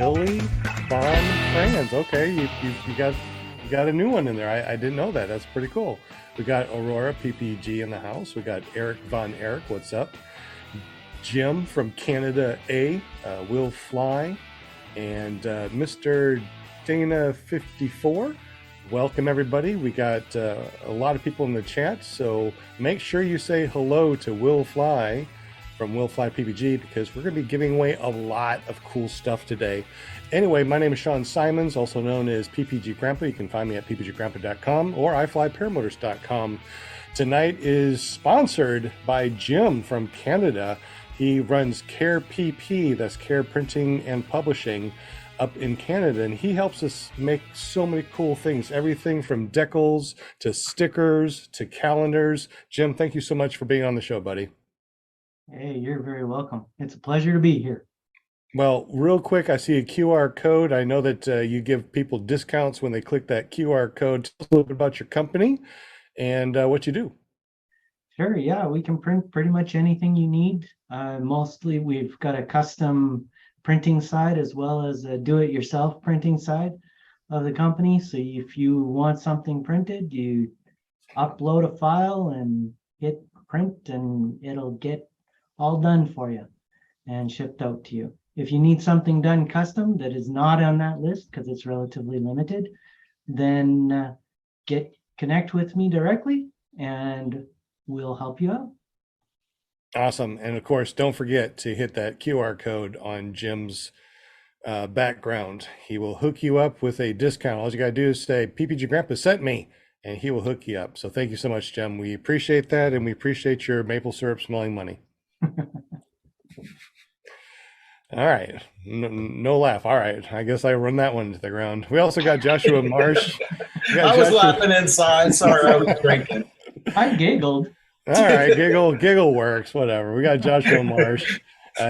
Billy Von Franz. Okay, you got a new one in there. I didn't know that. That's pretty cool. We got Aurora PPG in the house. We got Eric Von Eric. What's up? Jim from Canada A. Will Fly, and Mr. Dana 54. Welcome everybody. We got a lot of people in the chat, so make sure you say hello to Will Fly from Will Fly PPG, because we're going to be giving away a lot of cool stuff today. Anyway, my name is Sean Simons, also known as PPG Grandpa. You can find me at ppggrandpa.com or iflyparamotors.com. Tonight is sponsored by Jim from Canada. He runs Care PP, that's Care Printing and Publishing, up in Canada, and he helps us make so many cool things, everything from decals to stickers to calendars. Jim, thank you so much for being on the show, buddy. Hey, you're very welcome. It's a pleasure to be here. Well, real quick, I see a QR code. I know that you give people discounts when they click that QR code. Tell us a little bit about your company and what you do. Sure, yeah, we can print pretty much anything you need. Mostly we've got a custom printing side as well as a do-it-yourself printing side of the company. So if you want something printed, you upload a file and hit print and it'll get all done for you and shipped out to you. If you need something done custom that is not on that list because it's relatively limited, then connect with me directly and we'll help you out. Awesome. And of course, don't forget to hit that QR code on Jim's background. He will hook you up with a discount. All you got to do is say, PPG Grandpa sent me, and he will hook you up. So thank you so much, Jim. We appreciate that, and we appreciate your maple syrup smelling money. All right. No laugh. All right. I guess I run that one into the ground. We also got Joshua Marsh. I was laughing inside. Sorry, I was drinking. I giggled. All right, giggle works, whatever. We got Joshua Marsh.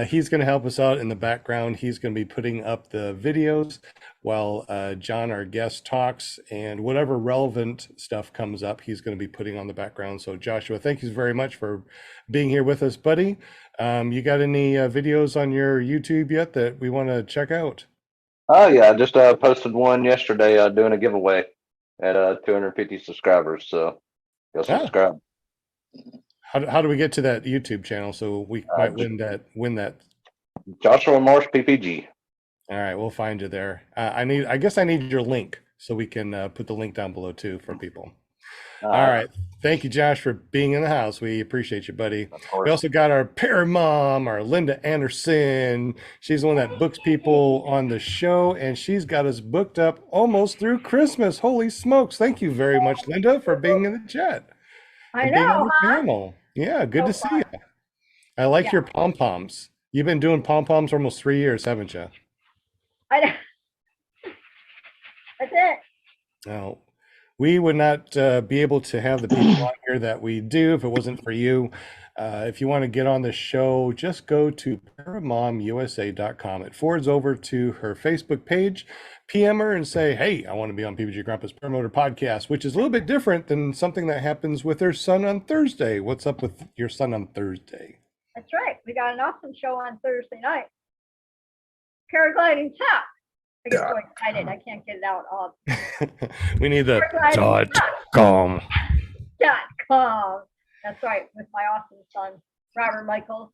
He's going to help us out in the background. He's going to be putting up the videos while John, our guest, talks, and whatever relevant stuff comes up, he's going to be putting on the background. So Joshua, thank you very much for being here with us, buddy. You got any videos on your YouTube yet that we want to check out? Oh yeah, I just posted one yesterday doing a giveaway at 250 subscribers. So go subscribe. How do we get to that YouTube channel so we might win that? Joshua Marsh PPG. All right, we'll find you there. I guess I need your link so we can put the link down below too for people. All right. Thank you, Josh, for being in the house. We appreciate you, buddy. We also got our paramom, our Linda Anderson. She's the one that books people on the show, and she's got us booked up almost through Christmas. Holy smokes. Thank you very much, Linda, for being in the chat. I know, huh? Yeah, good to see you. I like your pom-poms. You've been doing pom-poms for almost 3 years, haven't you? I know. That's it. No, we would not be able to have the people on here that we do if it wasn't for you. If you want to get on the show, just go to paramomusa.com. It forwards over to her Facebook page. PM her and say, hey, I want to be on PPG Grandpa's Paramotor podcast, which is a little bit different than something that happens with her son on Thursday. What's up with your son on Thursday? That's right. We got an awesome show on Thursday night. Paragliding top. I get so excited. I can't get it out all. We need the .com. .com. That's right. With my awesome son, Robert Michaels.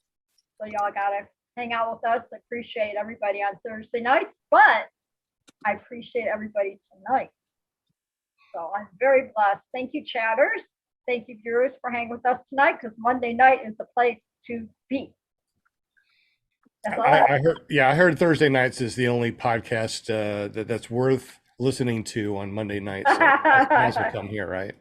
So y'all got to hang out with us. I appreciate everybody on Thursday nights, but I appreciate everybody tonight. So I'm very blessed. Thank you, chatters. Thank you, viewers, for hanging with us tonight, because Monday night is the place to be. I heard Thursday nights is the only podcast that's worth listening to on Monday nights. So might as well come here, right?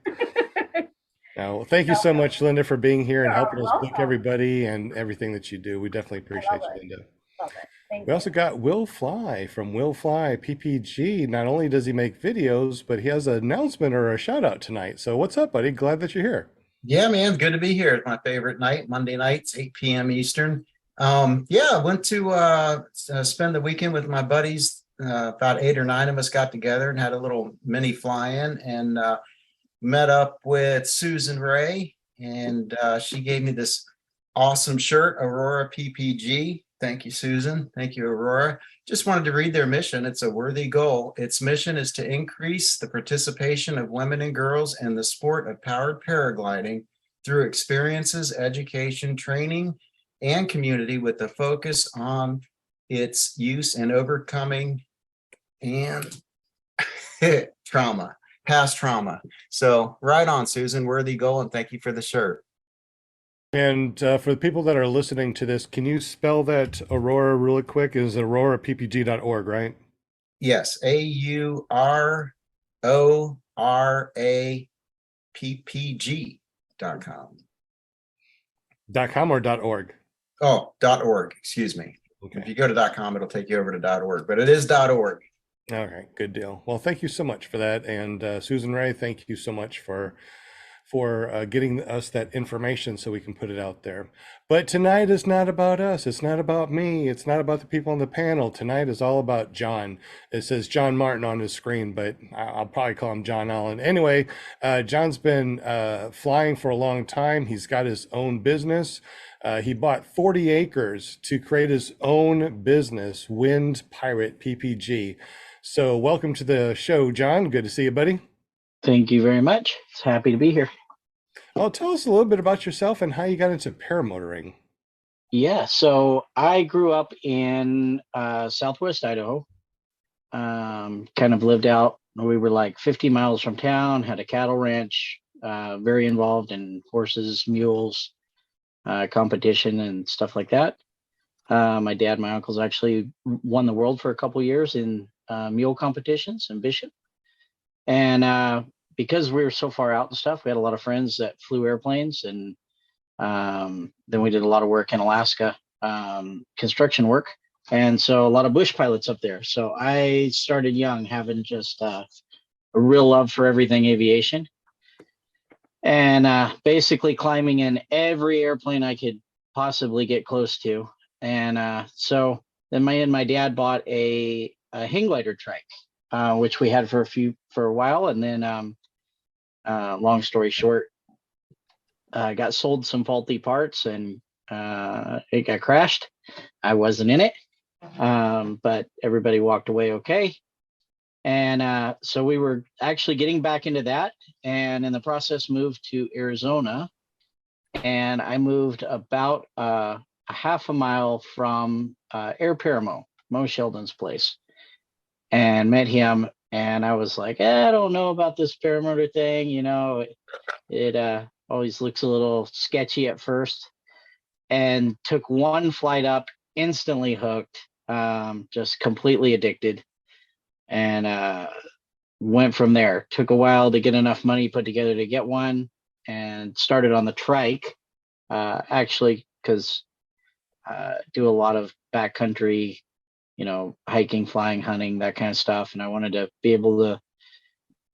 Now, thank you so much, Linda, for being here and helping us book everybody and everything that you do. We definitely appreciate you, Linda. Love it. We also got Will Fly from Will Fly PPG. Not only does he make videos, but he has an announcement or a shout out tonight. So what's up, buddy? Glad that you're here. Yeah, man, good to be here. It's my favorite night, Monday nights, 8 p.m. Eastern. I went to spend the weekend with my buddies. About 8 or 9 of us got together and had a little mini fly-in and met up with Susan Ray, and she gave me this awesome shirt, Aurora PPG, Thank you, Susan. Thank you, Aurora. Just wanted to read their mission. It's a worthy goal. Its mission is to increase the participation of women and girls in the sport of powered paragliding through experiences, education, training, and community, with a focus on its use and overcoming and past trauma. So right on, Susan, worthy goal, and thank you for the shirt. And for the people that are listening to this, can you spell that Aurora really quick? Is aurorappg.org, right? Yes, AURORAPPG.com. .com or .org? Oh, .org, excuse me. Okay. If you go to .com, it'll take you over to .org, but it is .org. All right, good deal. Well, thank you so much for that. And Susan Ray, thank you so much for getting us that information so we can put it out there. But tonight is not about us. It's not about me. It's not about the people on the panel. Tonight is all about John. It says John Martin on his screen, but I'll probably call him John Allen. Anyway, John's been flying for a long time. He's got his own business. He bought 40 acres to create his own business, Wind Pirate PPG. So welcome to the show, John. Good to see you, buddy. Thank you very much. It's happy to be here. Well, tell us a little bit about yourself and how you got into paramotoring. Yeah, so I grew up in Southwest Idaho. Kind of lived out. We were like 50 miles from town, had a cattle ranch, very involved in horses, mules, competition and stuff like that. My dad, my uncles actually won the world for a couple years in mule competitions in Bishop. And because we were so far out and stuff, we had a lot of friends that flew airplanes. And then we did a lot of work in Alaska, construction work. And so a lot of bush pilots up there. So I started young, having just a real love for everything aviation. And basically climbing in every airplane I could possibly get close to. And so then my dad bought a hang glider trike, which we had for a while. And then long story short, got sold some faulty parts and it got crashed. I wasn't in it, but everybody walked away okay. And so we were actually getting back into that, and in the process moved to Arizona. And I moved about a half a mile from Air Paramo, Mo Sheldon's place, and met him. And I was like, I don't know about this paramotor thing. You know, it always looks a little sketchy at first. And took one flight up, instantly hooked, just completely addicted. And went from there. Took a while to get enough money put together to get one, and started on the trike, actually, because do a lot of backcountry, hiking, flying, hunting, that kind of stuff. And I wanted to be able to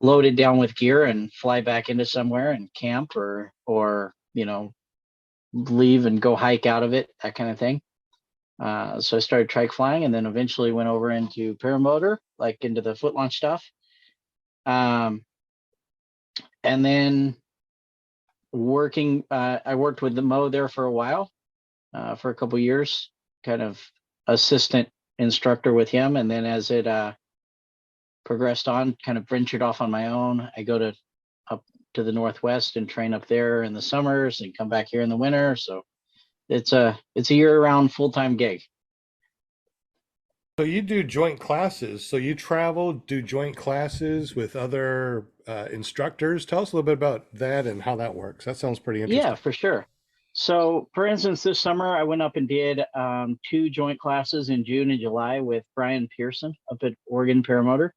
load it down with gear and fly back into somewhere and camp or leave and go hike out of it, that kind of thing. So I started trike flying, and then eventually went over into paramotor, like into the foot launch stuff. And then I worked with the Mo there for a while, for a couple years, kind of assistant instructor with him. And then as it progressed on, kind of ventured off on my own. I go up to the Northwest and train up there in the summers and come back here in the winter. So it's a year-round full-time gig. So you do joint classes. So you travel, do joint classes with other instructors. Tell us a little bit about that and how that works. That sounds pretty interesting. Yeah, for sure. So for instance, this summer I went up and did 2 joint classes in June and July with Brian Pearson up at Oregon Paramotor.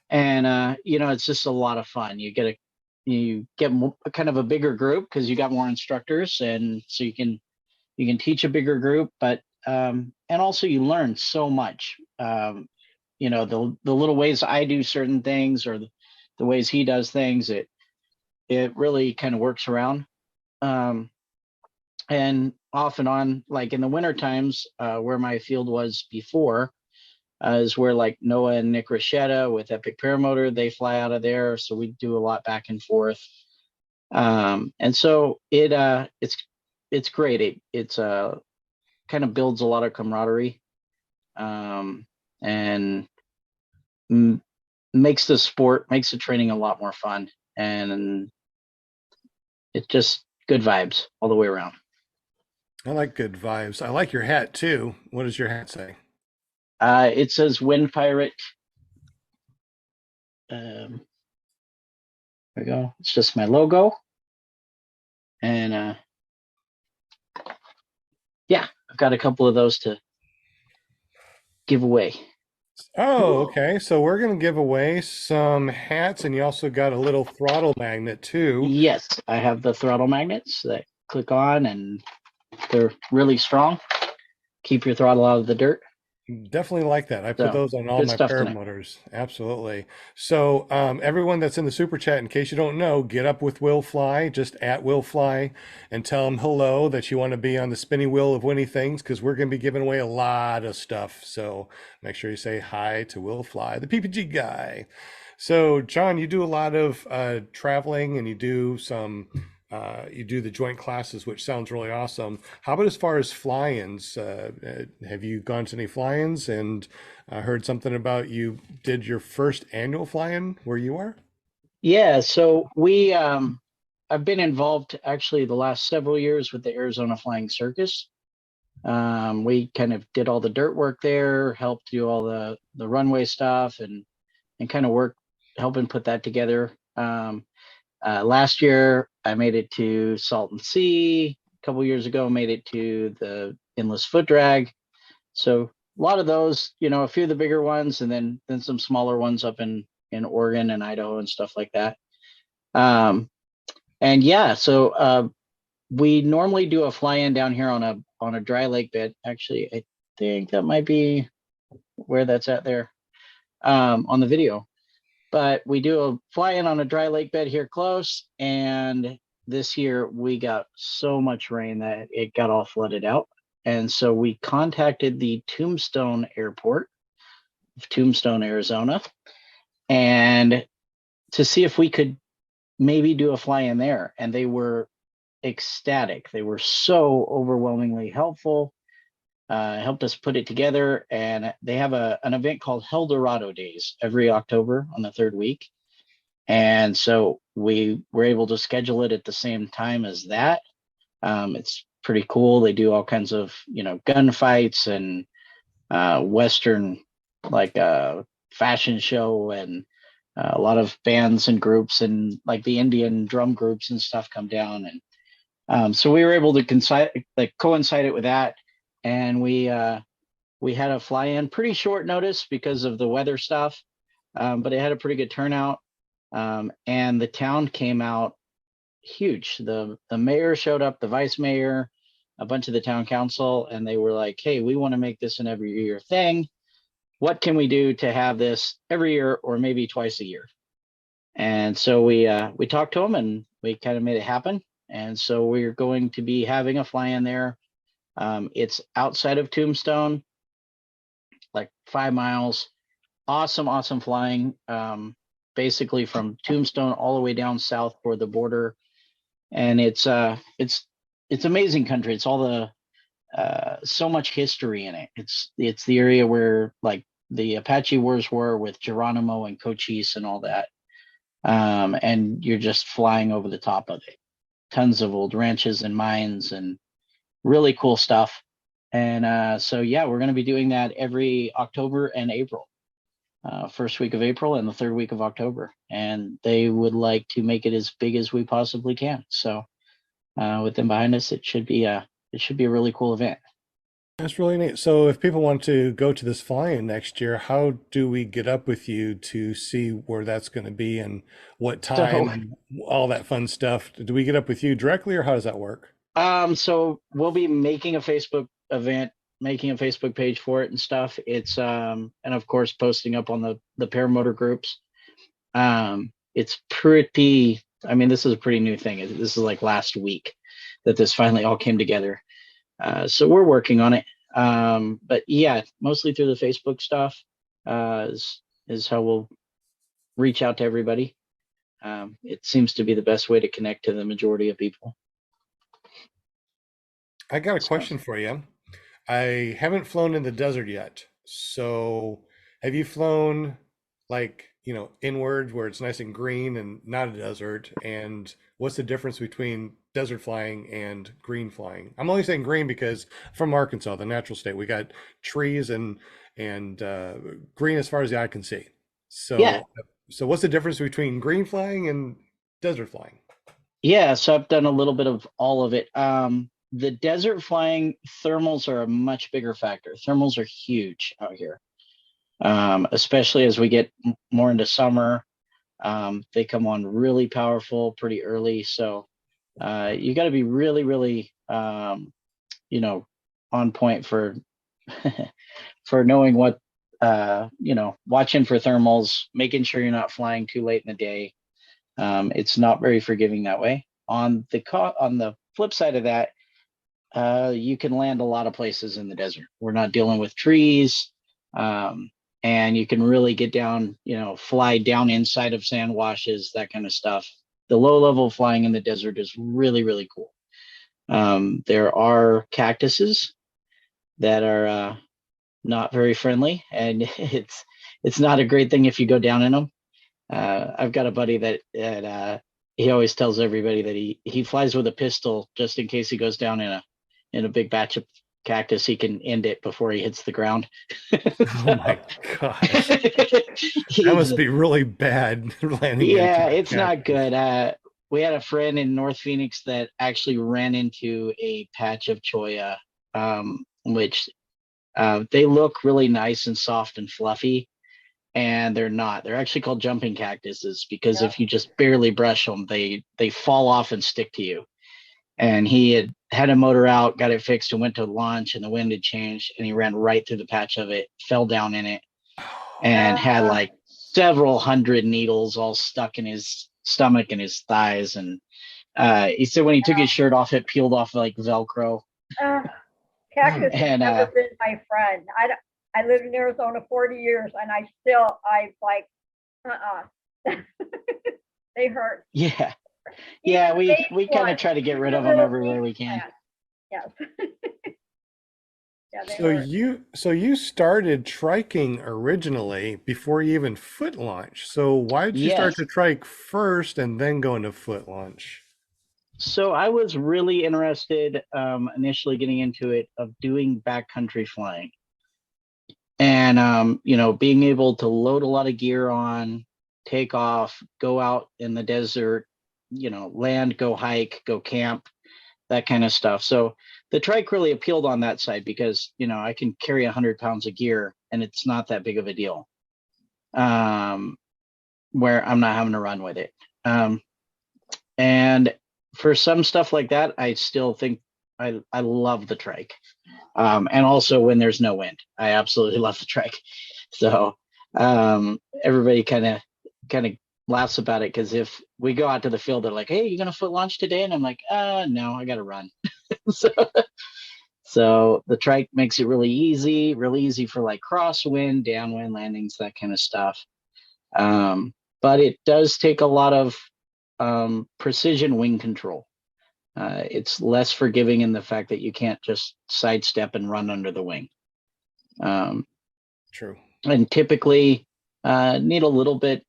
And it's just a lot of fun. You get kind of a bigger group because you got more instructors, and so you can teach a bigger group, but and also you learn so much. The little ways I do certain things, or the ways he does things, it really kind of works around. And off and on, like in the winter times, where my field was before, is where like Noah and Nick Rochetta with Epic Paramotor, they fly out of there. So we do a lot back and forth. And so it's great. It's kind of builds a lot of camaraderie, and makes the training a lot more fun, and it's just good vibes all the way around. I like good vibes. I like your hat too. What does your hat say? It says Wind Pirate. There we go. It's just my logo. And yeah, I've got a couple of those to give away. Oh, okay. So we're going to give away some hats, and you also got a little throttle magnet too. Yes, I have the throttle magnets that click on, and they're really strong. Keep your throttle out of the dirt. Definitely like that. I put So, those on all good my stuff tonight. paramotors. Absolutely. So, everyone that's in the super chat, in case you don't know, get up with Will Fly, just at Will Fly, and tell him hello, that you want to be on the spinning wheel of winning things, because we're going to be giving away a lot of stuff. So make sure you say hi to Will Fly, the PPG guy. So, John, you do a lot of traveling, and you do the joint classes, which sounds really awesome. How about as far as fly-ins? Have you gone to any fly-ins? And I heard something about you did your first annual fly-in where you are? Yeah, so I've been involved actually the last several years with the Arizona Flying Circus. We kind of did all the dirt work there, helped do all the runway stuff, and kind of helping put that together. Last year, I made it to Salton Sea. A couple years ago, made it to the Endless Foot Drag. So a lot of those, a few of the bigger ones, and then some smaller ones up in Oregon and Idaho and stuff like that. And yeah, so we normally do a fly-in down here on a dry lake bed. Actually, I think that might be where that's at there on the video. But we do a fly-in on a dry lake bed here close, and this year we got so much rain that it got all flooded out. And so we contacted the Tombstone Airport of Tombstone, Arizona, and to see if we could maybe do a fly-in there. And they were ecstatic. They were so overwhelmingly helpful. Helped us put it together, and they have an event called Eldorado Days every October on the third week, and so we were able to schedule it at the same time as that. It's pretty cool. They do all kinds of gunfights and Western fashion show, and a lot of bands and groups and like the Indian drum groups and stuff come down, and so we were able to coincide it with that. And we had a fly-in pretty short notice because of the weather stuff, but it had a pretty good turnout, and the town came out huge. The mayor showed up, the vice mayor, a bunch of the town council, and they were like, "Hey, we want to make this an every year thing. What can we do to have this every year or maybe twice a year?" And so we talked to them, and we kind of made it happen. And so we're going to be having a fly-in there. It's outside of Tombstone, like 5 miles. Awesome flying. Basically from Tombstone all the way down south toward the border, and it's amazing country. It's all the so much history in it. It's the area where like the Apache Wars were with Geronimo and Cochise and all that. And you're just flying over the top of it. Tons of old ranches and mines and really cool stuff. And so yeah, we're going to be doing that every October and April, first week of April and the third week of October, and they would like to make it as big as we possibly can. So with them behind us, it should be a really cool event. That's really neat. So if people want to go to this fly-in next year, how do we get up with you to see where that's going to be and what time and all that fun stuff? Do we get up with you directly, or how does that work? So we'll be making a Facebook event, making a Facebook page for it and stuff. It's and of course posting up on the paramotor groups. It's pretty, I mean, this is a pretty new thing. This is like last week that this finally all came together. So we're working on it. But yeah, mostly through the Facebook stuff is how we'll reach out to everybody. It seems to be the best way to connect to the majority of people. I got a question for you. I haven't flown in the desert yet. So have you flown like, inwards where it's nice and green and not a desert? And what's the difference between desert flying and green flying? I'm only saying green because from Arkansas, the natural state, we got trees and green as far as the eye can see. Yeah. So what's the difference between green flying and desert flying? Yeah, so I've done a little bit of all of it. The desert flying thermals are a much bigger factor. Thermals are huge out here, especially as we get more into summer. They come on really powerful pretty early. So you got to be really, really, on point for for knowing what, watching for thermals, making sure you're not flying too late in the day. It's not very forgiving that way. On the flip side of that, you can land a lot of places in the desert. We're not dealing with trees, and you can really get down, fly down inside of sand washes, that kind of stuff. The low level flying in the desert is really, really cool. There are cactuses that are not very friendly, and it's not a great thing if you go down in them. I've got a buddy that he always tells everybody that he flies with a pistol just in case he goes down in a big batch of cactus. He can end it before he hits the ground. Oh my gosh. That must be really bad landing into Yeah, a it's not cactus. good. We had a friend in North Phoenix that actually ran into a patch of cholla, which they look really nice and soft and fluffy, and they're not. They're actually called jumping cactuses because Yeah. if you just barely brush them, they fall off and stick to you. And he had a motor out, got it fixed, and went to launch, and the wind had changed, and he ran right through the patch of it, fell down in it, and had Uh, like several hundred needles all stuck in his stomach and his thighs. And he said when he took his shirt off, it peeled off like Velcro. uh, Cactus has And never been my friend. I lived in Arizona 40 years, and I like, they hurt. yeah, Even yeah, the we baby kind of ones, try to get even rid the of them little everywhere we baby can. plants. Yes. Yeah, they So hurt. you started triking originally before you even foot launch. So why did you start Yes. to trike first and then go into foot launch? So I was really interested, initially getting into it, of doing backcountry flying, and being able to load a lot of gear on, take off, go out in the desert, land, go hike, go camp, that kind of stuff. So the trike really appealed on that side because I can carry 100 pounds of gear and it's not that big of a deal, where I'm not having to run with it. And for some stuff like that, I still think I love the trike. And also when there's no wind, I absolutely love the trike. So everybody kind of laughs about it because if we go out to the field, they're like, "Hey, you gonna foot launch today?" And I'm like, no, I gotta run." so, so the trike makes it really easy for like crosswind, downwind landings, that kind of stuff. But it does take a lot of precision wing control. It's less forgiving in the fact that you can't just sidestep and run under the wing. True. And typically need a little bit,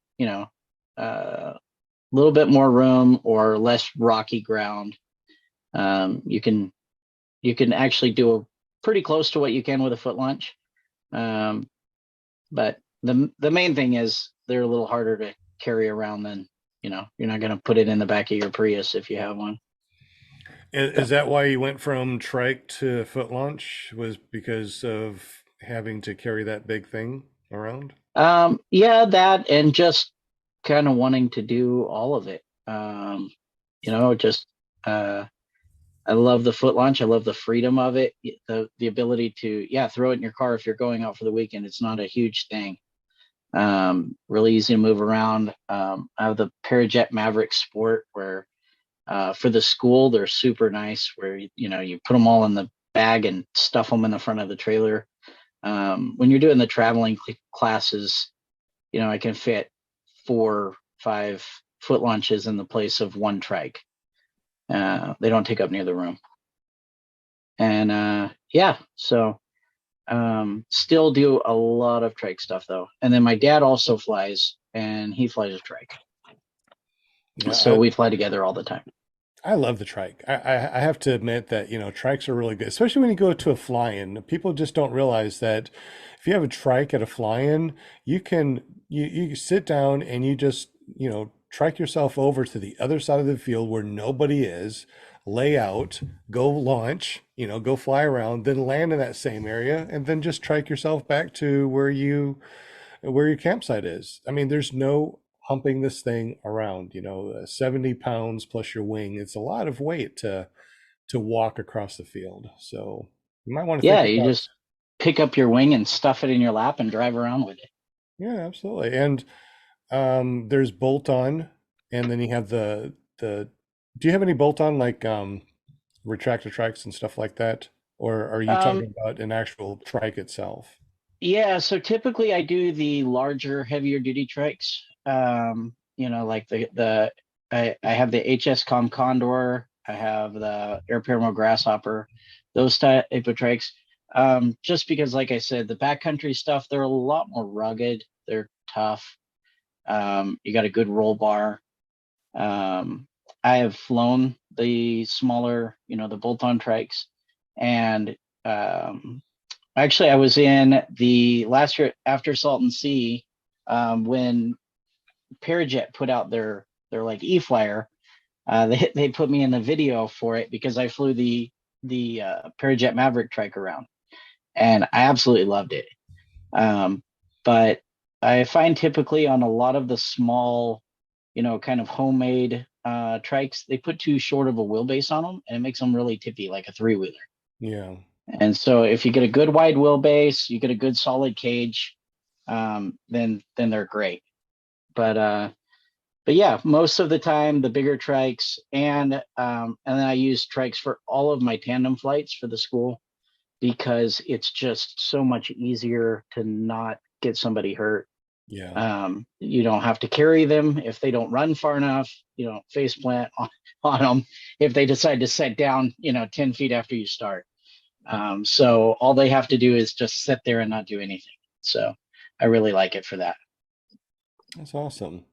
little bit more room or less rocky ground. You can actually do pretty close to what you can with a foot launch. But the main thing is they're a little harder to carry around than, you're not going to put it in the back of your Prius if you have one. Is that why you went from trike to foot launch? Was because of having to carry that big thing around? Yeah, that, and just kind of wanting to do all of it. Just I love the foot launch. I love the freedom of it. The ability to throw it in your car if you're going out for the weekend. It's not a huge thing. Really easy to move around. I have the Parajet Maverick Sport where for the school they're super nice. Where you put them all in the bag and stuff them in the front of the trailer. When you're doing the traveling classes, I can fit 4, 5 foot launches in the place of one trike. They don't take up near the room. And yeah, so still do a lot of trike stuff though. And then my dad also flies, and he flies a trike. Yeah, So we fly together all the time. I love the trike. I have to admit that, trikes are really good, especially when you go to a fly-in. People just don't realize that if you have a trike at a fly-in, you sit down and you just, trike yourself over to the other side of the field where nobody is, lay out, go launch, go fly around, then land in that same area, and then just trike yourself back to where your campsite is. I mean, there's no humping this thing around, 70 pounds plus your wing. It's a lot of weight to walk across the field. So you might want to Yeah, think you about, just pick up your wing and stuff it in your lap and drive around with it. yeah, absolutely. And there's bolt on, and then you have the do you have any bolt on like retractor trikes and stuff like that? Or are you Um, talking about an actual trike itself? yeah, so typically I do the larger, heavier duty trikes. Like I have the HS Condor, I have the Air Paramo Grasshopper, those type of trikes. Just because, like I said, the backcountry stuff, they're a lot more rugged, they're tough. You got a good roll bar. I have flown the smaller, the bolt-on trikes, and actually, I was in the last year after Salton Sea when Parajet put out their like E-Flyer. They put me in the video for it because I flew the Parajet Maverick trike around, and I absolutely loved it. But I find typically on a lot of the small, kind of homemade trikes, they put too short of a wheelbase on them, and it makes them really tippy, like a three-wheeler. Yeah. And so if you get a good wide wheelbase, you get a good solid cage, then they're great. But yeah, most of the time the bigger trikes, and then I use trikes for all of my tandem flights for the school because it's just so much easier to not get somebody hurt. Yeah. You don't have to carry them if they don't run far enough. You don't face plant on them if they decide to set down, 10 feet after you start. So all they have to do is just sit there and not do anything. So I really like it for that. That's awesome.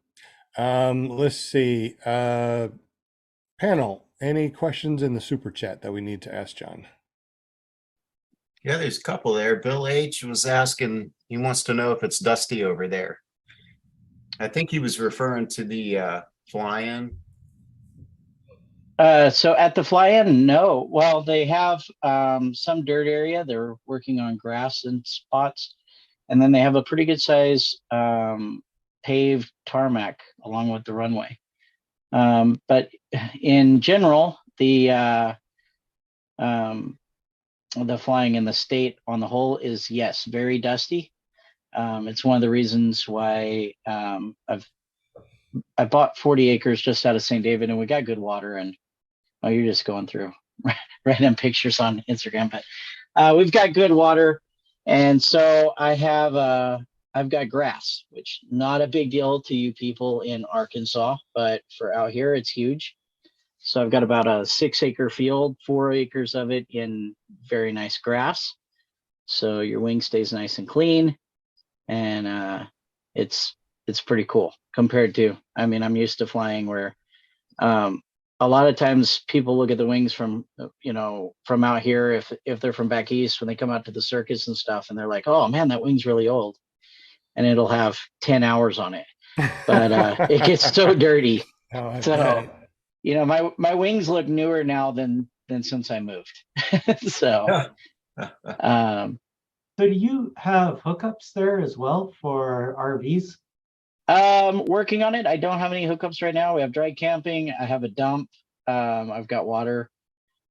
Let's see. Panel, any questions in the super chat that we need to ask John? Yeah, there's a couple there. Bill H was asking, he wants to know if it's dusty over there. I think he was referring to the fly-in. So at the fly-in, no. Well, they have some dirt area. They're working on grass and spots, and then they have a pretty good size paved tarmac along with the runway. But in general, the flying in the state on the whole is, yes, very dusty. It's one of the reasons why I bought 40 acres just out of St. David, and we got good water. And you're just going through random pictures on Instagram, but we've got good water, and so I've got grass, which not a big deal to you people in Arkansas, but for out here it's huge. So I've got about a 6-acre field, 4 acres of it in very nice grass. So your wing stays nice and clean, and it's pretty cool compared to, I mean, I'm used to flying where a lot of times people look at the wings from out here, if they're from back east, when they come out to the circus and stuff, and they're like, oh man, that wing's really old, and it'll have 10 hours on it, but it gets so dirty. Oh, So my wings look newer now than since I moved. So So do you have hookups there as well for RVs? Working on it. I don't have any hookups right now. We have dry camping. I have a dump. I've got water,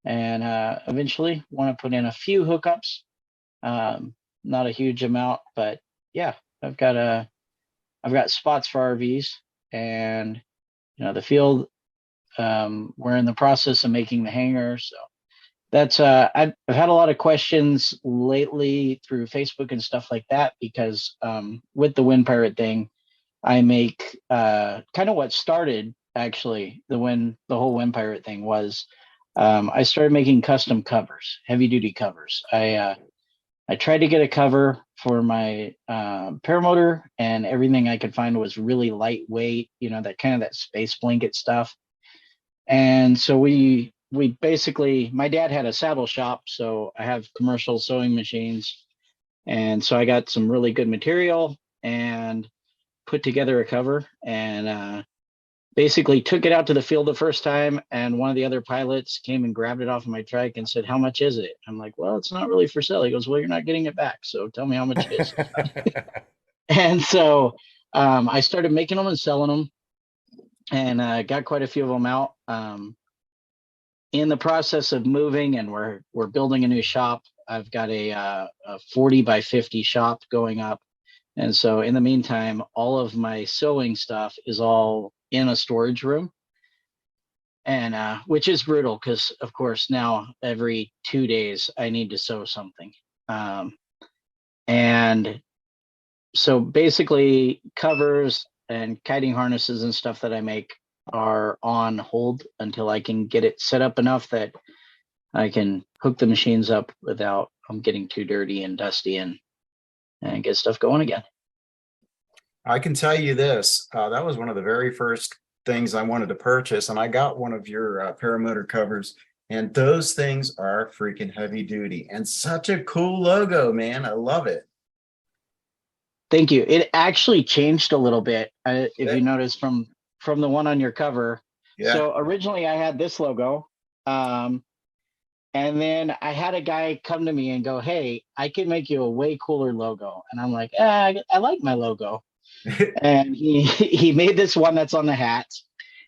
and eventually want to put in a few hookups. Not a huge amount, but yeah, I've got spots for RVs, and the field. We're in the process of making the hangar, so that's I've had a lot of questions lately through Facebook and stuff like that because with the Wind Pirate thing, I make kind of what started actually the whole Wind Pirate thing was I started making custom covers, heavy duty covers. I tried to get a cover for my paramotor, and everything I could find was really lightweight, that kind of that space blanket stuff. And so we basically, my dad had a saddle shop, so I have commercial sewing machines. And so I got some really good material and put together a cover, and basically took it out to the field the first time. And one of the other pilots came and grabbed it off of my trike and said, "How much is it?" I'm like, "Well, it's not really for sale." He goes, "Well, you're not getting it back, so tell me how much it is." And so I started making them and selling them, and got quite a few of them out. In the process of moving, and we're building a new shop. I've got a 40 by 50 shop going up. And so in the meantime, all of my sewing stuff is all in a storage room, and which is brutal because, of course, now every 2 days I need to sew something. And so basically covers and kiting harnesses and stuff that I make are on hold until I can get it set up enough that I can hook the machines up without them getting too dirty and dusty, and get stuff going again. I can tell you this, that was one of the very first things I wanted to purchase, and I got one of your paramotor covers, and those things are freaking heavy duty and such a cool logo, man. I love it. Thank you. It actually changed a little bit, if Yeah. you notice from the one on your cover. Yeah. So originally I had this logo, and then I had a guy come to me and go, "Hey, I can make you a way cooler logo." And I'm like, I like my logo. And he made this one that's on the hat,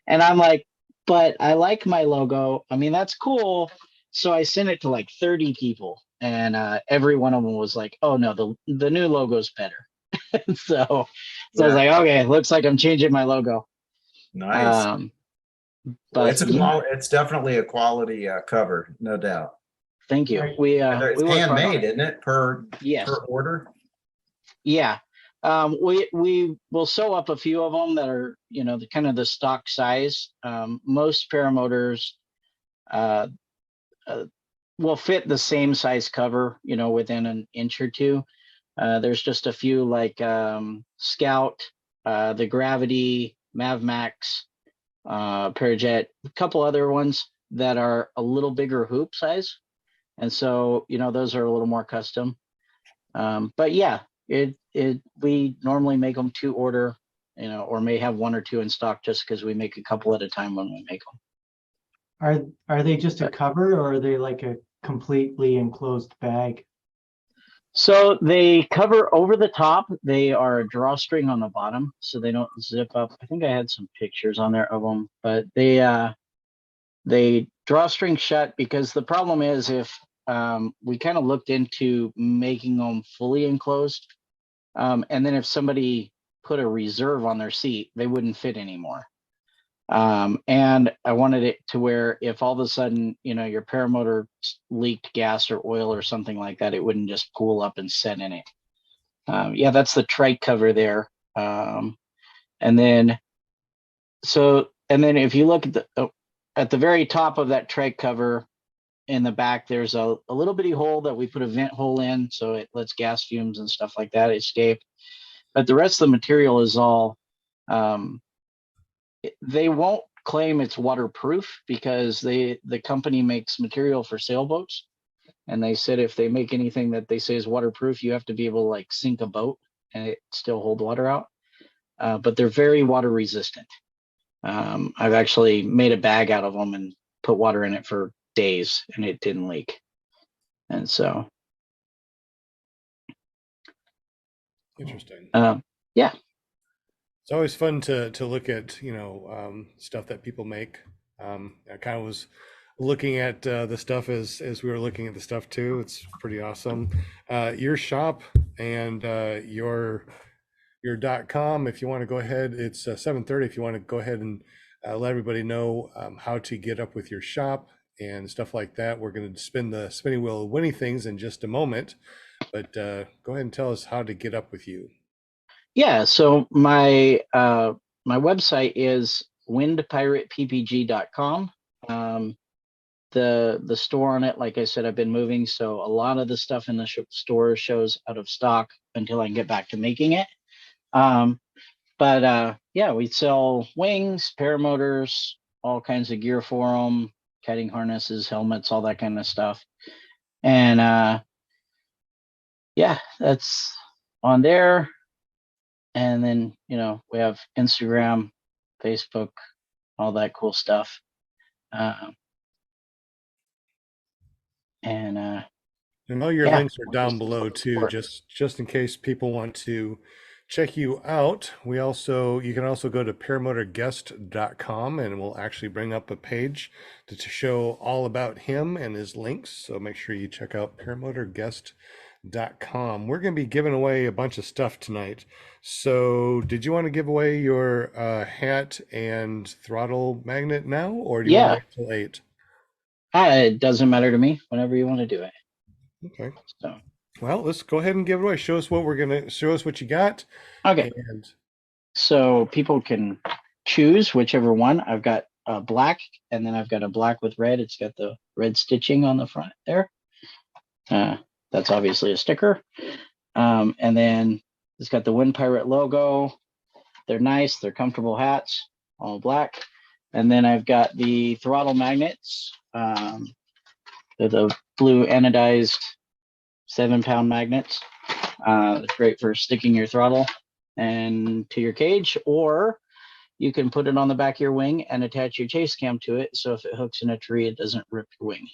and I'm like, "But I like my logo. I mean, that's cool." So I sent it to like 30 people, and every one of them was like, "Oh no, the new logo's better." so I was like, "Okay, looks like I'm changing my logo." Nice. But It's definitely a quality cover, no doubt. Thank you. And We it's work hard on handmade, it. isn't it? Per order. Yeah. We will sew up a few of them that are, the kind of the stock size. Most paramotors will fit the same size cover, within an inch or two. There's just a few like Scout, the Gravity, Mavmax, Parajet, a couple other ones that are a little bigger hoop size. And so, those are a little more custom. But yeah, we normally make them to order, or may have one or two in stock just because we make a couple at a time when we make them. Are they just a cover, or are they like a completely enclosed bag? So they cover over the top. They are a drawstring on the bottom, so they don't zip up. I think I had some pictures on there of them, but they drawstring shut, because the problem is if we kind of looked into making them fully enclosed, and then if somebody put a reserve on their seat, they wouldn't fit anymore. And I wanted it to where if all of a sudden, your paramotor leaked gas or oil or something like that, it wouldn't just pool up and set in it. Yeah, that's the trike cover there. And then if you look at the very top of that trike cover in the back, there's a little bitty hole that we put a vent hole in, so it lets gas fumes and stuff like that escape. But the rest of the material is all, they won't claim it's waterproof because the company makes material for sailboats. And they said if they make anything that they say is waterproof, you have to be able to like sink a boat and it still hold water out. But they're very water resistant. I've actually made a bag out of them and put water in it for days and it didn't leak. And so. Interesting. Yeah. It's always fun to look at, stuff that people make. I kind of was looking at the stuff as we were looking at the stuff too. It's pretty awesome. Your shop and your .com, if you want to go ahead, it's 7:30. If you want to go ahead and let everybody know how to get up with your shop and stuff like that. We're going to spin the spinning wheel of winning things in just a moment, but go ahead and tell us how to get up with you. Yeah, so my website is windpiratepg.com. the store on it. Like I said, I've been moving, so a lot of the stuff in the store shows out of stock until I can get back to making it. But yeah, we sell wings, paramotors, all kinds of gear for them, kiting harnesses, helmets, all that kind of stuff. And yeah, that's on there. And then, we have Instagram, Facebook, all that cool stuff. And all your yeah, links are down below too, just in case people want to check you out. You can also go to paramotorguest.com and we'll actually bring up a page to show all about him and his links. So make sure you check out paramotorguest.com. We're going to be giving away a bunch of stuff tonight. So did you want to give away your hat and throttle magnet now, or do you want to wait till 8? It doesn't matter to me, whenever you want to do it. Okay. So, well, let's go ahead and give it away. Show us what you got. Okay. And so people can choose whichever one. I've got black, and then I've got a black with red. It's got the red stitching on the front there. That's obviously a sticker. And then it's got the Wind Pirate logo. They're nice. They're comfortable hats, all black. And then I've got the throttle magnets. They're the blue anodized 7-pound magnets. It's great for sticking your throttle and to your cage, or you can put it on the back of your wing and attach your chase cam to it. So if it hooks in a tree, it doesn't rip your wing.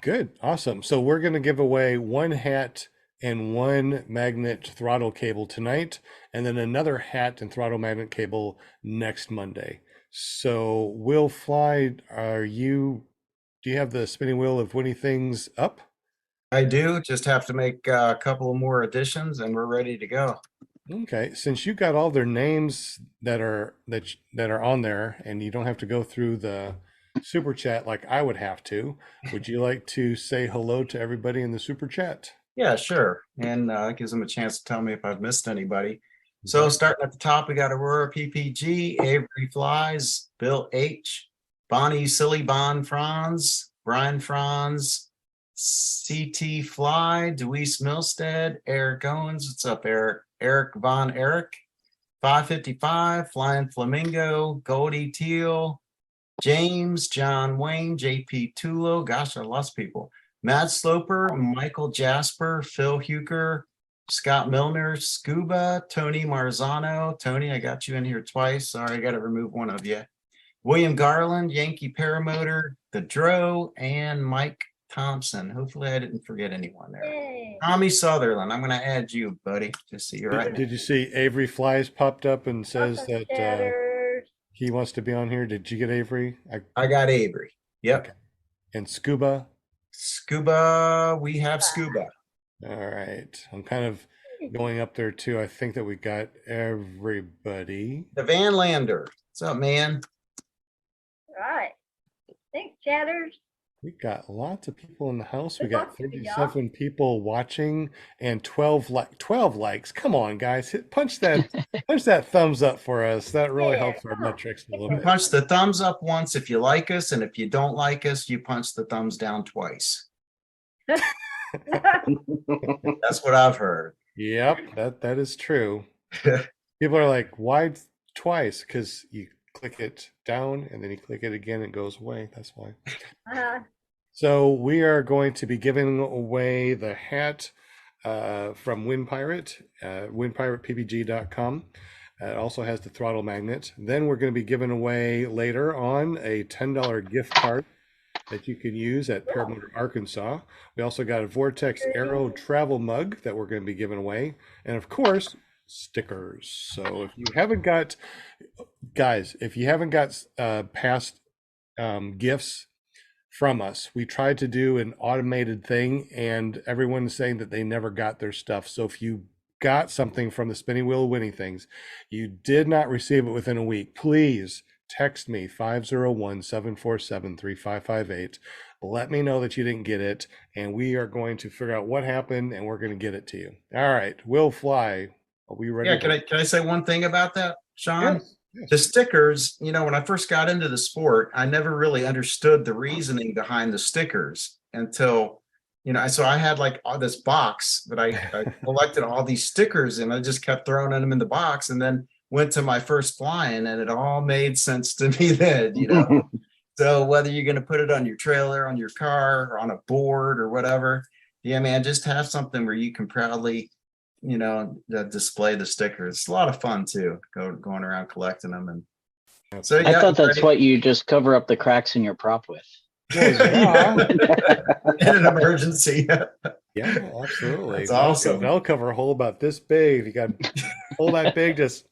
Good. Awesome. So we're going to give away one hat and one magnet throttle cable tonight, and then another hat and throttle magnet cable next Monday. So Will Fly, do you have the spinning wheel of Winnie Things up? I do. Just have to make a couple of more additions and we're ready to go. Okay. Since you got all their names that are on there and you don't have to go through the super chat like I would have to, would you like to say hello to everybody in the super chat? Yeah, sure. And it gives them a chance to tell me if I've missed anybody. So starting at the top, we got Aurora PPG, Avery Flies, Bill H, Bonnie Silly Bon Franz, Brian Franz, CT Fly, Deweese Milstead, Eric Owens. What's up, Eric? Eric Von Eric, 555, Flying Flamingo, Goldie Teal, James, John Wayne, JP Tulo. Gosh, I lost people. Matt Sloper, Michael Jasper, Phil Huker, Scott Milner, Scuba, Tony Marzano. Tony, I got you in here twice. Sorry, I got to remove one of you. William Garland, Yankee Paramotor, The Dro, and Mike Thompson. Hopefully I didn't forget anyone there. Yay. Tommy Sutherland, I'm going to add you, buddy, just so you're right. Did you see Avery Flies popped up and says Awesome that chatters. he wants to be on here? Did you get Avery? I got Avery. Yep. Okay. And Scuba? Scuba, we have Scuba. All right. I'm kind of going up there too. I think that we got everybody. The Van Lander. What's up, man? Right. Thanks, chatters. We got lots of people in the house. We Good got luck to y'all. 37 people watching and 12 likes. Come on, guys. Punch that thumbs up for us. That really Yeah, helps our come on. metrics a little You bit. punch the thumbs up once if you like us, and if you don't like us, you punch the thumbs down twice. That's what I've heard. Yep, that is true. People are like, why twice? Because you click it down and then you click it again, it goes away. That's why. So we are going to be giving away the hat from Wind Pirate, windpiratepbg.com. It also has the throttle magnet. Then we're going to be giving away later on a $10 gift card that you can use at Paramotor Arkansas. We also got a Vortex Aero travel mug that we're going to be giving away. And of course, stickers. So if you haven't got, guys, past gifts from us, we tried to do an automated thing and everyone's saying that they never got their stuff. So if you got something from the Spinning Wheel Winning Things, you did not receive it within a week, please text me 501-747-3558. Let me know that you didn't get it, and we are going to figure out what happened, and we're going to get it to you. All right, Will Fly, are we ready? Yeah, can I say one thing about that, Sean? the stickers, when I first got into the sport, I never really understood the reasoning behind the stickers until, so I had like all this box that I collected all these stickers and I just kept throwing them in the box and then went to my first flying and it all made sense to me then. So whether you're going to put it on your trailer, on your car, or on a board or whatever, yeah, man, just have something where you can proudly, display the stickers. It's a lot of fun too, going around collecting them. And so I thought that's what you just cover up the cracks in your prop with. Yeah. in an emergency. Yeah, absolutely. That's awesome. That'll cover a hole about this big. If you got a hole that big, just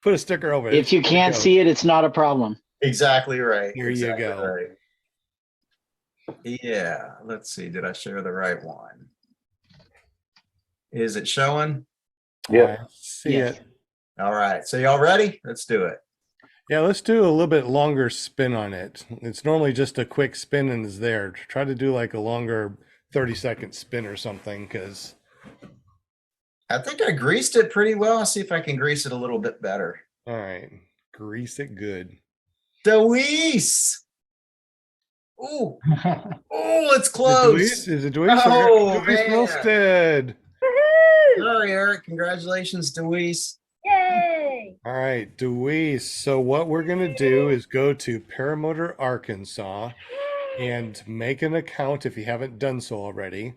put a sticker over it. If you can't see it, it's not a problem. Exactly right. Here you go. Right. Yeah. Let's see. Did I share the right one? Is it showing? Yeah. I see it. All right. So y'all ready? Let's do it. Yeah, let's do a little bit longer spin on it. It's normally just a quick spin and it's there. Try to do like a longer 30-second spin or something, because I think I greased it pretty well. I'll see if I can grease it a little bit better. all right, grease it good. Deweese. Oh, it's close. Is it Deweese? Oh, Deweese man. Milstead. Woohoo! Sorry, Eric. Congratulations, Deweese. Yay! All right, Deweese. So what we're going to do is go to Paramotor, Arkansas, and make an account if you haven't done so already.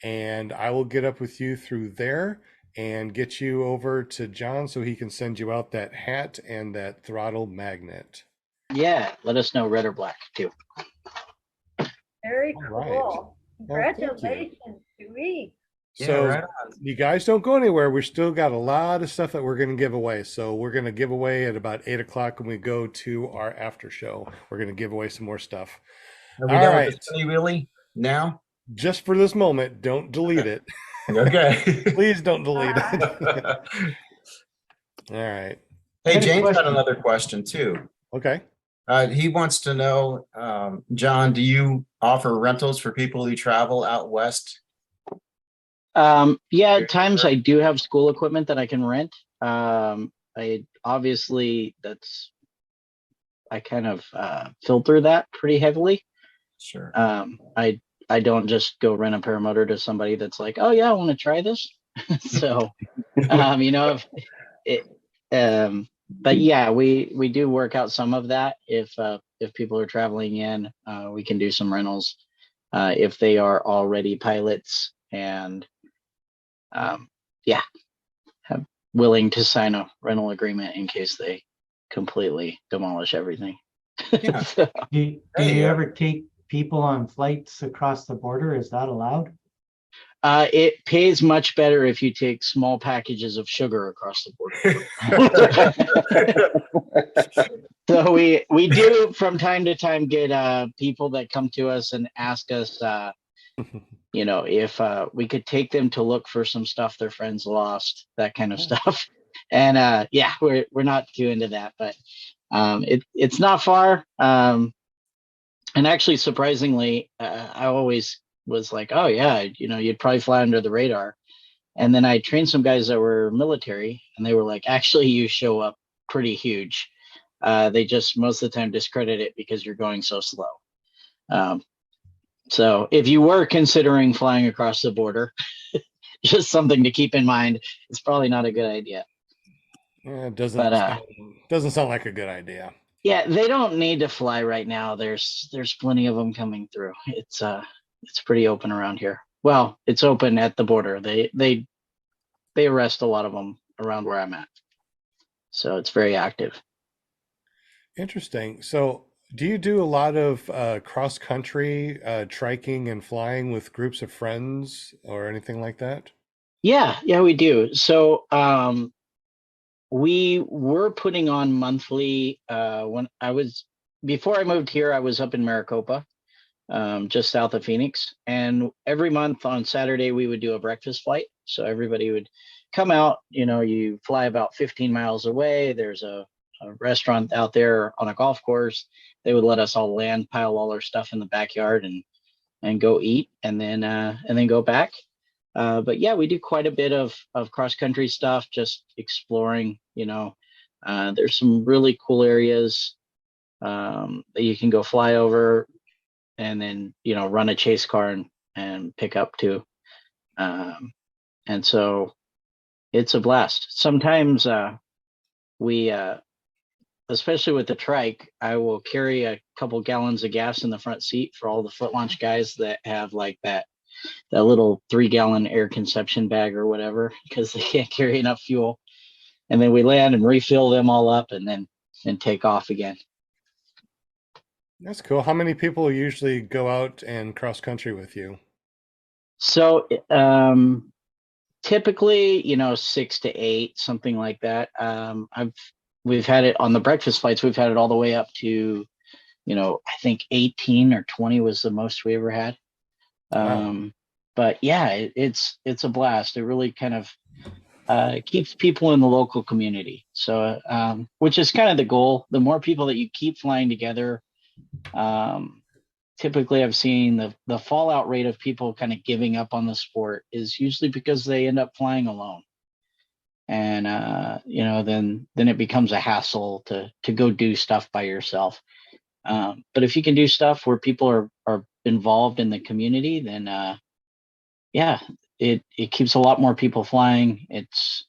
And I will get up with you through there and get you over to John so he can send you out that hat and that throttle magnet. Yeah, let us know, red or black too. Very All right. cool. Well, thank you. Congratulations, Dewey. So right on. you guys don't go anywhere. We're still got a lot of stuff that we're going to give away. So we're going to give away at about 8 o'clock when we go to our after show. We're going to give away some more stuff. Are we All done right. with the Sunny Wheelie now? Just for this moment, don't delete it. Okay. Please don't delete it. All right. Hey, Good James had question. another question too. Okay. He wants to know, John, do you offer rentals for people who travel out west? Yeah, at times I do have school equipment that I can rent. I obviously I kind of filter that pretty heavily. Sure. I don't just go rent a paramotor to somebody that's like, oh yeah, I want to try this. So, if it, but yeah, we do work out some of that. If people are traveling in, we can do some rentals if they are already pilots and willing to sign a rental agreement in case they completely demolish everything. Yeah. So, Do you ever take people on flights across the border? Is that allowed? it pays much better if you take small packages of sugar across the border. So we do from time to time get people that come to us and ask us, if we could take them to look for some stuff their friends lost, that kind of stuff. And we're not too into that, but it's not far. And actually, surprisingly, I always was like, oh yeah, you'd probably fly under the radar. And then I trained some guys that were military, and they were like, actually, you show up pretty huge. They just most of the time discredit it because you're going so slow. So if you were considering flying across the border, just something to keep in mind. It's probably not a good idea. Yeah, it doesn't sound like a good idea. Yeah, they don't need to fly right now. There's plenty of them coming through. It's pretty open around here. Well, it's open at the border. They arrest a lot of them around where I'm at. So it's very active. Interesting. So do you do a lot of cross-country triking and flying with groups of friends or anything like that? Yeah, we do. So we were putting on monthly before I moved here, I was up in Maricopa, just south of Phoenix. And every month on Saturday, we would do a breakfast flight. So everybody would come out, you fly about 15 miles away. There's a restaurant out there on a golf course. They would let us all land, pile all our stuff in the backyard and go eat and then go back. But yeah, we do quite a bit of cross country stuff, just exploring, There's some really cool areas that you can go fly over and then, run a chase car and pick up to. And so it's a blast. Sometimes we, especially with the trike, I will carry a couple gallons of gas in the front seat for all the foot launch guys that have like that little 3-gallon air conception bag or whatever, because they can't carry enough fuel. And then we land and refill them all up and then take off again. That's cool. How many people usually go out and cross country with you? So typically, 6 to 8, something like that. We've had it on the breakfast flights. We've had it all the way up to, I think 18 or 20 was the most we ever had. Wow. But yeah, it's a blast. It really kind of keeps people in the local community. So, which is kind of the goal. The more people that you keep flying together, typically I've seen the fallout rate of people kind of giving up on the sport is usually because they end up flying alone. And, then it becomes a hassle to go do stuff by yourself. But if you can do stuff where people are involved in the community, then, yeah, it keeps a lot more people flying. It's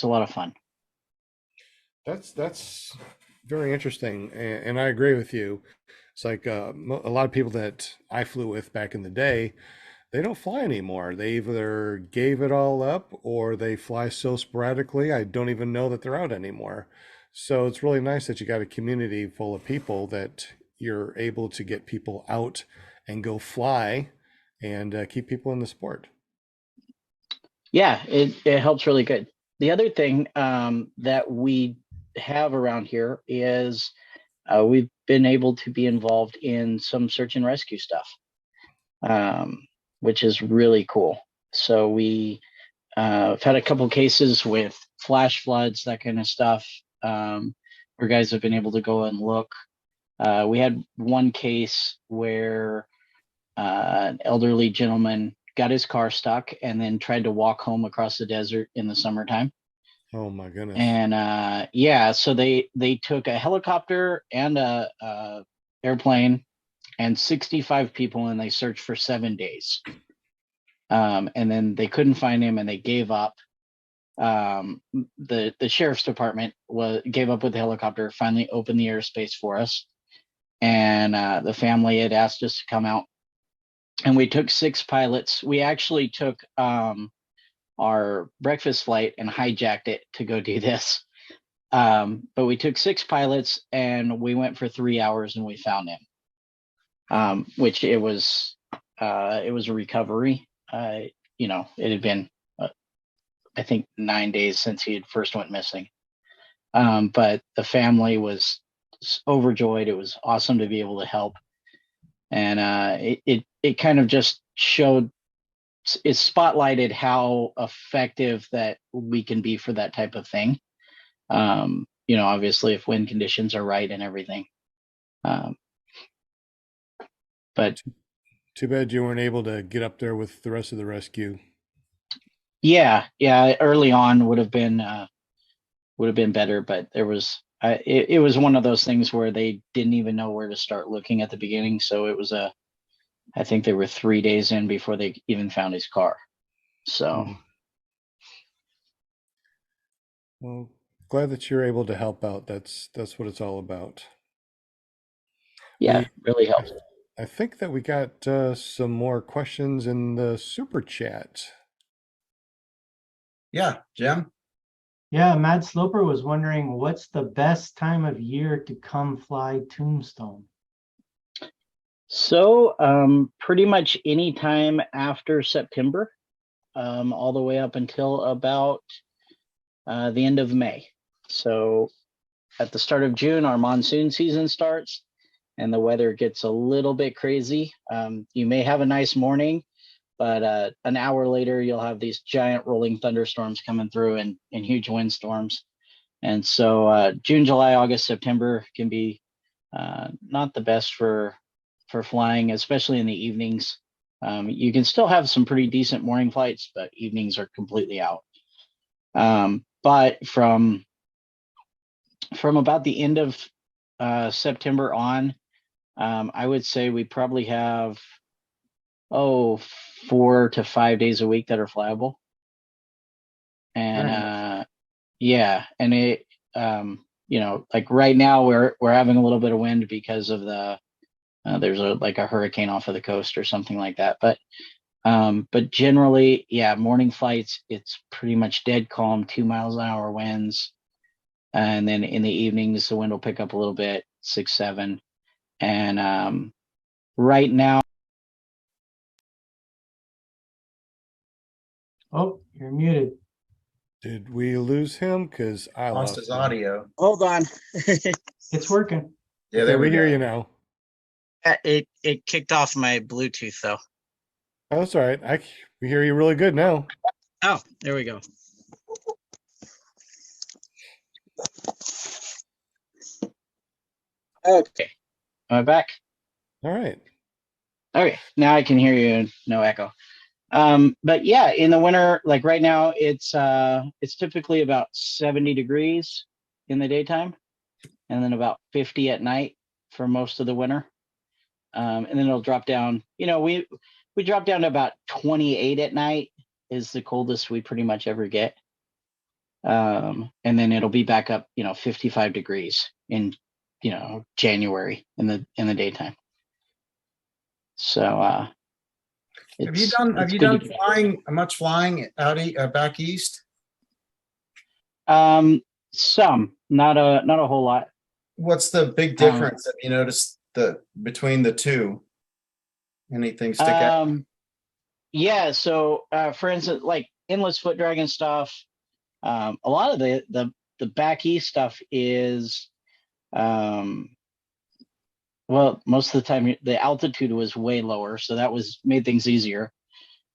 a lot of fun. That's very interesting, and I agree with you. It's like a lot of people that I flew with back in the day, they don't fly anymore. They either gave it all up or they fly so sporadically, I don't even know that they're out anymore. So it's really nice that you got a community full of people that you're able to get people out and go fly and keep people in the sport. Yeah, it helps really good. The other thing that we have around here is we've been able to be involved in some search and rescue stuff, which is really cool. So we have had a couple cases with flash floods, that kind of stuff, where guys have been able to go and look. We had one case where an elderly gentleman got his car stuck and then tried to walk home across the desert in the summertime. Oh my goodness. And so they took a helicopter and a airplane and 65 people, and they searched for 7 days. And then they couldn't find him and they gave up. The sheriff's department gave up with the helicopter, finally opened the airspace for us. And the family had asked us to come out. And we took 6 pilots. We actually took our breakfast flight and hijacked it to go do this. But we took 6 pilots and we went for 3 hours and we found him, which it was a recovery. It had been, I think 9 days since he had first went missing. But the family was overjoyed. It was awesome to be able to help. And it kind of just it spotlighted how effective that we can be for that type of thing. Obviously if wind conditions are right and everything. But too bad you weren't able to get up there with the rest of the rescue. Yeah. Early on would have been better, but there was, it was one of those things where they didn't even know where to start looking at the beginning. So it was I think they were 3 days in before they even found his car. So. Well, glad that you're able to help out. That's what it's all about. Yeah, really helps. I think that we got some more questions in the super chat. Yeah, Jim. Yeah, Mad Sloper was wondering what's the best time of year to come fly Tombstone? So pretty much any time after September, all the way up until about the end of May. So at the start of June, our monsoon season starts and the weather gets a little bit crazy. You may have a nice morning, but an hour later, you'll have these giant rolling thunderstorms coming through and huge windstorms. And so June, July, August, September can be not the best for flying, especially in the evenings. You can still have some pretty decent morning flights, but evenings are completely out. But from from about the end of September on, I would say we probably have 4 to 5 days a week that are flyable. And yeah, and it like right now we're having a little bit of wind because of the there's a hurricane off of the coast or something like that. But generally, yeah, morning flights, it's pretty much dead calm, 2 miles an hour winds. And then in the evenings, the wind will pick up a little bit, 6, 7. And right now, Oh, you're muted. Did we lose him? Because I Lost lost his him. audio. hold on. It's working. Yeah, Okay, there we hear go. you now. It kicked off my Bluetooth though. Oh, that's all right. We hear you really good now. Oh, there we go. Okay, am I back? All right. Okay, now I can hear you. No echo. But yeah, in the winter, like right now, it's typically about 70 degrees in the daytime, and then about 50 at night for most of the winter. And then it'll drop down. We drop down to about 28 at night is the coldest we pretty much ever get. And then it'll be back up, 55 degrees in, January in the daytime. So Have you done much flying out back east? Some, not a whole lot. What's the big difference? Have you noticed between the two? Anything stick out? Yeah. So, for instance, like endless foot dragon stuff, a lot of the back east stuff is, well, most of the time the altitude was way lower, so that made things easier.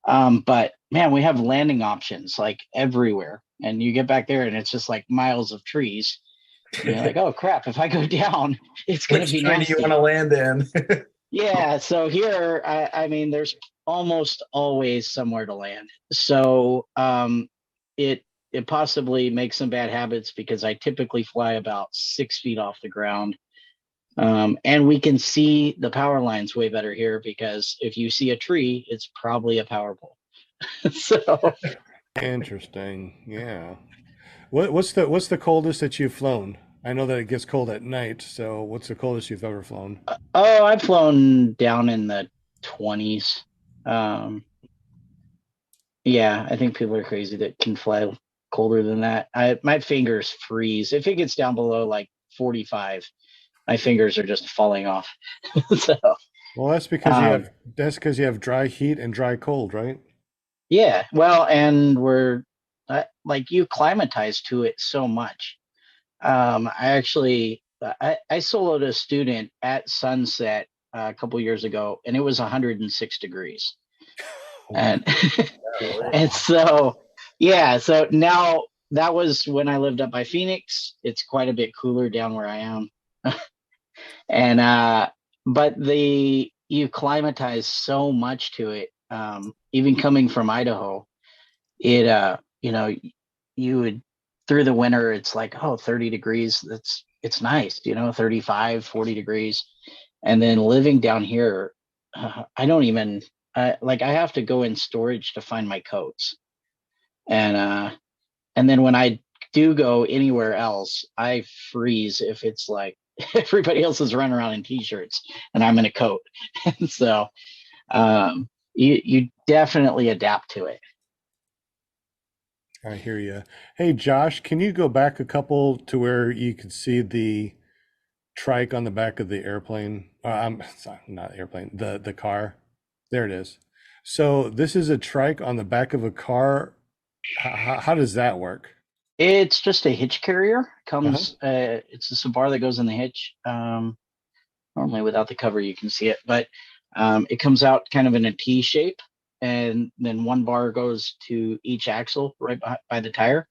But man, we have landing options like everywhere, and you get back there and it's just like miles of trees. And you're like, oh crap! If I go down, it's going to be tree nasty. do you want to land in? Yeah. So here, I mean, there's almost always somewhere to land. So it possibly makes some bad habits because I typically fly about 6 feet off the ground. And we can see the power lines way better here because if you see a tree, it's probably a power pole. So Interesting. Yeah. What's the coldest that you've flown? I know that it gets cold at night, so what's the coldest you've ever flown? I've flown down in the 20s. Yeah, I think people are crazy that can fly colder than that. My fingers freeze. If it gets down below like 45, my fingers are just falling off. So Well, that's because you have dry heat and dry cold, right? yeah, well, and we're like you climatize to it so much. I soloed a student at sunset a couple years ago, and it was 106 degrees. And and so yeah, so now that was when I lived up by Phoenix. It's quite a bit cooler down where I am. And but you climatize so much to it. Even coming from Idaho, it you would through the winter it's like 30 degrees, it's nice, 35, 40 degrees. And then living down here, I don't even like I have to go in storage to find my coats. And then when I do go anywhere else, I freeze if it's like everybody else is running around in t-shirts and I'm in a coat. And so you definitely adapt to it. I hear you. Hey, Josh, can you go back a couple to where you could see the trike on the back of the airplane? I'm sorry, not airplane, the car. There it is. So this is a trike on the back of a car. How does that work? It's just a hitch carrier. Comes it's just a bar that goes in the hitch. Normally without the cover you can see it, but it comes out kind of in a T shape, and then one bar goes to each axle right by the tire,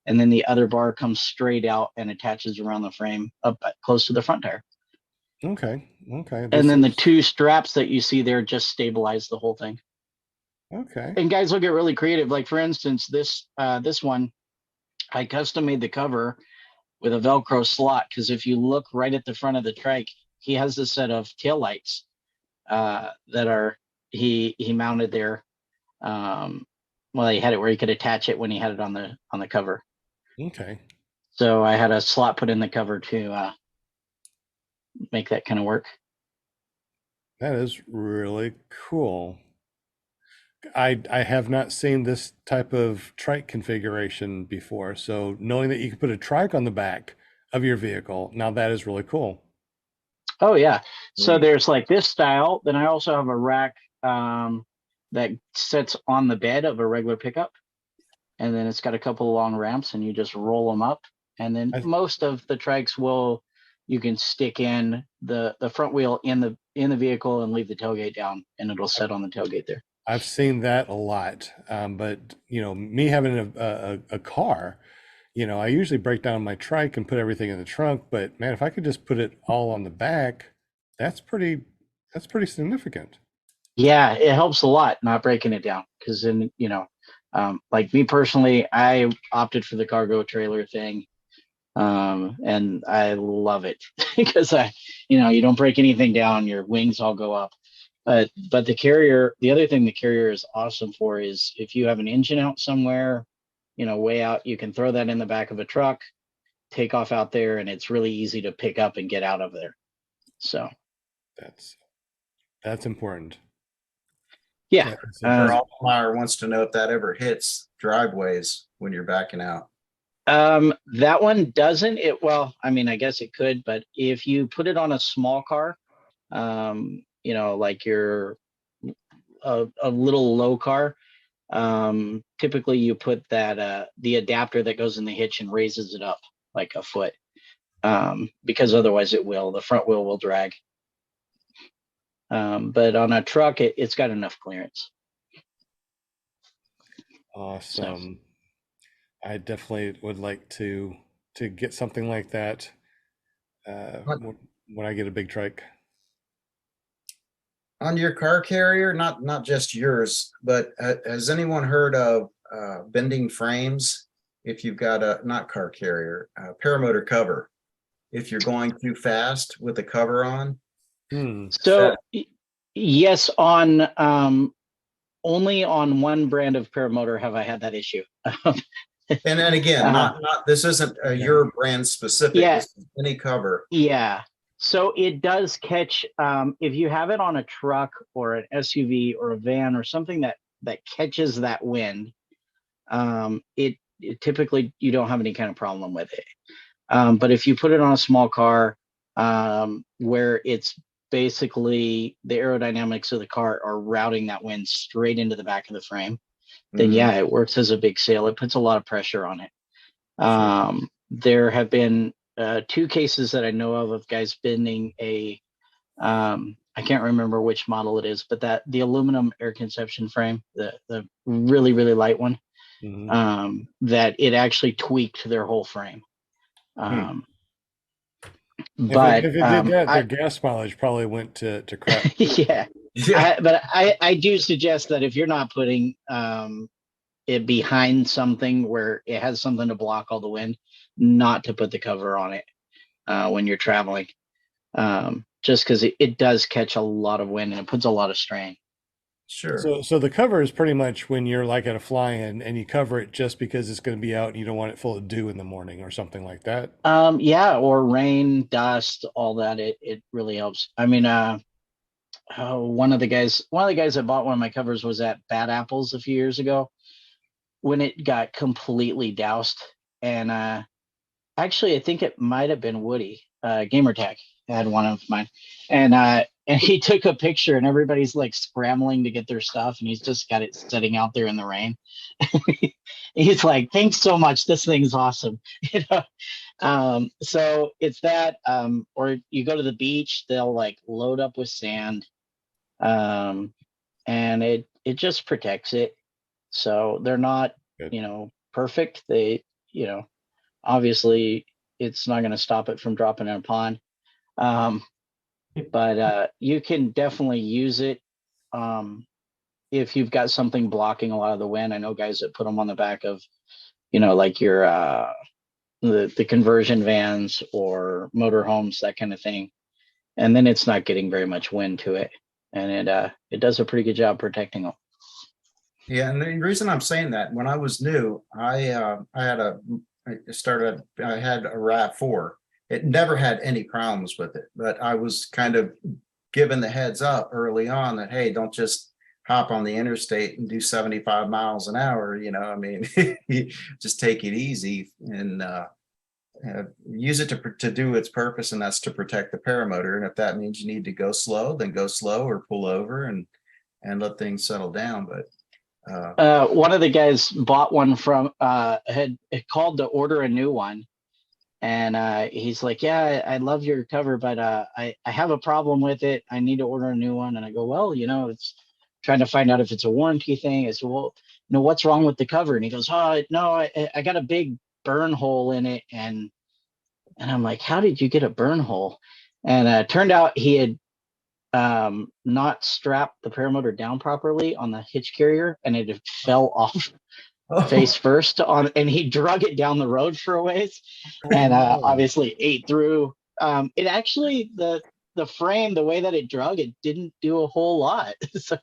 and then the other bar comes straight out and attaches around the frame up close to the front tire. Okay. And then the two straps that you see there just stabilize the whole thing. Okay. And guys will get really creative. Like for instance, this one, I custom made the cover with a Velcro slot. Because if you look right at the front of the trike, he has a set of taillights that are he mounted there. Well, he had it where he could attach it when he had it on the cover. Okay. So I had a slot put in the cover to make that kind of work. That is really cool. I have not seen this type of trike configuration before. So knowing that you can put a trike on the back of your vehicle, now that is really cool. Oh yeah. So Sweet. there's like this style. Then I also have a rack that sits on the bed of a regular pickup. And then it's got a couple of long ramps and you just roll them up. And then most of the trikes you can stick in the front wheel in the vehicle and leave the tailgate down and it'll set on the tailgate there. I've seen that a lot. But me having a car, I usually break down my trike and put everything in the trunk, but man, if I could just put it all on the back, that's pretty significant. Yeah, it helps a lot not breaking it down because then, like me personally, I opted for the cargo trailer thing. And I love it because you don't break anything down, your wings all go up. But the other thing the carrier is awesome for is if you have an engine out somewhere, way out, you can throw that in the back of a truck, take off out there, and it's really easy to pick up and get out of there. So that's important. Yeah. Altenmeyer wants to know if that ever hits driveways when you're backing out. That one doesn't. I guess it could, but if you put it on a small car, like you're a little low car, typically you put that the adapter that goes in the hitch and raises it up like a foot, because otherwise the front wheel will drag. But on a truck, it's got enough clearance. Awesome. So. I definitely would like to get something like that when I get a big trike. On your car carrier, not just yours, but has anyone heard of bending frames? If you've got a not car carrier, paramotor cover, if you're going too fast with the cover on. So yes, on only on one brand of paramotor have I had that issue. And then again, not this isn't your brand specific. Yeah. This is any cover. Yeah. So it does catch if you have it on a truck or an SUV or a van or something that catches that wind. It typically you don't have any kind of problem with it. But if you put it on a small car, where it's basically the aerodynamics of the car are routing that wind straight into the back of the frame, then yeah, it works as a big sail. It puts a lot of pressure on it. There have been 2 cases that I know of guys bending I can't remember which model it is, but the aluminum air conception frame, the really, really light one, that it actually tweaked their whole frame. But if it did that, their gas mileage probably went to crap. Yeah. But I do suggest that if you're not putting it behind something where it has something to block all the wind, not to put the cover on it when you're traveling, just because it does catch a lot of wind and it puts a lot of strain. Sure. So the cover is pretty much when you're like at a fly-in and you cover it just because it's going to be out and you don't want it full of dew in the morning or something like that. Yeah, or rain, dust, all that. It really helps. I mean, one of the guys that bought one of my covers was at Bad Apples a few years ago when it got completely doused. And actually, I think it might have been Woody, Gamertag had one of mine. And he took a picture and everybody's like scrambling to get their stuff. And he's just got it sitting out there in the rain. He's like, thanks so much. This thing's awesome. So it's that, or you go to the beach, they'll like load up with sand. And it just protects it. So they're not, perfect. They, obviously it's not going to stop it from dropping in a pond. But you can definitely use it if you've got something blocking a lot of the wind. I know guys that put them on the back of, like your the conversion vans or motorhomes, that kind of thing. And then it's not getting very much wind to it, and it does a pretty good job protecting them. Yeah, and the reason I'm saying that, when I was new, I had a RAV4. It never had any problems with it, but I was kind of given the heads up early on that, hey, don't just hop on the interstate and do 75 miles an hour. You know, I mean, just take it easy and use it to do its purpose, and that's to protect the paramotor. And if that means you need to go slow, then go slow or pull over and let things settle down. But one of the guys bought one from had called to order a new one, and he's like, yeah, I love your cover, but I have a problem with it. I need to order a new one. And I go, well, it's trying to find out if it's a warranty thing. I said, well, what's wrong with the cover? And he goes, oh no, I got a big burn hole in it. And I'm like, how did you get a burn hole? And it turned out he had not strapped the paramotor down properly on the hitch carrier, and it fell off face first and he drug it down the road for a ways, and obviously ate through. It actually, the frame, the way that it drug, it didn't do a whole lot. So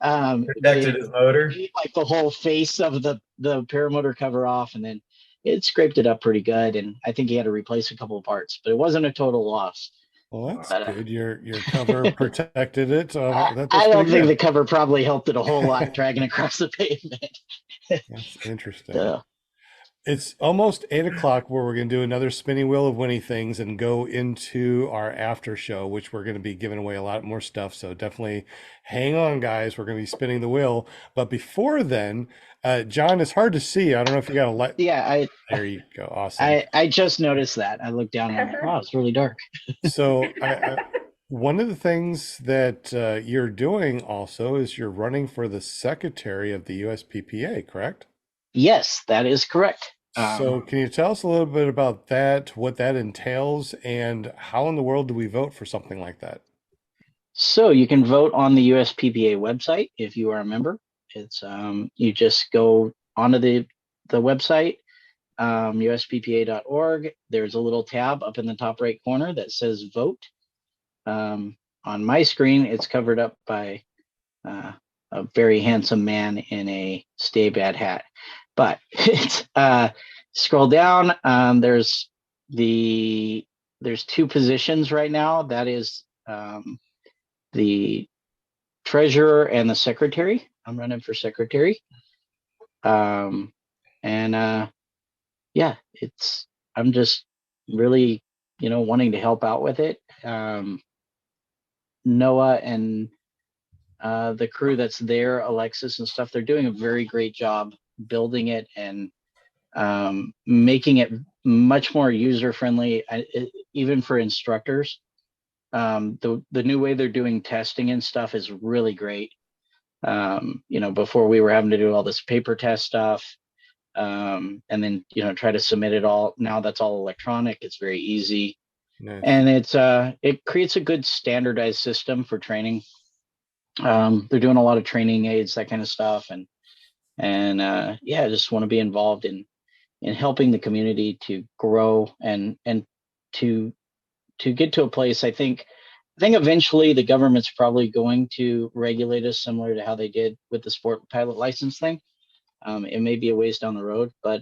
protected his motor, like the whole face of the paramotor cover off, and then it scraped it up pretty good, and I think he had to replace a couple of parts, but it wasn't a total loss. Well, that's good. Your cover protected it. I don't think the cover probably helped it a whole lot dragging across the pavement. That's interesting. It's almost 8:00, where we're going to do another spinning wheel of Winnie things and go into our after show, which we're going to be giving away a lot more stuff. So definitely hang on, guys. We're going to be spinning the wheel. But before then, John, it's hard to see. I don't know if you got a light. Yeah, there you go. Awesome. I just noticed that. I looked down and I'm like, wow, it's really dark. So one of the things that you're doing also is you're running for the secretary of the USPPA, correct? Yes, that is correct. So can you tell us a little bit about that, what that entails, and how in the world do we vote for something like that? So you can vote on the USPPA website if you are a member. It's you just go onto the website, usppa.org. There's a little tab up in the top right corner that says vote. On my screen, it's covered up by a very handsome man in a stay bad hat. But it's scroll down. There's two positions right now. That is the treasurer and the secretary. I'm running for secretary. I'm just really, wanting to help out with it. Noah and the crew that's there, Alexis and stuff, they're doing a very great job building it and making it much more user friendly, even for instructors. The new way they're doing testing and stuff is really great. Before we were having to do all this paper test stuff, and then try to submit it all. Now that's all electronic. It's very easy. Nice. And it creates a good standardized system for training. They're doing a lot of training aids, that kind of stuff, and I just want to be involved in helping the community to grow and to get to a place. I think eventually the government's probably going to regulate us similar to how they did with the sport pilot license thing. It may be a ways down the road, but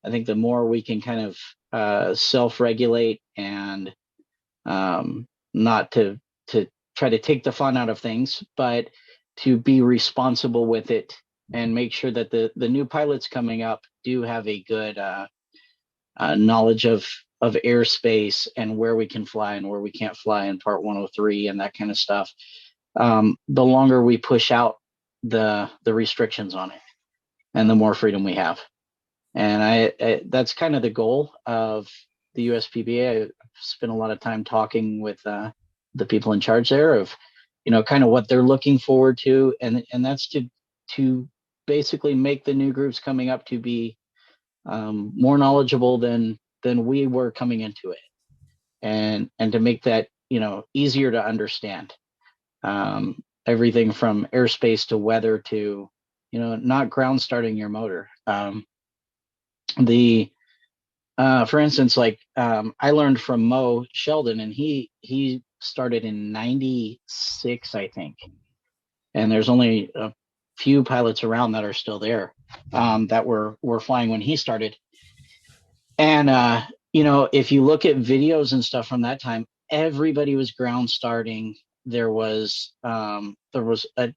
I think the more we can kind of self-regulate and not to try to take the fun out of things, but to be responsible with it and make sure that the new pilots coming up do have a good knowledge of airspace and where we can fly and where we can't fly in Part 103 and that kind of stuff. The longer we push out the restrictions on it, and the more freedom we have. And I that's kind of the goal of the USPPA. I've spent a lot of time talking with the people in charge there of, kind of what they're looking forward to. And that's to basically make the new groups coming up to be more knowledgeable than we were coming into it. And to make that, easier to understand. Everything from airspace to weather to, not ground starting your motor. The For instance, like I learned from Mo Sheldon, and he started in '96, I think, and there's only a few pilots around that are still there that were flying when he started. And if you look at videos and stuff from that time, everybody was ground starting. There was a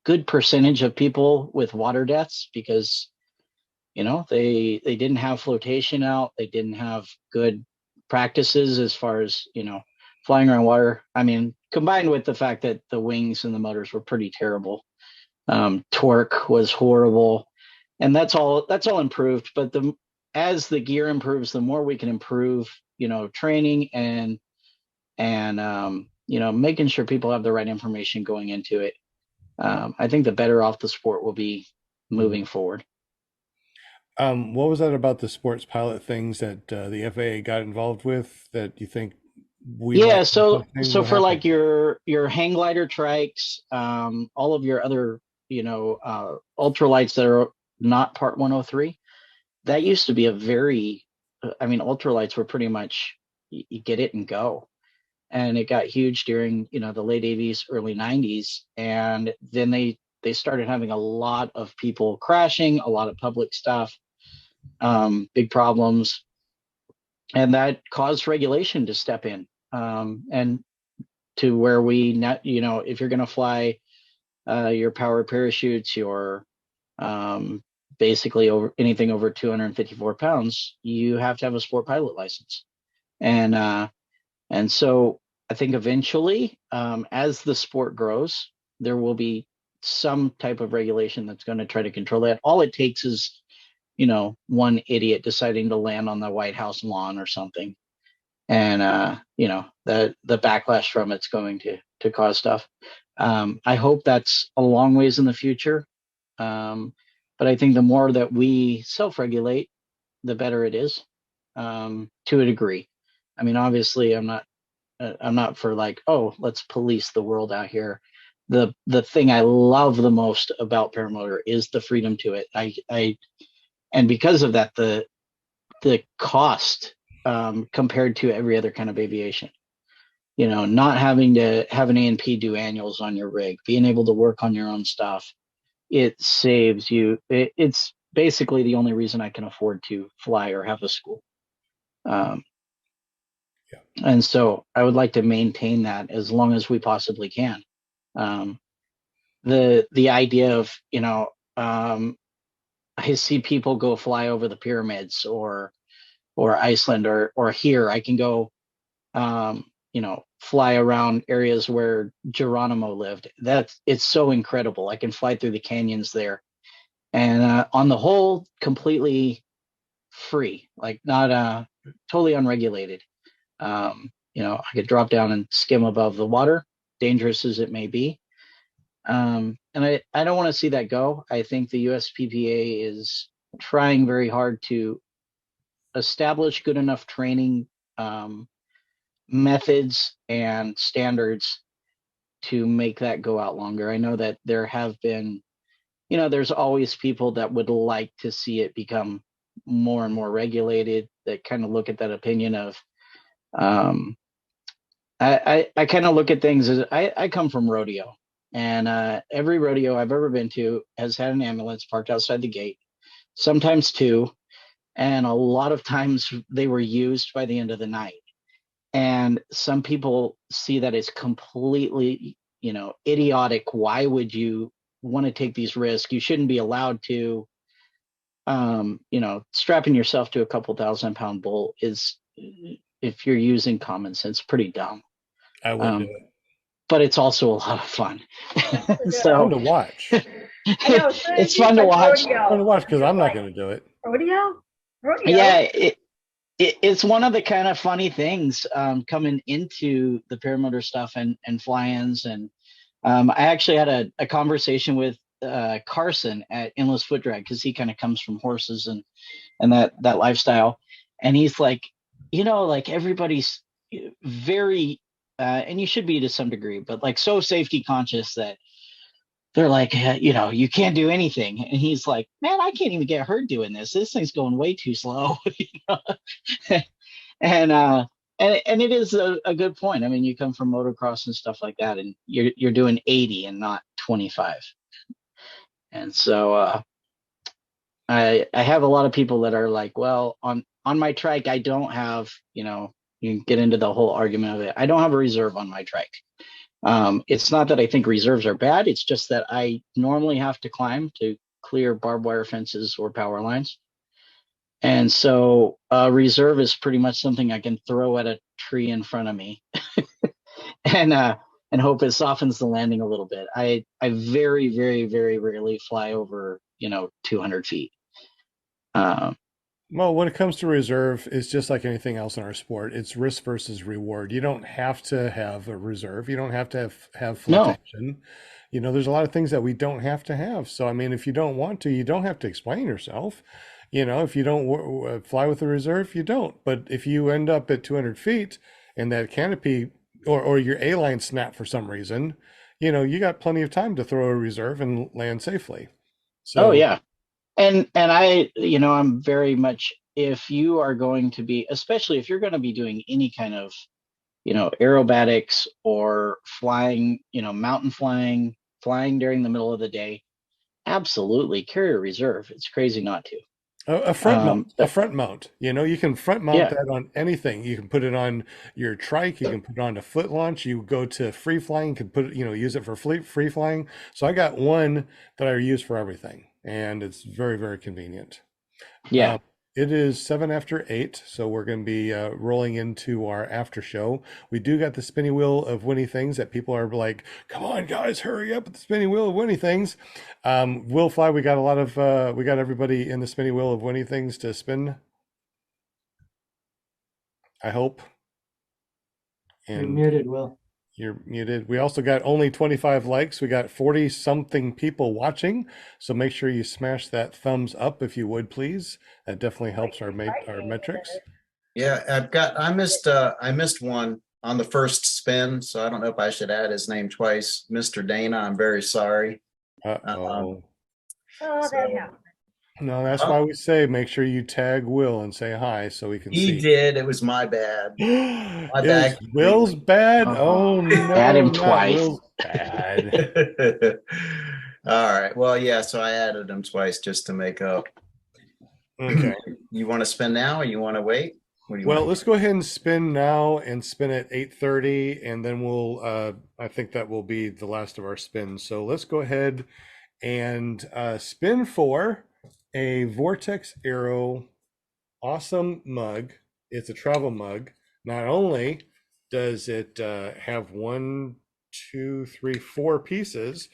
good percentage of people with water deaths because they didn't have flotation out. They didn't have good practices as far as flying around water. I mean, combined with the fact that the wings and the motors were pretty terrible. Torque was horrible, and that's all improved. But as the gear improves, the more we can improve training and making sure people have the right information going into it. I think the better off the sport will be moving forward. What was that about the sports pilot things that the FAA got involved with that you think we Yeah, might so what for like happened? your hang glider trikes, all of your other ultralights that are not Part 103, that used to be a very, I mean, ultralights were pretty much you get it and go, and it got huge during the late '80s, early '90s, and then they started having a lot of people crashing, a lot of public stuff, big problems, and that caused regulation to step in, and to where we not if you're going to fly your power parachutes, your basically over anything over 254 pounds, you have to have a sport pilot license. And so I think eventually, as the sport grows, there will be some type of regulation that's going to try to control that. All it takes is one idiot deciding to land on the White House lawn or something, and the backlash from it's going to cause stuff. I hope that's a long ways in the future, but I think the more that we self-regulate, the better it is, to a degree. I mean, obviously, I'm not for like, oh, let's police the world out here. The thing I love the most about paramotor is the freedom to it. And because of that, the cost, compared to every other kind of aviation, not having to have an A&P do annuals on your rig, being able to work on your own stuff, it saves you. It's basically the only reason I can afford to fly or have a school. And so I would like to maintain that as long as we possibly can. The idea of, I see people go fly over the pyramids or Iceland or here I can go, fly around areas where Geronimo lived. It's so incredible. I can fly through the canyons there, and on the whole, completely free, like not totally unregulated. I could drop down and skim above the water, dangerous as it may be. And I don't want to see that go. I think the USPPA is trying very hard to establish good enough training methods and standards to make that go out longer. I know that there have been, there's always people that would like to see it become more and more regulated, that kind of look at that opinion of, I kind of look at things as I come from rodeo, and every rodeo I've ever been to has had an ambulance parked outside the gate, sometimes two, and a lot of times they were used by the end of the night. And some people see that as completely, idiotic. Why would you want to take these risks? You shouldn't be allowed to. Strapping yourself to a couple 1,000-pound bull is, if you're using common sense, pretty dumb. I wouldn't do it. But it's also a lot of fun. It's So fun to watch. it's fun to watch. Fun to watch because I'm not going to do it. Rodeo? Yeah, it's one of the kind of funny things coming into the paramotor stuff and fly-ins. And I actually had a conversation with Carson at Endless Foot Drag, because he kind of comes from horses and that lifestyle. And he's like, like everybody's very, and you should be to some degree, but like so safety conscious that they're like, you can't do anything. And he's like, man, I can't even get hurt doing this. This thing's going way too slow. And and it is a good point. I mean, you come from motocross and stuff like that, and you're doing 80 and not 25. And so I have a lot of people that are like, well, on my trike, I don't have, you get into the whole argument of it. I don't have a reserve on my trike. It's not that I think reserves are bad. It's just that I normally have to climb to clear barbed wire fences or power lines. And so a reserve is pretty much something I can throw at a tree in front of me and hope it softens the landing a little bit. I very, very, very rarely fly over, 200 feet. Well, when it comes to reserve, it's just like anything else in our sport. It's risk versus reward. You don't have to have a reserve. You don't have to have flotation. There's a lot of things that we don't have to have. So, I mean, if you don't want to, you don't have to explain yourself. If you don't fly with a reserve, you don't. But if you end up at 200 feet and that canopy or your A-line snap for some reason, you got plenty of time to throw a reserve and land safely. So, oh yeah. And I, I'm very much, if you are going to be, especially if you're going to be doing any kind of, aerobatics or flying, mountain flying during the middle of the day, absolutely carry a reserve. It's crazy not to. A front mount, you can front mount Yeah. that on anything. You can put it on your trike. You can put it on a foot launch. You go to free flying, you can put it, use it for free flying. So I got one that I use for everything, and it's very, very convenient. Yeah. It is 7 after 8, so we're going to be rolling into our after show. We do got the spinny wheel of Winnie Things that people are like, come on, guys, hurry up with the spinny wheel of Winnie Things. Will Fly, we got we got everybody in the spinny wheel of Winnie Things to spin, I hope. You're And muted, Will. you're muted. We also got only 25 likes. We got 40 something people watching. So make sure you smash that thumbs up if you would, please. That definitely helps our metrics. Yeah, I missed one on the first spin, so I don't know if I should add his name twice. Mr. Dana, I'm very sorry. Uh-oh. Oh, that happened. No, that's why we say make sure you tag Will and say hi so we can see. He did. It was my bad. My Is bad. Will's bad? Oh no, Add him not twice. Will's bad. All right. Well, yeah. So I added him twice just to make up. Okay. You want to spin now, or you want to wait? What do you Well, want? let's go ahead and spin now and spin at 8:30, and then we'll. I think that will be the last of our spins. So let's go ahead and spin for a Vortex Aero awesome mug. It's a travel mug. Not only does it have 1, 2, 3, 4 pieces,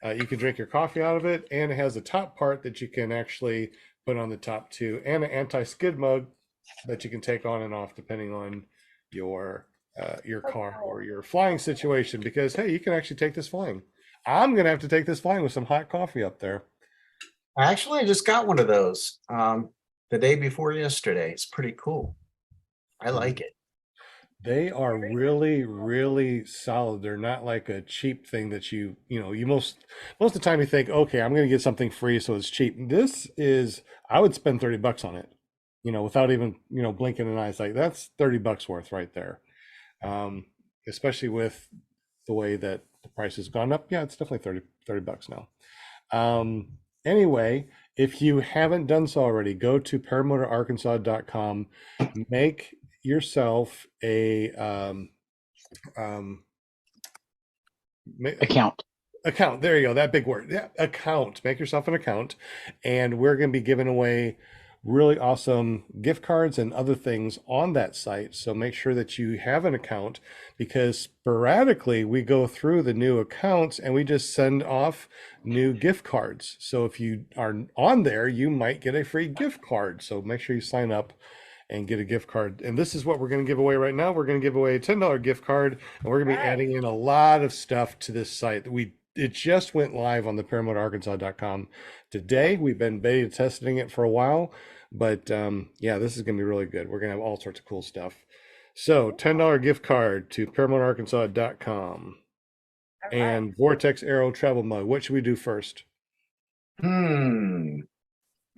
you can drink your coffee out of it, and it has a top part that you can actually put on the top too, and an anti-skid mug that you can take on and off depending on your car or your flying situation. Because hey, you can actually take this flying. I'm gonna have to take this flying with some hot coffee up there. Actually, I just got one of those the day before yesterday. It's pretty cool. I like it. They are really, really solid. They're not like a cheap thing that you most of the time you think, okay, I'm going to get something free, so it's cheap. This is, I would spend $30 on it, without even, blinking an eye. It's like, that's $30 worth right there. Especially with the way that the price has gone up. Yeah, it's definitely $30 now. Anyway, if you haven't done so already, go to paramotorarkansas.com, make yourself a account. There you go, that big word. Yeah, account. Make yourself an account, and we're going to be giving away really awesome gift cards and other things on that site. So make sure that you have an account, because sporadically we go through the new accounts and we just send off new gift cards. So if you are on there, you might get a free gift card. So make sure you sign up and get a gift card. And this is what we're going to give away right now. We're going to give away a $10 gift card, and we're going to be adding in a lot of stuff to this site. It just went live on the paramotorarkansas.com today. We've been beta testing it for a while, but yeah, this is going to be really good. We're going to have all sorts of cool stuff. So $10 gift card to paramotorarkansas.com. All right. and Vortex Arrow travel mug. What should we do first? Oh,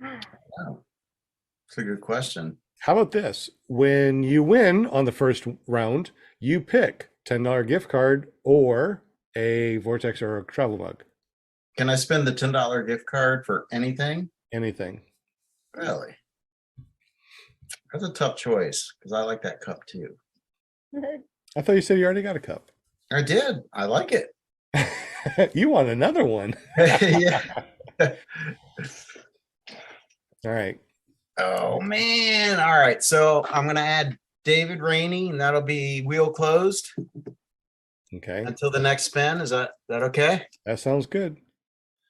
that's a good question. How about this? When you win on the first round, you pick $10 gift card or a Vortex Arrow travel mug. Can I spend the $10 gift card for anything? Anything. Really? That's a tough choice because I like that cup too. I thought you said you already got a cup. I did. I like it. You want another one. Yeah. All right. Oh man. All right. So I'm gonna add David Rainey, and that'll be wheel closed Okay. until the next spin. Is that okay? That sounds good.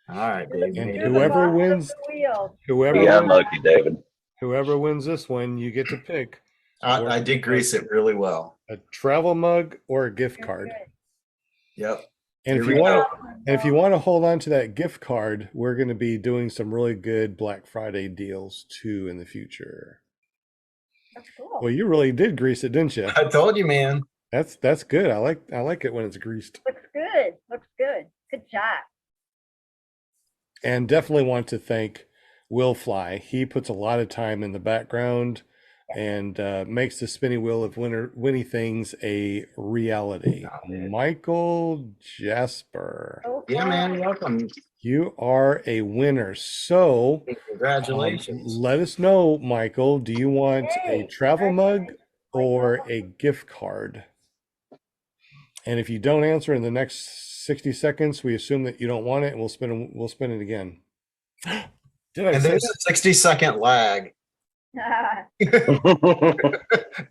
All right, And David. You're the whoever boss of wins, the wheel. whoever Yeah, wins, unlucky, David. whoever wins this one, you get to pick I did grease it really well. a travel mug or a gift You're card. good. Yep. And if Here you we want go. to, and if you want to hold on to that gift card, we're going to be doing some really good Black Friday deals too in the future. That's cool. Well, you really did grease it, didn't you? I told you, man. That's good. I like it when it's greased. Looks good. Looks good. Good job. And definitely want to thank Will Fly. He puts a lot of time in the background and makes the spinny wheel of winny things a reality. Michael Jasper, Okay. Yeah, man. Welcome. you are a winner. So Congratulations. let us know, Michael, do you want a Hey, travel mug congratulations, or Michael. a gift card? And if you don't answer in the next 60 seconds, we assume that you don't want it and we'll spin it again. Did I And say there's that? a 60-second lag.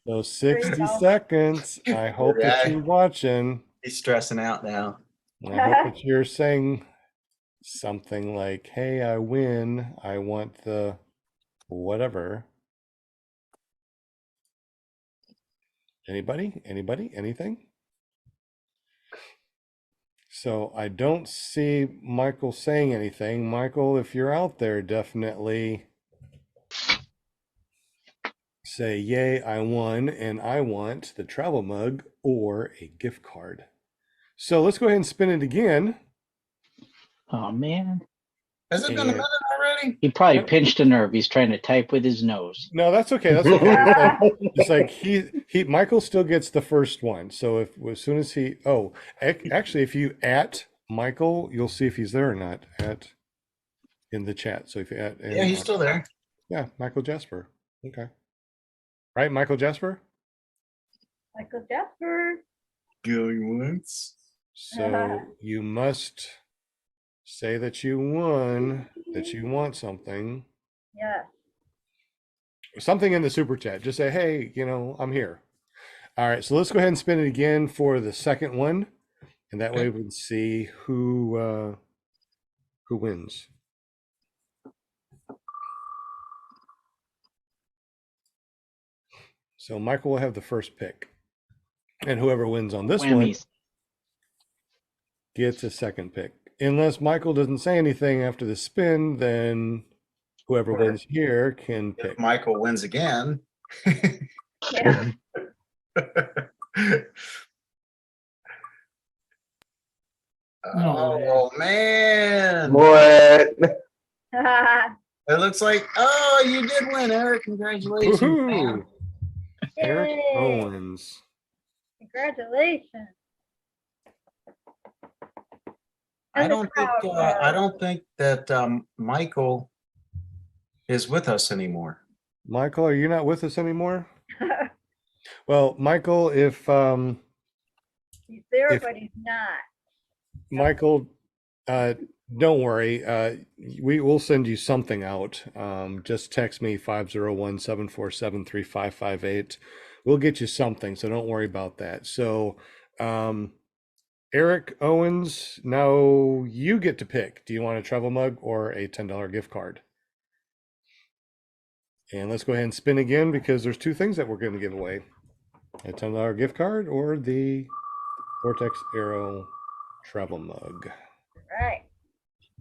So 60 go. seconds. I hope that Yeah. you're watching. He's stressing out now. I hope that you're saying something like, hey, I win. I want the whatever. Anybody? Anything? So I don't see Michael saying anything. Michael, if you're out there, definitely say, yay, I won, and I want the travel mug or a gift card. So let's go ahead and spin it again. Oh man, Has it been a And- minute already? he probably pinched a nerve. He's trying to type with his nose. No, that's okay. That's okay. It's like he Michael still gets the first one. So as soon as actually, if you at Michael, you'll see if he's there or not in the chat. So if you Yeah, he's still there. yeah, Michael Jasper. Okay. Right, Michael Jasper? Michael Jasper. Going once. So you must say that you won, that you want something. Yeah. Something in the super chat. Just say, hey, I'm here. All right, so let's go ahead and spin it again for the second one. And that way we can see who wins. So Michael will have the first pick. And whoever wins on this one Whammies. gets a second pick. Unless Michael doesn't say anything after the spin, then whoever wins here can pick. If Michael wins again. Yeah. Oh man. What? It looks like you did win, Eric. Congratulations. Woohoo! man. Eric Yay. Owens. Congratulations. I And the don't think crowd, I don't think that Michael is with us anymore. Michael, are you not with us anymore? Well, Michael, if He's there, If- but he's not. Michael, don't worry. We will send you something out. Just text me 501-747-3558. We'll get you something, so don't worry about that. So, Eric Owens, now you get to pick. Do you want a travel mug or a $10 gift card? And let's go ahead and spin again because there's two things that we're going to give away. A $10 gift card or the Vortex Arrow travel mug. Right.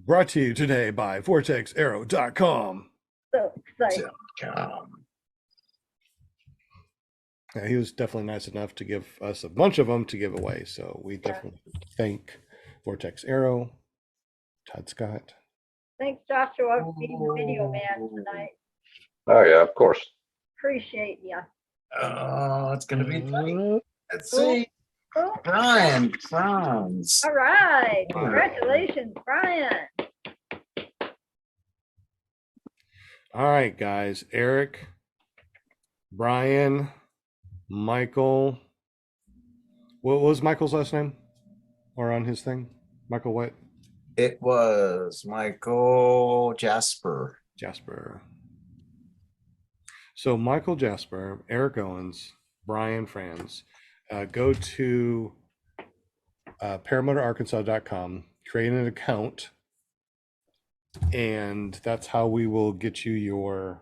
Brought to you today by vortexarrow.com. So excited. Yeah, he was definitely nice enough to give us a bunch of them to give away. So we definitely thank Vortex Arrow, Todd Scott. Thanks, Joshua, for being the video man tonight. Oh yeah, of course. Appreciate you. Oh, it's gonna be tight. Uh, Let's see. Cool. Brian Franz. All right. Congratulations, Brian. All right, guys. Eric, Brian, Michael. What was Michael's last name? Or on his thing? Michael what? It was Michael Jasper. Jasper. So Michael Jasper, Eric Owens, Brian Franz, go to paramotorarkansas.com, create an account, and that's how we will get you your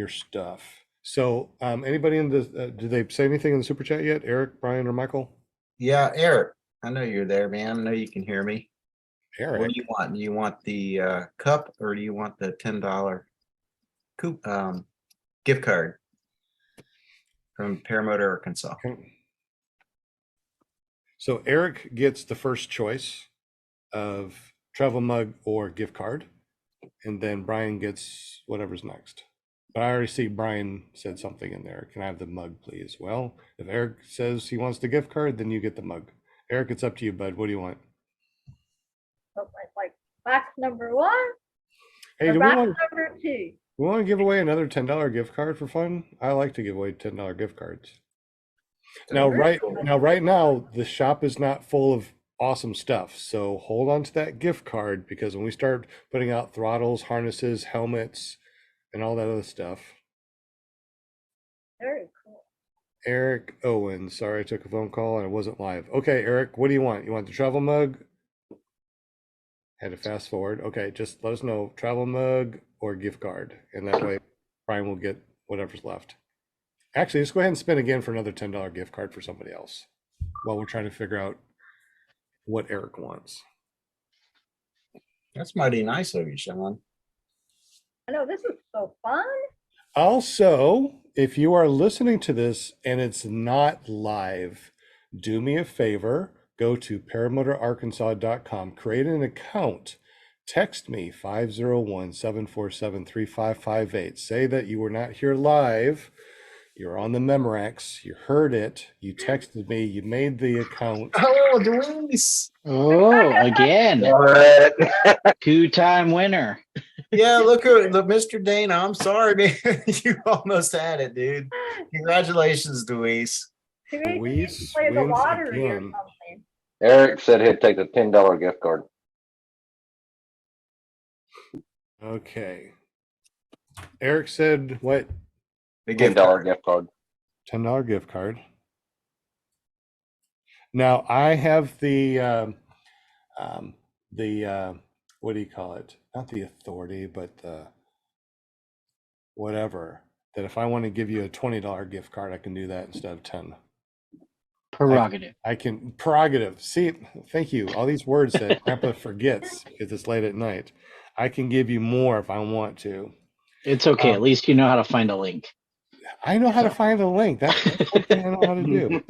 stuff. So anybody in the did they say anything in the super chat yet? Eric, Brian, or Michael? Yeah, Eric. I know you're there, man. I know you can hear me. Eric. What do you want? Do you want the cup or do you want the $10 gift card from Paramotor, Arkansas? Okay. So Eric gets the first choice of travel mug or gift card, and then Brian gets whatever's next. But I already see Brian said something in there. Can I have the mug, please? Well, if Eric says he wants the gift card, then you get the mug. Eric, it's up to you, bud. What do you want? So it's like box number 1 Hey, or do we box want number 2. to give away another $10 gift card for fun? I like to give away $10 gift cards. Now, right now, the shop is not full of awesome stuff. So hold on to that gift card, because when we start putting out throttles, harnesses, helmets, and all that other stuff. Very cool. Eric Owens. Sorry, I took a phone call and I wasn't live. Okay, Eric, what do you want? You want the travel mug? Had to fast forward. Okay, just let us know, travel mug or gift card. And that way Brian will get whatever's left. Actually, let's go ahead and spin again for another $10 gift card for somebody else while we're trying to figure out what Eric wants. That's mighty nice of you, Sean. I know, this is so fun. Also, if you are listening to this and it's not live, do me a favor, go to paramotorarkansas.com, create an account, text me 501-747-3558. Say that you were not here live, you're on the Memorex, you heard it, you texted me, you made the account. Oh, Luis. Oh, again, What? 2-time winner. Yeah, look at Mr. Dana. I'm sorry, man. You almost had it, dude. Congratulations, Luis. Maybe Luis play the wins lottery or again. something. Eric said he'd take the $10 gift card. Okay. Eric said what? The $10 gift card. $10 gift card. Now I have the what do you call it? Not the authority, but the whatever. That if I want to give you a $20 gift card, I can do that instead of 10. Prerogative. I can prerogative. See, thank you. All these words that Grandpa forgets because it's late at night. I can give you more if I want to. It's okay. At least you know how to find a link. I know how to find a link. That's one thing I know how to do.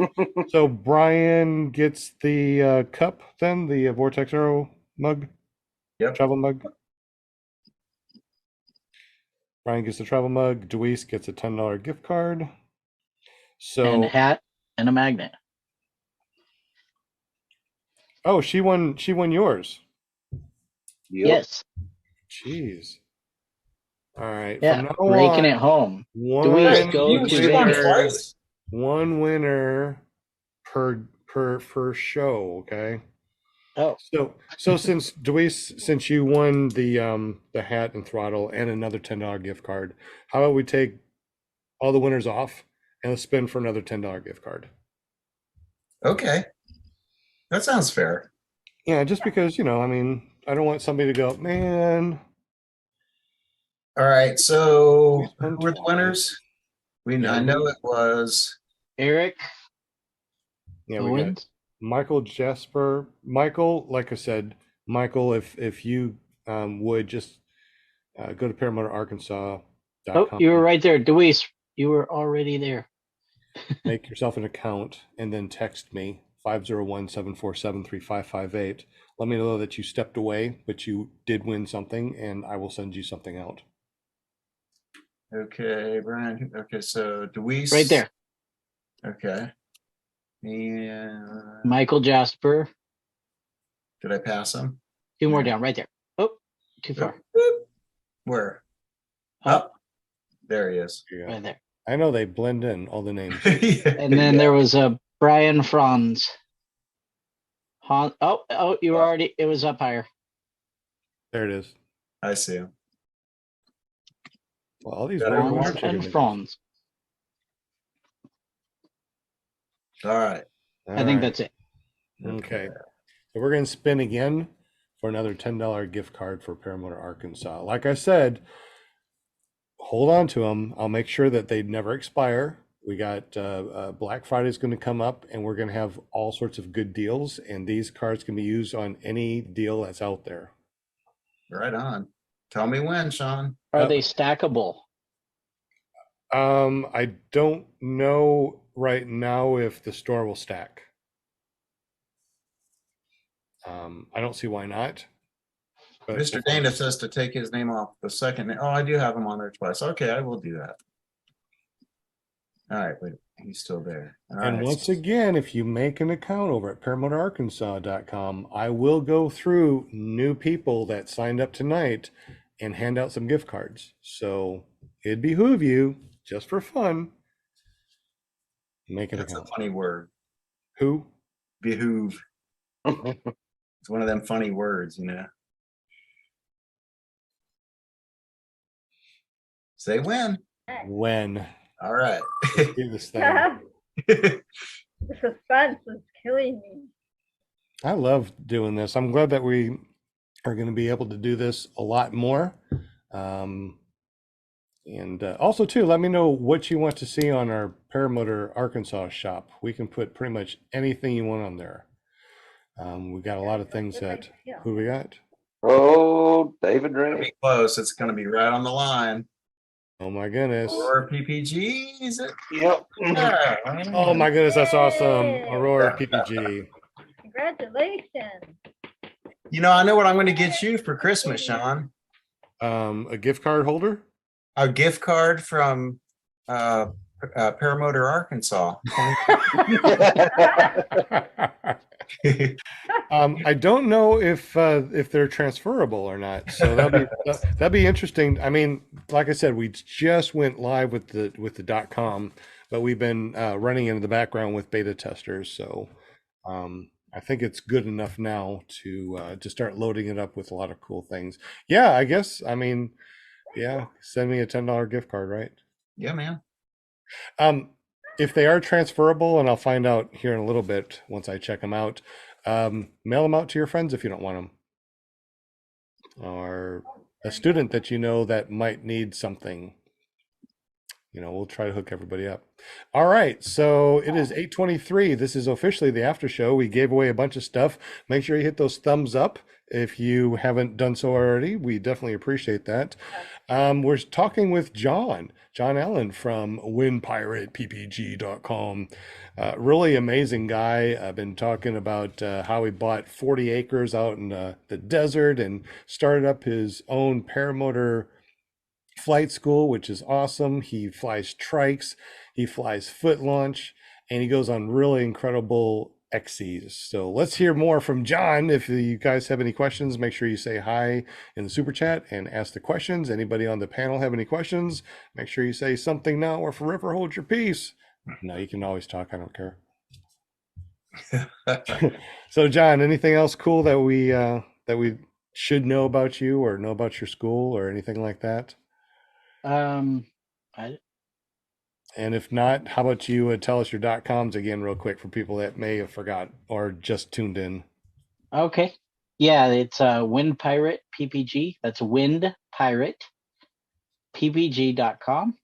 So Brian gets the cup, then the Vortex Arrow mug. Yep. Travel mug. Brian gets the travel mug. Deweese gets a $10 gift card. So And a hat and a magnet. oh, she won yours. Yep. Yes. Jeez. All right. Yeah. From now Raking on, it home. one, Deweese, go You to won their. twice. one winner per show, okay? Oh, So since Deweese, since you won the hat and throttle and another $10 gift card, how about we take all the winners off and let's spin for another $10 gift card? Okay. That sounds fair. Yeah, just because, I mean, I don't want somebody to go, man. All right. So We spun who were the twice. winners? Yeah, I know it was Eric Yeah, we got Owens. Michael Jasper. Michael, like I said, Michael, if you would just go to paramotorarkansas.com. Oh, you were right there. Deweese, you were already there. Make yourself an account and then text me 501-747-3558. Let me know that you stepped away, but you did win something, and I will send you something out. Okay, Brian. Okay, so do we Right there. Okay. And Michael Jasper. did I pass him? 2 more Yeah. down, right there. Oh, too far. Where? Up, There he is. Yeah. right there. I know they blend in, all the names. And then there was a Brian Franz. You were already, it was up higher. There it is. I see him. Well, all these Got weird everyone. water Franz chicken and names. Franz. All right. I think that's it. Okay. So we're going to spin again for another $10 gift card for Paramotor, Arkansas. Like I said, hold on to them. I'll make sure that they never expire. We got Black Friday is going to come up, and we're going to have all sorts of good deals. And these cards can be used on any deal that's out there. Right on. Tell me when, Sean. Are they stackable? I don't know right now if the store will stack. I don't see why not. But Mr. Dana says to take his name off the second. Oh, I do have him on there twice. Okay, I will do that. All right, wait, he's still there. All And right. once again, if you make an account over at ParamotorArkansas.com, I will go through new people that signed up tonight and hand out some gift cards. So it'd behoove you, just for fun, make an That's a account. funny word. Who? Behoove. It's one of them funny words, you know. Say when. When? All right. Let's do this thing. The suspense is killing me. I love doing this. I'm glad that we are going to be able to do this a lot more. And also, too, let me know what you want to see on our Paramotor Arkansas shop. We can put pretty much anything you want on there. We got a lot of things that. Who we got? Oh, David Ring. Be close. It's going to be right on the line. Oh my goodness! Or PPG, is it? Yep. Yeah. Oh my goodness, that's awesome! Yay! Aurora PPG. Congratulations. You know, I know what I'm going to get you for Christmas, Sean. A gift card holder. A gift card from Paramotor, Arkansas. I don't know if they're transferable or not, so that'd be interesting. I mean, like I said, we just went live with the .com, but we've been running in the background with beta testers, so I think it's good enough now to start loading it up with a lot of cool things. Yeah, I guess. I mean, yeah, send me a $10 gift card, right? Yeah, man. If they are transferable, and I'll find out here in a little bit once I check them out, mail them out to your friends if you don't want them, or a student that you know that might need something. You know, we'll try to hook everybody up. All right, so it is 8:23. This is officially the after show. We gave away a bunch of stuff. Make sure you hit those thumbs up if you haven't done so already. We definitely appreciate that. We're talking with John Allen from windpiratepg.com. Really amazing guy. I've been talking about how he bought 40 acres out in the desert and started up his own paramotor flight school, which is awesome. He flies trikes, he flies foot launch, and he goes on really incredible XCs. So let's hear more from John. If you guys have any questions, make sure you say hi in the super chat and ask the questions. Anybody on the panel have any questions? Make sure you say something now or forever hold your peace. No, you can always talk. I don't care. So John, anything else cool that we should know about you or know about your school or anything like that? I, And if not, how about you tell us your .coms again real quick for people that may have forgot or just tuned in. okay. Yeah, it's Wind Pirate PPG. That's Wind Pirate PPG.com.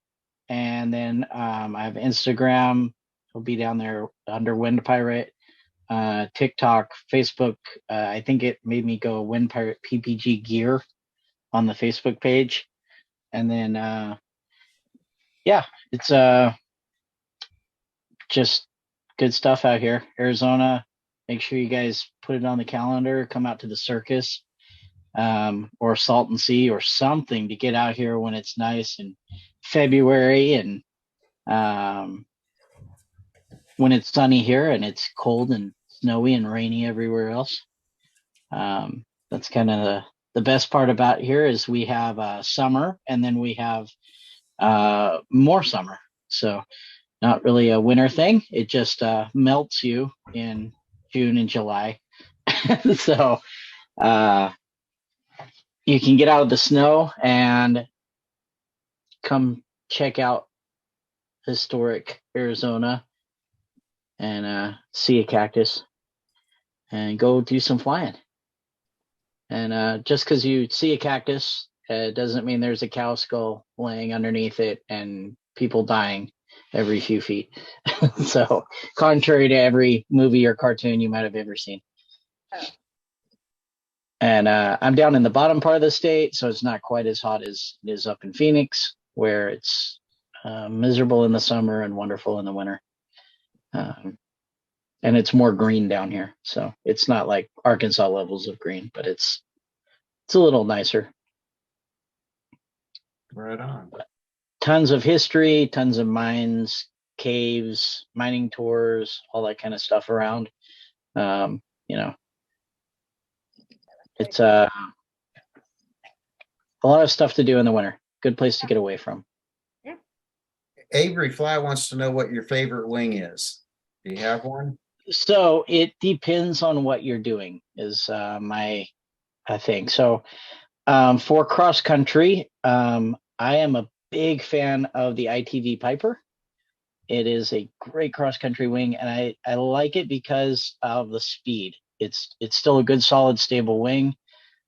And then I have Instagram. It'll be down there under Wind Pirate. TikTok, Facebook. I think it made me go Wind Pirate PPG gear on the Facebook page. And then yeah, it's just good stuff out here. Arizona, make sure you guys put it on the calendar, come out to the circus, or Salton Sea or something to get out here when it's nice in February and when it's sunny here and it's cold and snowy and rainy everywhere else. That's kind of the best part about here is we have summer and then we have more summer. So not really a winter thing. It just melts you in June and July. So you can get out of the snow and come check out historic Arizona and see a cactus and go do some flying. And just because you see a cactus doesn't mean there's a cow skull laying underneath it and people dying every few feet. So contrary to every movie or cartoon you might have ever seen. And I'm down in the bottom part of the state, so it's not quite as hot as it is up in Phoenix, where it's miserable in the summer and wonderful in the winter. And it's more green down here. So it's not like Arkansas levels of green, but it's a little nicer. Right on. Tons of history, tons of mines, caves, mining tours, all that kind of stuff around. It's a lot of stuff to do in the winter. Good place to get away from. Avery Fly wants to know what your favorite wing is. Do you have one? So it depends on what you're doing is my thing. So for cross country, I am a big fan of the ITV Piper. It is a great cross country wing, and I like it because of the speed. It's still a good, solid, stable wing.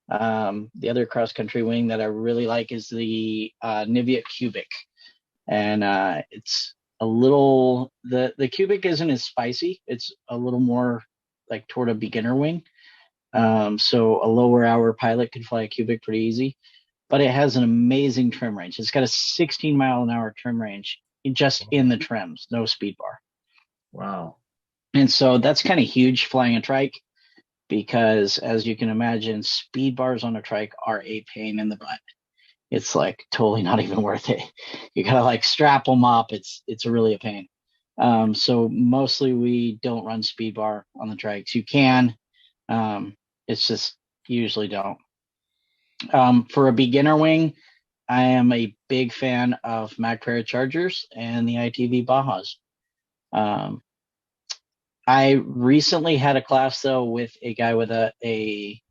The other cross country wing that I really like is the Nivea Cubic, and it's a little the Cubic isn't as spicy. It's a little more like toward a beginner wing. So a lower hour pilot could fly a Cubic pretty easy, but it has an amazing trim range. It's got a 16-mile-an-hour trim range just in the trims, no speed bar. Wow. And so that's kind of huge flying a trike because, as you can imagine, speed bars on a trike are a pain in the butt. It's like totally not even worth it. You gotta like strap them up. It's really a pain. So mostly we don't run speed bar on the trikes. You can. It's just you usually don't. For a beginner wing, I am a big fan of Magparachargers and the ITV Bajas. I recently had a class though with a guy with a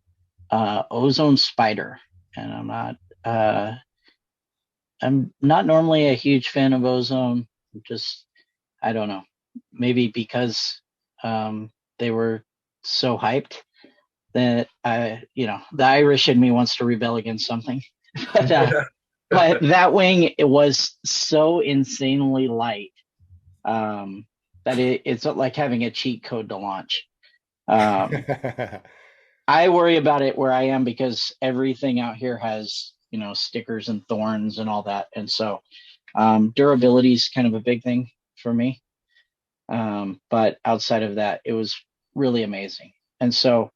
Ozone Spider, and I'm not normally a huge fan of Ozone. Just I don't know, maybe because they were so hyped that the Irish in me wants to rebel against something. But that wing, it was so insanely light that it's like having a cheat code to launch. I worry about it where I am because everything out here has stickers and thorns and all that, and so durability is kind of a big thing for me. But outside of that, it was really amazing. And so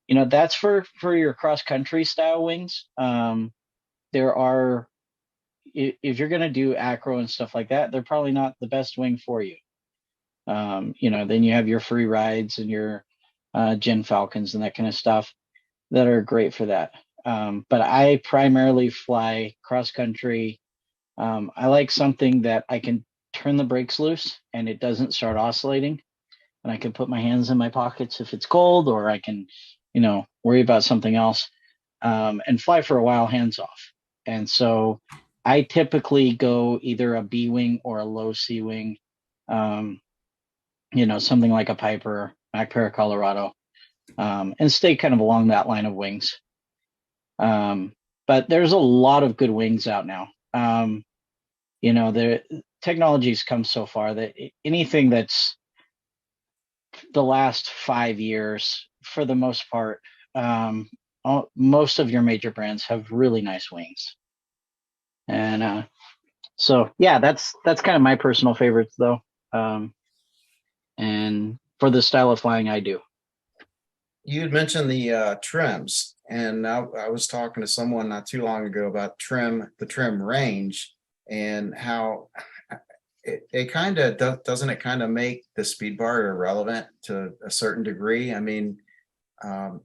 that's for your cross country style wings. There are, if you're going to do acro and stuff like that, they're probably not the best wing for you. Then you have your free rides and your Gen Falcons and that kind of stuff that are great for that. But I primarily fly cross country. I like something that I can turn the brakes loose and it doesn't start oscillating, and I can put my hands in my pockets if it's cold, or I can worry about something else and fly for a while hands off. And so I typically go either a B wing or a low C wing, something like a Piper, Magpara Colorado, and stay kind of along that line of wings. But there's a lot of good wings out now. The technology's come so far that anything that's the last 5 years, for the most part, most of your major brands have really nice wings. And so yeah, that's kind of my personal favorites though. And for the style of flying I do. You had mentioned the trims, and I was talking to someone not too long ago about the trim range, and how it kind of doesn't it kind of make the speed bar irrelevant to a certain degree. I mean, um,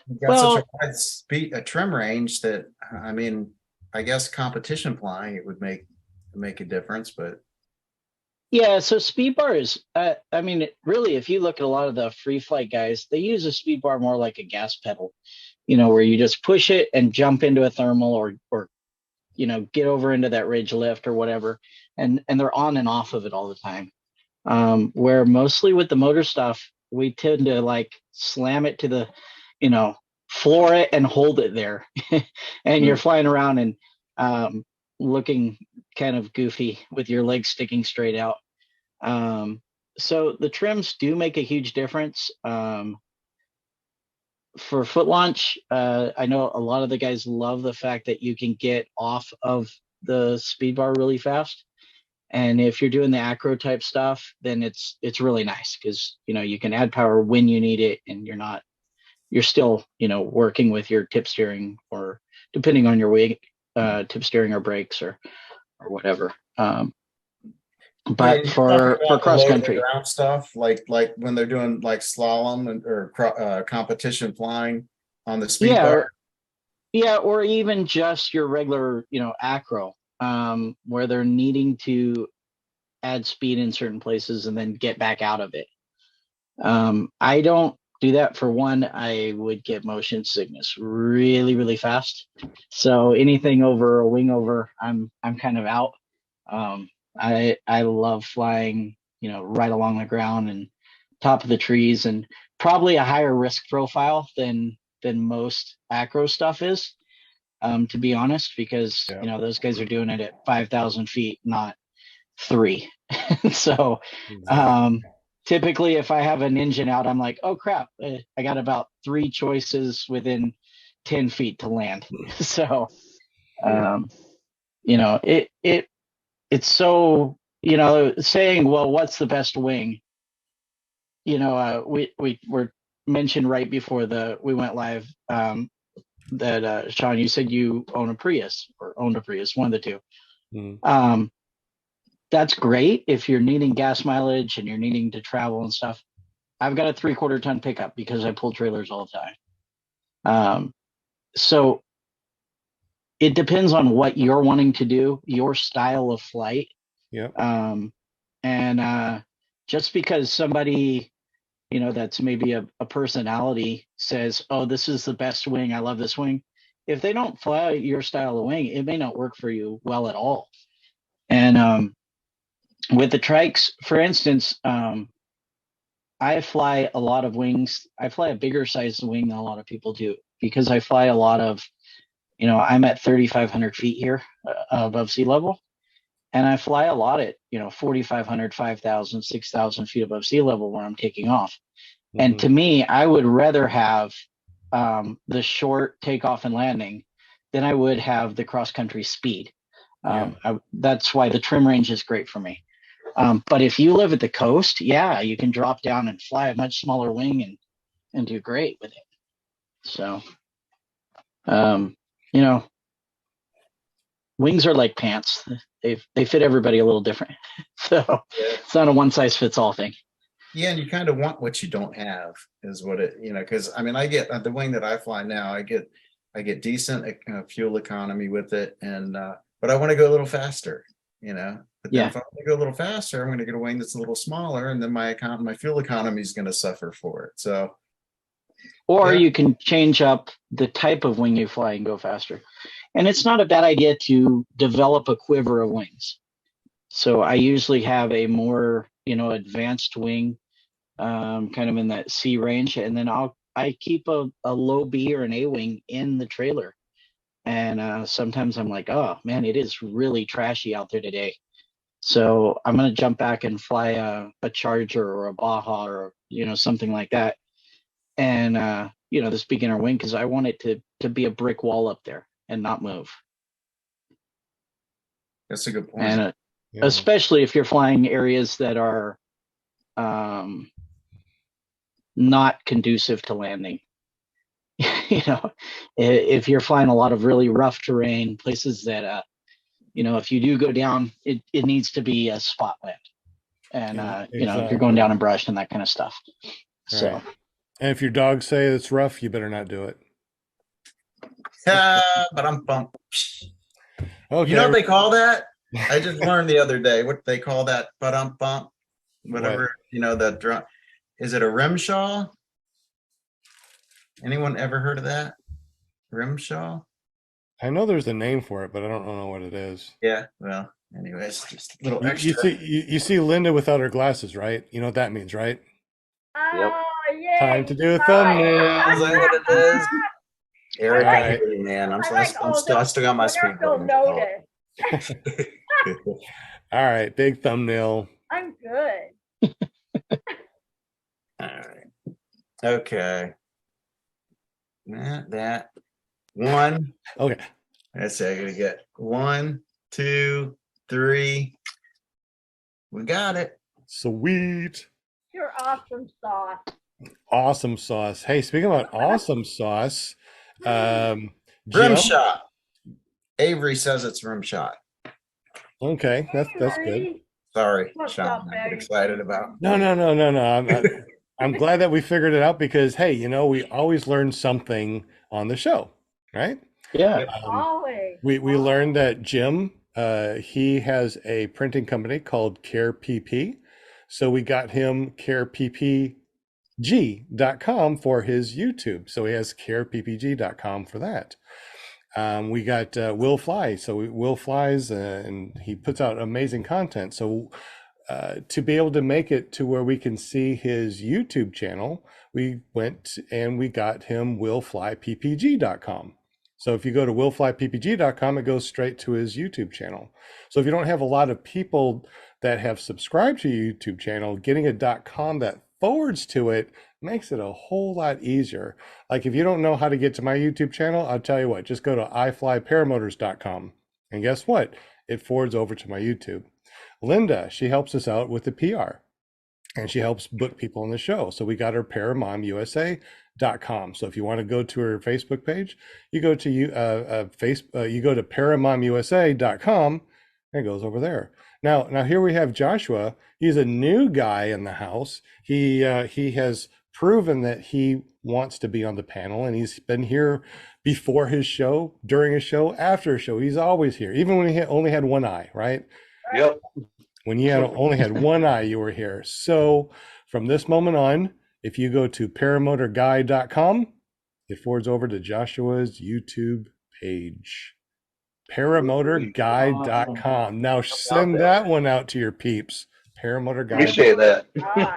you've got such a Well, wide a trim range that, I mean, I guess competition flying, it would make a difference, but yeah, so speed bar is, I mean, really, if you look at a lot of the free flight guys, they use a speed bar more like a gas pedal, where you just push it and jump into a thermal or get over into that ridge lift or whatever, and they're on and off of it all the time. Where mostly with the motor stuff, we tend to like slam it to the, you know, floor it and hold it there, and you're flying around and looking kind of goofy with your legs sticking straight out. So the trims do make a huge difference. For foot launch, I know a lot of the guys love the fact that you can get off of the speed bar really fast. And if you're doing the acro type stuff, then it's really nice because you can add power when you need it, and you're still working with your tip steering, or depending on your weight, tip steering or brakes or whatever. yeah, But you're talking for about the cross low to the country, ground stuff, like when they're doing like slalom or competition flying on the speed yeah, bar. or even just your regular acro, where they're needing to add speed in certain places and then get back out of it. I don't do that. For one, I would get motion sickness really, really fast. So anything over a wing over, I'm kind of out. I love flying, right along the ground and top of the trees, and probably a higher risk profile than most acro stuff is. To be honest, because Yeah. those guys are doing it at 5,000 feet, not 3. So Exactly. typically if I have an engine out, I'm like, oh crap, I got about 3 choices within 10 feet to land. So Yeah. it's so, saying, well, what's the best wing? We were mentioned right before we went live, that Sean, you said you own a Prius or owned a Prius, one of the two. Mm. That's great if you're needing gas mileage and you're needing to travel and stuff. I've got a 3/4 ton pickup because I pull trailers all the time. So it depends on what you're wanting to do, your style of flight. Yep. And just because somebody, that's maybe a personality says, oh, this is the best wing, I love this wing. If they don't fly your style of wing, it may not work for you well at all. And with the trikes, for instance, I fly a lot of wings. I fly a bigger size wing than a lot of people do because I fly a lot of, I'm at 3,500 feet here above sea level. And I fly a lot at, 4,500, 5,000, 6,000 feet above sea level where I'm taking off. And to me, I would rather have the short takeoff and landing than I would have the cross country speed. That's why the trim range is great for me. But if you live at the coast, yeah, you can drop down and fly a much smaller wing and do great with it. So, wings are like pants. They fit everybody a little different. So it's not a one size fits all thing. Yeah, and you kind of want what you don't have, is what it, because I mean, I get the wing that I fly now, I get decent fuel economy with it, and but I want to go a little faster, But then if I want to go a little faster, I'm going to get a wing that's a little smaller, and then my fuel economy is going to suffer for it. So, or you can change up the type of wing you fly and go faster. And it's not a bad idea to develop a quiver of wings. So I usually have a more, advanced wing, kind of in that C range, and then I keep a low B or an A wing in the trailer. And sometimes I'm like, oh man, it is really trashy out there today. So I'm gonna jump back and fly a Charger or a Baja or something like that, and this beginner wing, because I want it to be a brick wall up there and not move. That's a good point. And especially if you're flying areas that are not conducive to landing. You know, if you're flying a lot of really rough terrain, places that, you know, if you do go down, it needs to be a spot land. And, you know, if you're going down in brush and that kind of stuff. So, Right. And if your dogs say it's rough, you better not do it. But I'm pumped. Okay. You know what they call that? I just learned the other day what they call that. But I'm pumped. Whatever, What? you know, the drum. Is it a rimshaw? Anyone ever heard of that? Rimshaw? I know there's a name for it, but I don't know what it is. Yeah. Well, anyways, just a little You extra. you see Linda without her glasses, right? You know what that means, right? Yep. Oh, yeah. Time to do a Is thumbnail. that what it is? Eric, All I right. hear you, man. I like I still got my speed They'll button. notice. All right, big thumbnail. I'm good. All right. Okay. That one. Okay. Let's see. I gotta get 1, 2, 3. We got it. Sweet. You're awesome sauce. Awesome sauce. Hey, speaking about awesome sauce, Rim Jim. shot. Avery says it's rim shot. Okay, that's good. Sorry, What's Sean. up, I get Avery? excited about. No. I'm glad that we figured it out because hey, you know, we always learn something on the show, right? yeah. Always. We learned that Jim, he has a printing company called Care PP. So we got him careppg.com for his YouTube. So he has careppg.com for that. We got Will Fly. So Will flies and he puts out amazing content. So to be able to make it to where we can see his YouTube channel, we went and we got him willflyppg.com. So if you go to willflyppg.com, it goes straight to his YouTube channel. So if you don't have a lot of people that have subscribed to your YouTube channel, getting a .com that forwards to it makes it a whole lot easier. Like if you don't know how to get to my YouTube channel, I'll tell you what, just go to iflyparamotors.com. And guess what? It forwards over to my YouTube. Linda, she helps us out with the PR and she helps book people on the show. So we got her paramomusa.com. So if you want to go to her Facebook page, you go to you go to paramomusa.com and it goes over there. Now here we have Joshua. He's a new guy in the house. He has proven that he wants to be on the panel, and he's been here before his show, during his show, after a show. He's always here, even when he only had one eye, right? Yep. When you only had one eye, you were here. So from this moment on, if you go to paramotorguy.com, it forwards over to Joshua's YouTube page. Paramotorguy.com. Now send that one out to your peeps. Paramotorguy. Appreciate that. Nice.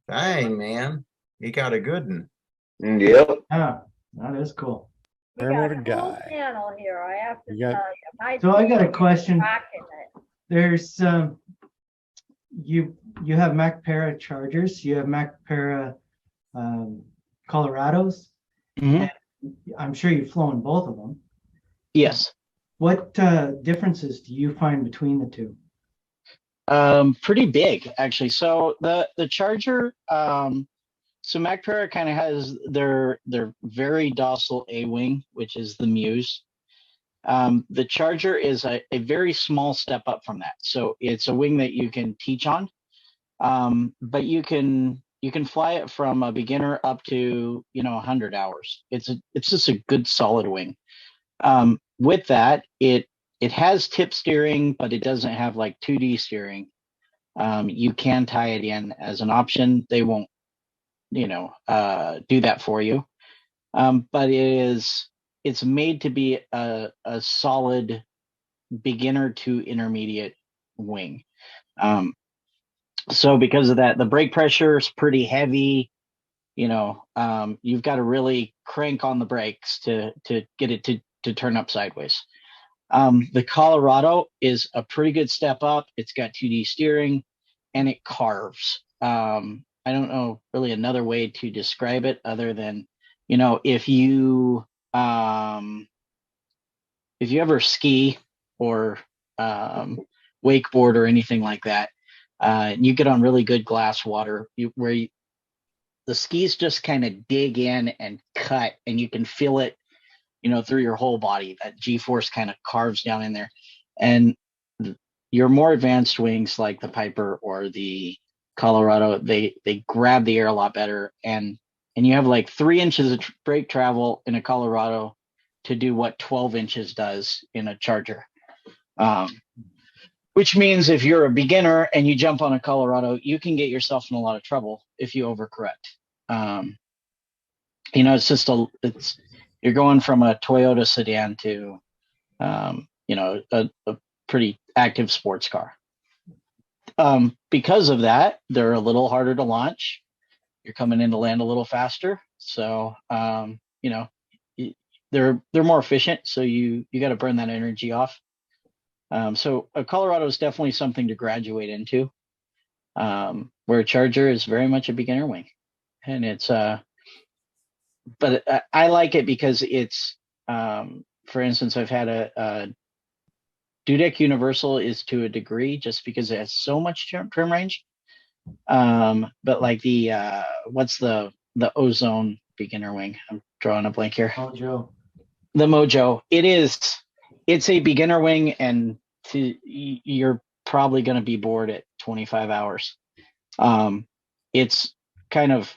Dang, man. You got a good one. Yep. Yeah, that is cool. We got Paramotor a whole guy. channel here, I have to You got- tell you. My So I got a team is question. rocking it. There's you have Mac Para Chargers, you have Mac Para Colorados. Mhm. I'm sure you've flown both of them. Yes. What differences do you find between the two? Pretty big actually. So the Charger, so MacPara kind of has their very docile A-wing, which is the Muse. The Charger is a very small step up from that. So it's a wing that you can teach on, but you can fly it from a beginner up to 100 hours. It's just a good solid wing. With that, it has tip steering, but it doesn't have like 2D steering. You can tie it in as an option. They won't, do that for you. But it's made to be a solid beginner to intermediate wing. So because of that, the brake pressure is pretty heavy. You've got to really crank on the brakes to get it to turn up sideways. The Colorado is a pretty good step up. It's got 2D steering and it carves. I don't know really another way to describe it other than, if you ever ski or wakeboard or anything like that, you get on really good glass water the skis just kind of dig in and cut, and you can feel it, through your whole body. That G-force kind of carves down in there. And your more advanced wings, like the Piper or the Colorado, they grab the air a lot better, and you have like 3 inches of brake travel in a Colorado to do what 12 inches does in a Charger. Which means if you're a beginner and you jump on a Colorado, you can get yourself in a lot of trouble if you overcorrect. You're going from a Toyota sedan to, a pretty active sports car. Because of that, they're a little harder to launch. You're coming in to land a little faster. So, they're more efficient. So you got to burn that energy off. So a Colorado is definitely something to graduate into, where a Charger is very much a beginner wing. And it's, but I like it because it's, for instance, I've had a Dudek Universal is to a degree just because it has so much trim range. But like what's the Ozone beginner wing? I'm drawing a blank here. Mojo. The Mojo. It's a beginner wing, and you're probably going to be bored at 25 hours. It's kind of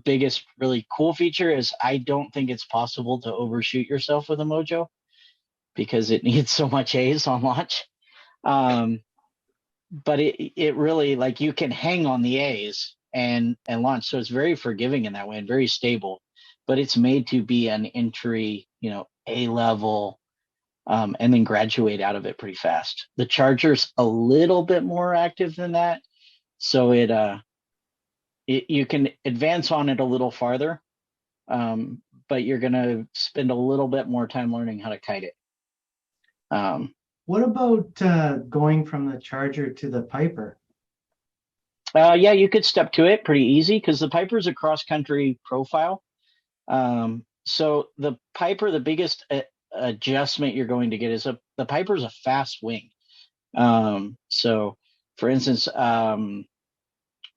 biggest really cool feature is I don't think it's possible to overshoot yourself with a Mojo because it needs so much A's on launch. But it really, like, you can hang on the A's and launch. So it's very forgiving in that way and very stable, but it's made to be an entry, A level, and then graduate out of it pretty fast. The Charger's a little bit more active than that. So you can advance on it a little farther, but you're going to spend a little bit more time learning how to kite it. What about going from the Charger to the Piper? Yeah, you could step to it pretty easy because the Piper's a cross-country profile. So the Piper, the biggest adjustment you're going to get is the Piper's a fast wing. So, for instance,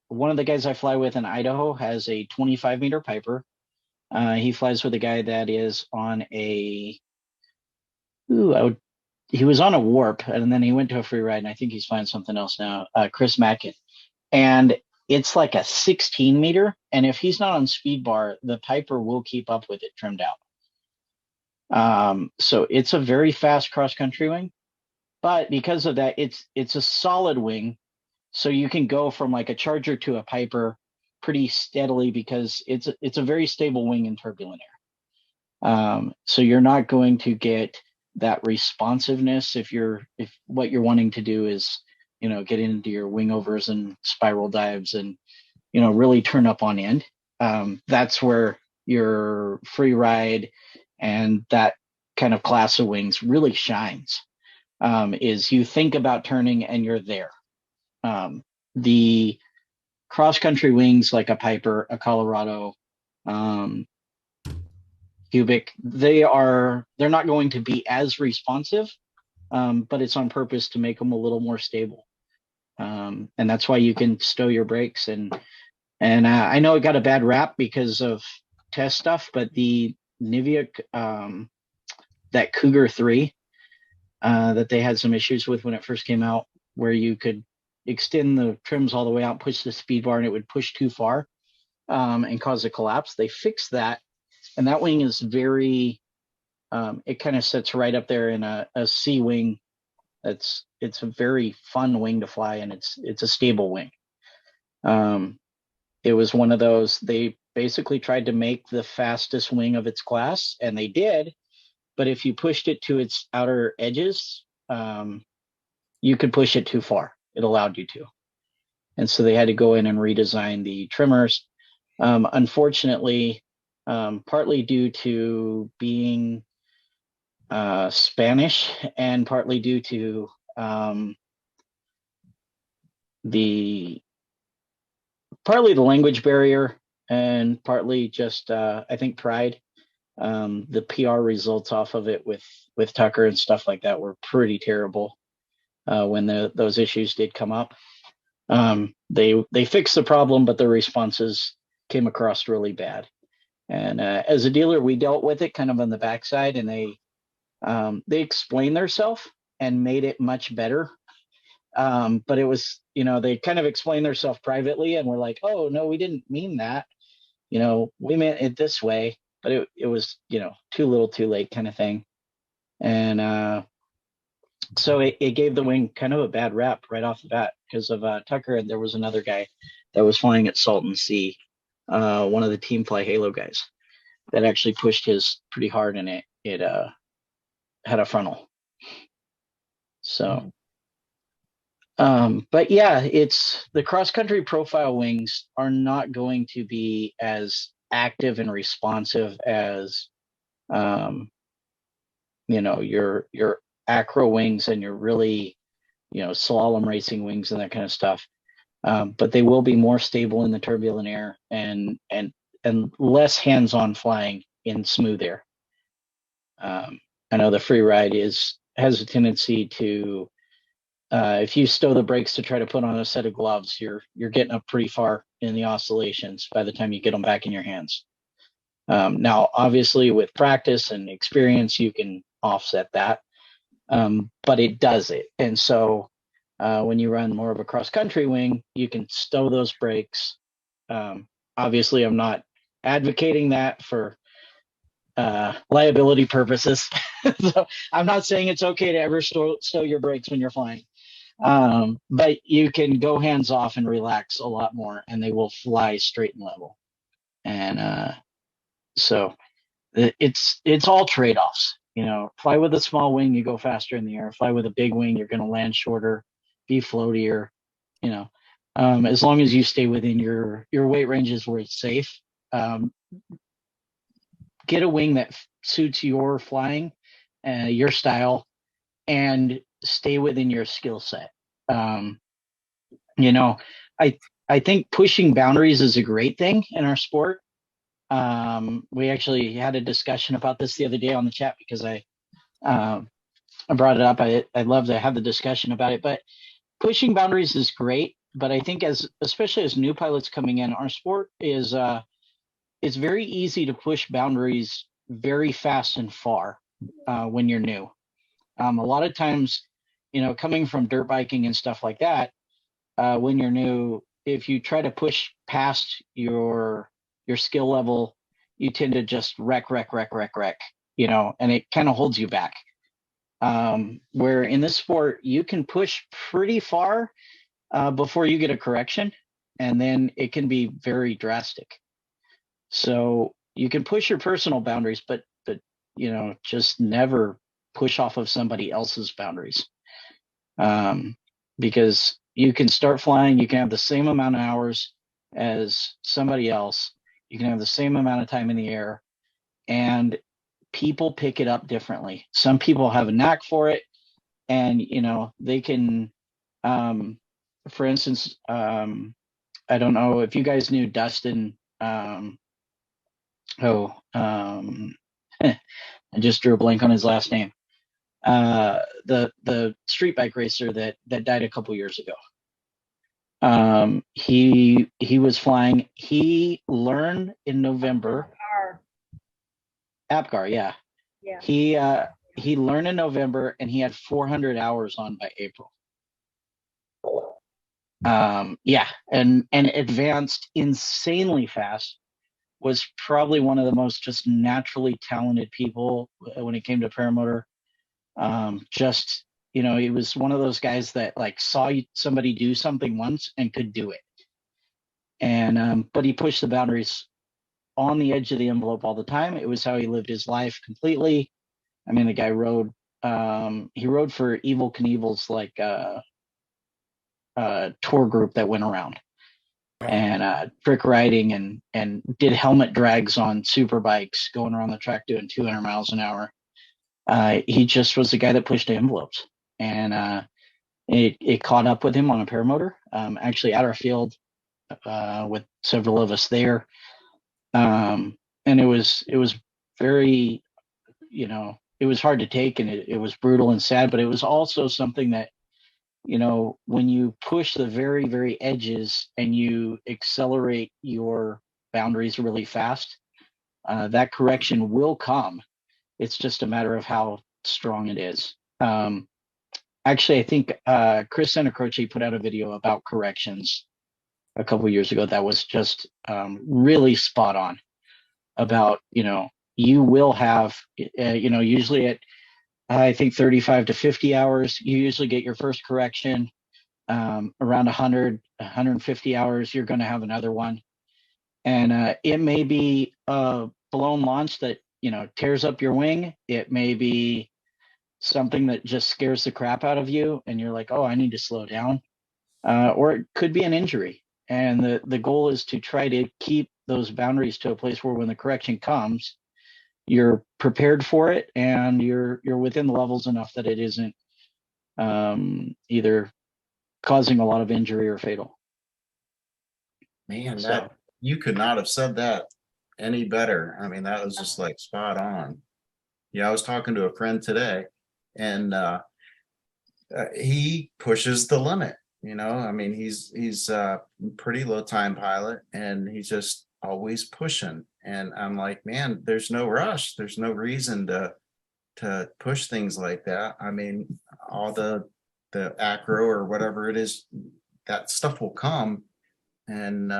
one of the guys I fly with in Idaho has a 25-meter Piper. He flies with a guy that is on he was on a Warp, and then he went to a free ride, and I think he's flying something else now, Chris Mackin. And it's like a 16-meter, and if he's not on speed bar, the Piper will keep up with it trimmed out. So it's a very fast cross-country wing, but because of that, it's a solid wing. So you can go from like a Charger to a Piper pretty steadily because it's a very stable wing in turbulent air. So you're not going to get that responsiveness if what you're wanting to do is, get into your wing overs and spiral dives and, really turn up on end. That's where your free ride and that kind of class of wings really shines, is you think about turning and you're there. The cross-country wings like a Piper, a Colorado, Cubic, they're not going to be as responsive, but it's on purpose to make them a little more stable. And that's why you can stow your brakes. And I know it got a bad rap because of test stuff, but the Nivea, that Cougar 3, that they had some issues with when it first came out, where you could extend the trims all the way out, push the speed bar, and it would push too far, and cause a collapse. They fixed that. And that wing is very, it kind of sits right up there in a C wing. It's a very fun wing to fly, and it's a stable wing. It was one of those, they basically tried to make the fastest wing of its class, and they did. But if you pushed it to its outer edges, you could push it too far. It allowed you to. And so they had to go in and redesign the trimmers. Unfortunately, partly due to being Spanish and partly due to partly the language barrier and partly just I think pride. The PR results off of it with Tucker and stuff like that were pretty terrible when those issues did come up. They fixed the problem, but the responses came across really bad. And as a dealer, we dealt with it kind of on the backside, and they explained themselves and made it much better. But it was, they kind of explained themselves privately, and we're like, oh no, we didn't mean that. We meant it this way, but it was, too little, too late kind of thing. And so it gave the wing kind of a bad rap right off the bat because of Tucker. And there was another guy that was flying at Salton Sea, one of the Team Fly Halo guys, that actually pushed his pretty hard, and it had a frontal. So, but yeah, it's the cross country profile wings are not going to be as active and responsive as, your acro wings and your really, slalom racing wings and that kind of stuff. But they will be more stable in the turbulent air and less hands-on flying in smooth air. I know the free ride has a tendency to, if you stow the brakes to try to put on a set of gloves, you're getting up pretty far in the oscillations by the time you get them back in your hands. Now, obviously, with practice and experience, you can offset that, but it does it. And so when you run more of a cross-country wing, you can stow those brakes. Obviously, I'm not advocating that for liability purposes. So I'm not saying it's okay to ever stow your brakes when you're flying. But you can go hands off and relax a lot more, and they will fly straight and level. And so it's all trade-offs. Fly with a small wing, you go faster in the air. Fly with a big wing, you're going to land shorter, be floatier. As long as you stay within your weight ranges where it's safe. Get a wing that suits your flying, your style, and stay within your skill set. I think pushing boundaries is a great thing in our sport. We actually had a discussion about this the other day on the chat because I brought it up. I'd love to have the discussion about it, but pushing boundaries is great. But I think especially as new pilots coming in, our sport is, it's very easy to push boundaries very fast and far when you're new. A lot of times, coming from dirt biking and stuff like that, when you're new, if you try to push past your skill level, you tend to just wreck, and it kind of holds you back. Where in this sport, you can push pretty far before you get a correction, and then it can be very drastic. So you can push your personal boundaries, but just never push off of somebody else's boundaries. Because you can start flying, you can have the same amount of hours as somebody else, you can have the same amount of time in the air, and people pick it up differently. Some people have a knack for it, and they can, for instance, I don't know if you guys knew Dustin. I just drew a blank on his last name. The street bike racer that died a couple years ago. He was flying. He learned in November. Apgar, yeah. He learned in November, and he had 400 hours on by April. And advanced insanely fast. Was probably one of the most just naturally talented people when it came to paramotor. He was one of those guys that saw somebody do something once and could do it. And but he pushed the boundaries on the edge of the envelope all the time. It was how he lived his life completely. I mean, the guy rode. He rode for Evel Knievel's tour group that went around. And trick riding and did helmet drags on super bikes going around the track doing 200 miles an hour. He just was the guy that pushed the envelopes, and it caught up with him on a paramotor, actually at our field with several of us there. And it was very, it was hard to take, and it was brutal and sad, but it was also something that, when you push the very, very edges and you accelerate your boundaries really fast, that correction will come. It's just a matter of how strong it is. Actually, I think Chris Santacroce put out a video about corrections a couple years ago that was just really spot on about, you will have, usually at, I think 35 to 50 hours, you usually get your first correction. Around 100, 150 hours, you're going to have another one. And it may be a blown launch that, tears up your wing. It may be something that just scares the crap out of you and you're like, oh, I need to slow down. Or it could be an injury. And the goal is to try to keep those boundaries to a place where when the correction comes, you're prepared for it and you're within the levels enough that it isn't either causing a lot of injury or fatal. Man, So- that you could not have said that any better. I mean, that was just like spot on. Yeah, I was talking to a friend today, and he pushes the limit. I mean, he's a pretty low time pilot, and he's just always pushing. And I'm like, man, there's no rush. There's no reason to push things like that. I mean, all the acro or whatever it is, that stuff will come. And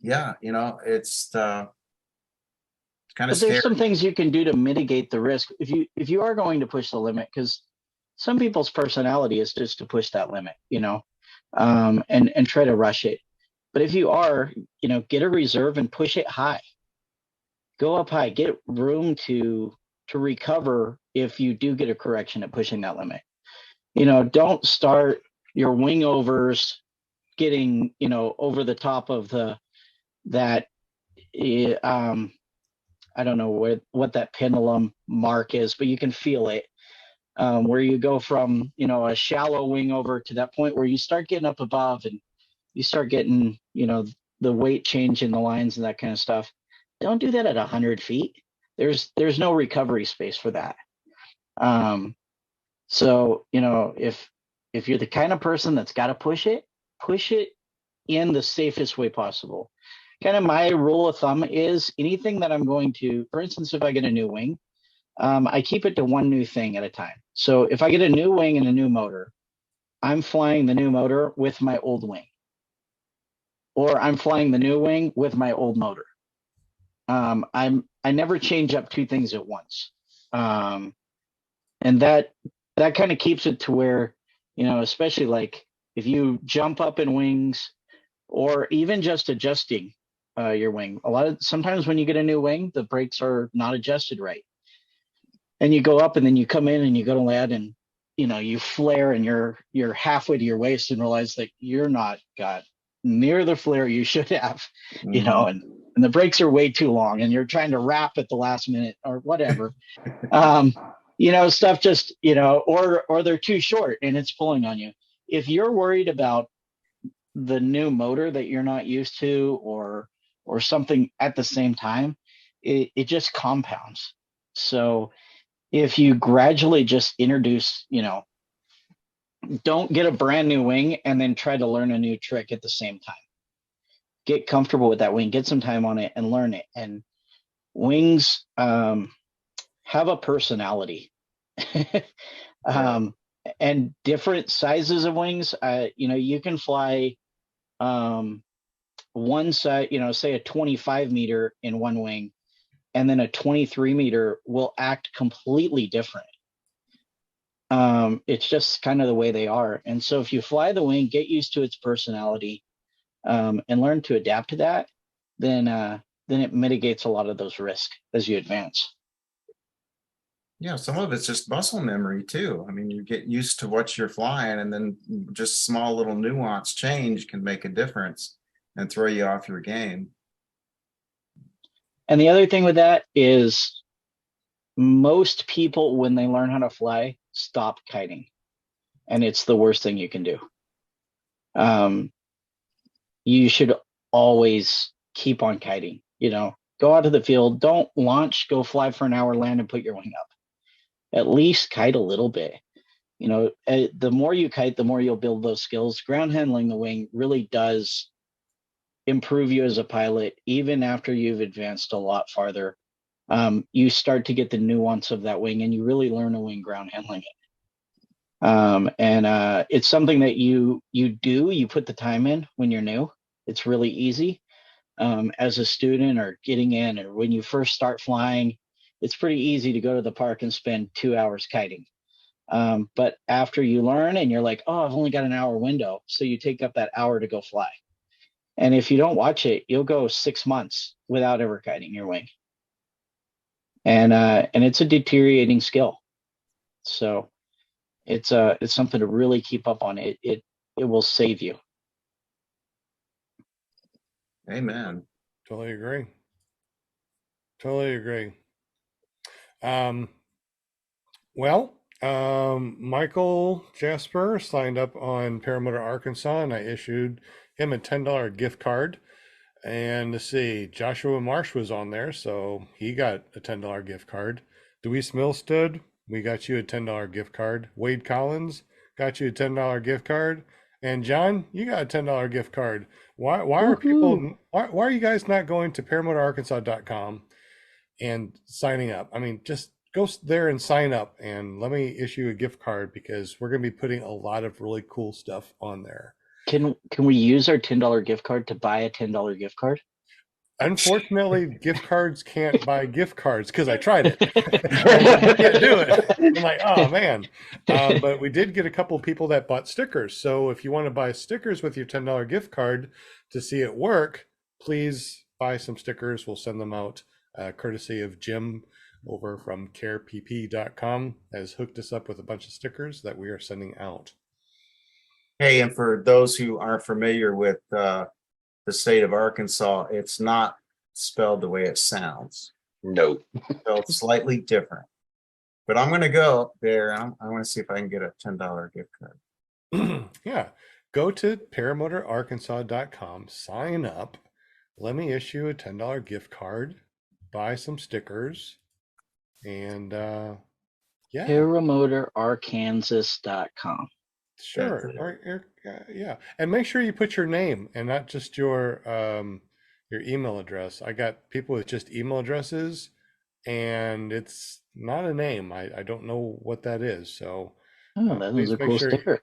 yeah, it's kind of But scary. there's some things you can do to mitigate the risk if you are going to push the limit, because some people's personality is just to push that limit, and try to rush it. But if you are, get a reserve and push it high. Go up high, get room to recover if you do get a correction at pushing that limit. Don't start your wing overs getting, over the top of that I don't know what that pendulum mark is, but you can feel it. Where you go from, a shallow wing over to that point where you start getting up above and you start getting, the weight change in the lines and that kind of stuff. Don't do that at 100 feet. There's no recovery space for that. So, if you're the kind of person that's got to push it in the safest way possible. Kind of my rule of thumb is anything that I'm going to, for instance, if I get a new wing, I keep it to one new thing at a time. So if I get a new wing and a new motor, I'm flying the new motor with my old wing. Or I'm flying the new wing with my old motor. I never change up two things at once. And that kind of keeps it to where, especially like if you jump up in wings or even just adjusting your wing. Sometimes when you get a new wing, the brakes are not adjusted right. And you go up and then you come in and you go to land and, you flare and you're halfway to your waist and realize that you're not got near the flare you should have, and the brakes are way too long and you're trying to wrap at the last minute or whatever. Stuff just, or they're too short and it's pulling on you. If you're worried about the new motor that you're not used to or something at the same time, it just compounds. So if you gradually just introduce, don't get a brand new wing and then try to learn a new trick at the same time. Get comfortable with that wing, get some time on it and learn it. And wings have a personality. And different sizes of wings, you can fly one side, say a 25 meter in one wing, and then a 23 meter will act completely different. It's just kind of the way they are. And so if you fly the wing, get used to its personality, and learn to adapt to that, then it mitigates a lot of those risks as you advance. Yeah, some of it's just muscle memory too. I mean, you get used to what you're flying, and then just small little nuance change can make a difference and throw you off your game. And the other thing with that is most people, when they learn how to fly, stop kiting. And it's the worst thing you can do. You should always keep on kiting, go out to the field, don't launch, go fly for an hour, land and put your wing up. At least kite a little bit. The more you kite, the more you'll build those skills. Ground handling the wing really does improve you as a pilot, even after you've advanced a lot farther. You start to get the nuance of that wing, and you really learn a wing ground handling it. And it's something that you put the time in when you're new. It's really easy. As a student or getting in, or when you first start flying, it's pretty easy to go to the park and spend 2 hours kiting. But after you learn and you're like, oh, I've only got an hour window. So you take up that hour to go fly. And if you don't watch it, you'll go 6 months without ever kiting your wing. And it's a deteriorating skill. So it's something to really keep up on. It will save you. Amen. Totally agree. Totally agree. Michael Jasper signed up on Paramotor Arkansas, and I issued him a $10 gift card. And let's see, Joshua Marsh was on there, so he got a $10 gift card. Luis Milstead, we got you a $10 gift card. Wade Collins got you a $10 gift card. And John, you got a $10 gift card. Why are people why are you guys not going to paramotorarkansas.com and signing up? I mean, just go there and sign up, and let me issue a gift card, because we're going to be putting a lot of really cool stuff on there. Can we use our $10 gift card to buy a $10 gift card? Unfortunately, gift cards can't buy gift cards, because I tried it. I can't do it. I'm like, oh man. But we did get a couple of people that bought stickers. So if you want to buy stickers with your $10 gift card to see it work, please buy some stickers. We'll send them out courtesy of Jim over from carepp.com has hooked us up with a bunch of stickers that we are sending out. Hey, and for those who aren't familiar with the state of Arkansas, it's not spelled the way it sounds. No. Spelled slightly different. But I'm going to go there. I want to see if I can get a $10 gift card. Yeah. Go to paramotorarkansas.com, sign up. Let me issue a $10 gift card, buy some stickers, and yeah. Paramotorarkansas.com. Sure. Yeah. And make sure you put your name and not just your email address. I got people with just email addresses, and it's not a name. I don't know what that is. So that was a cool sticker.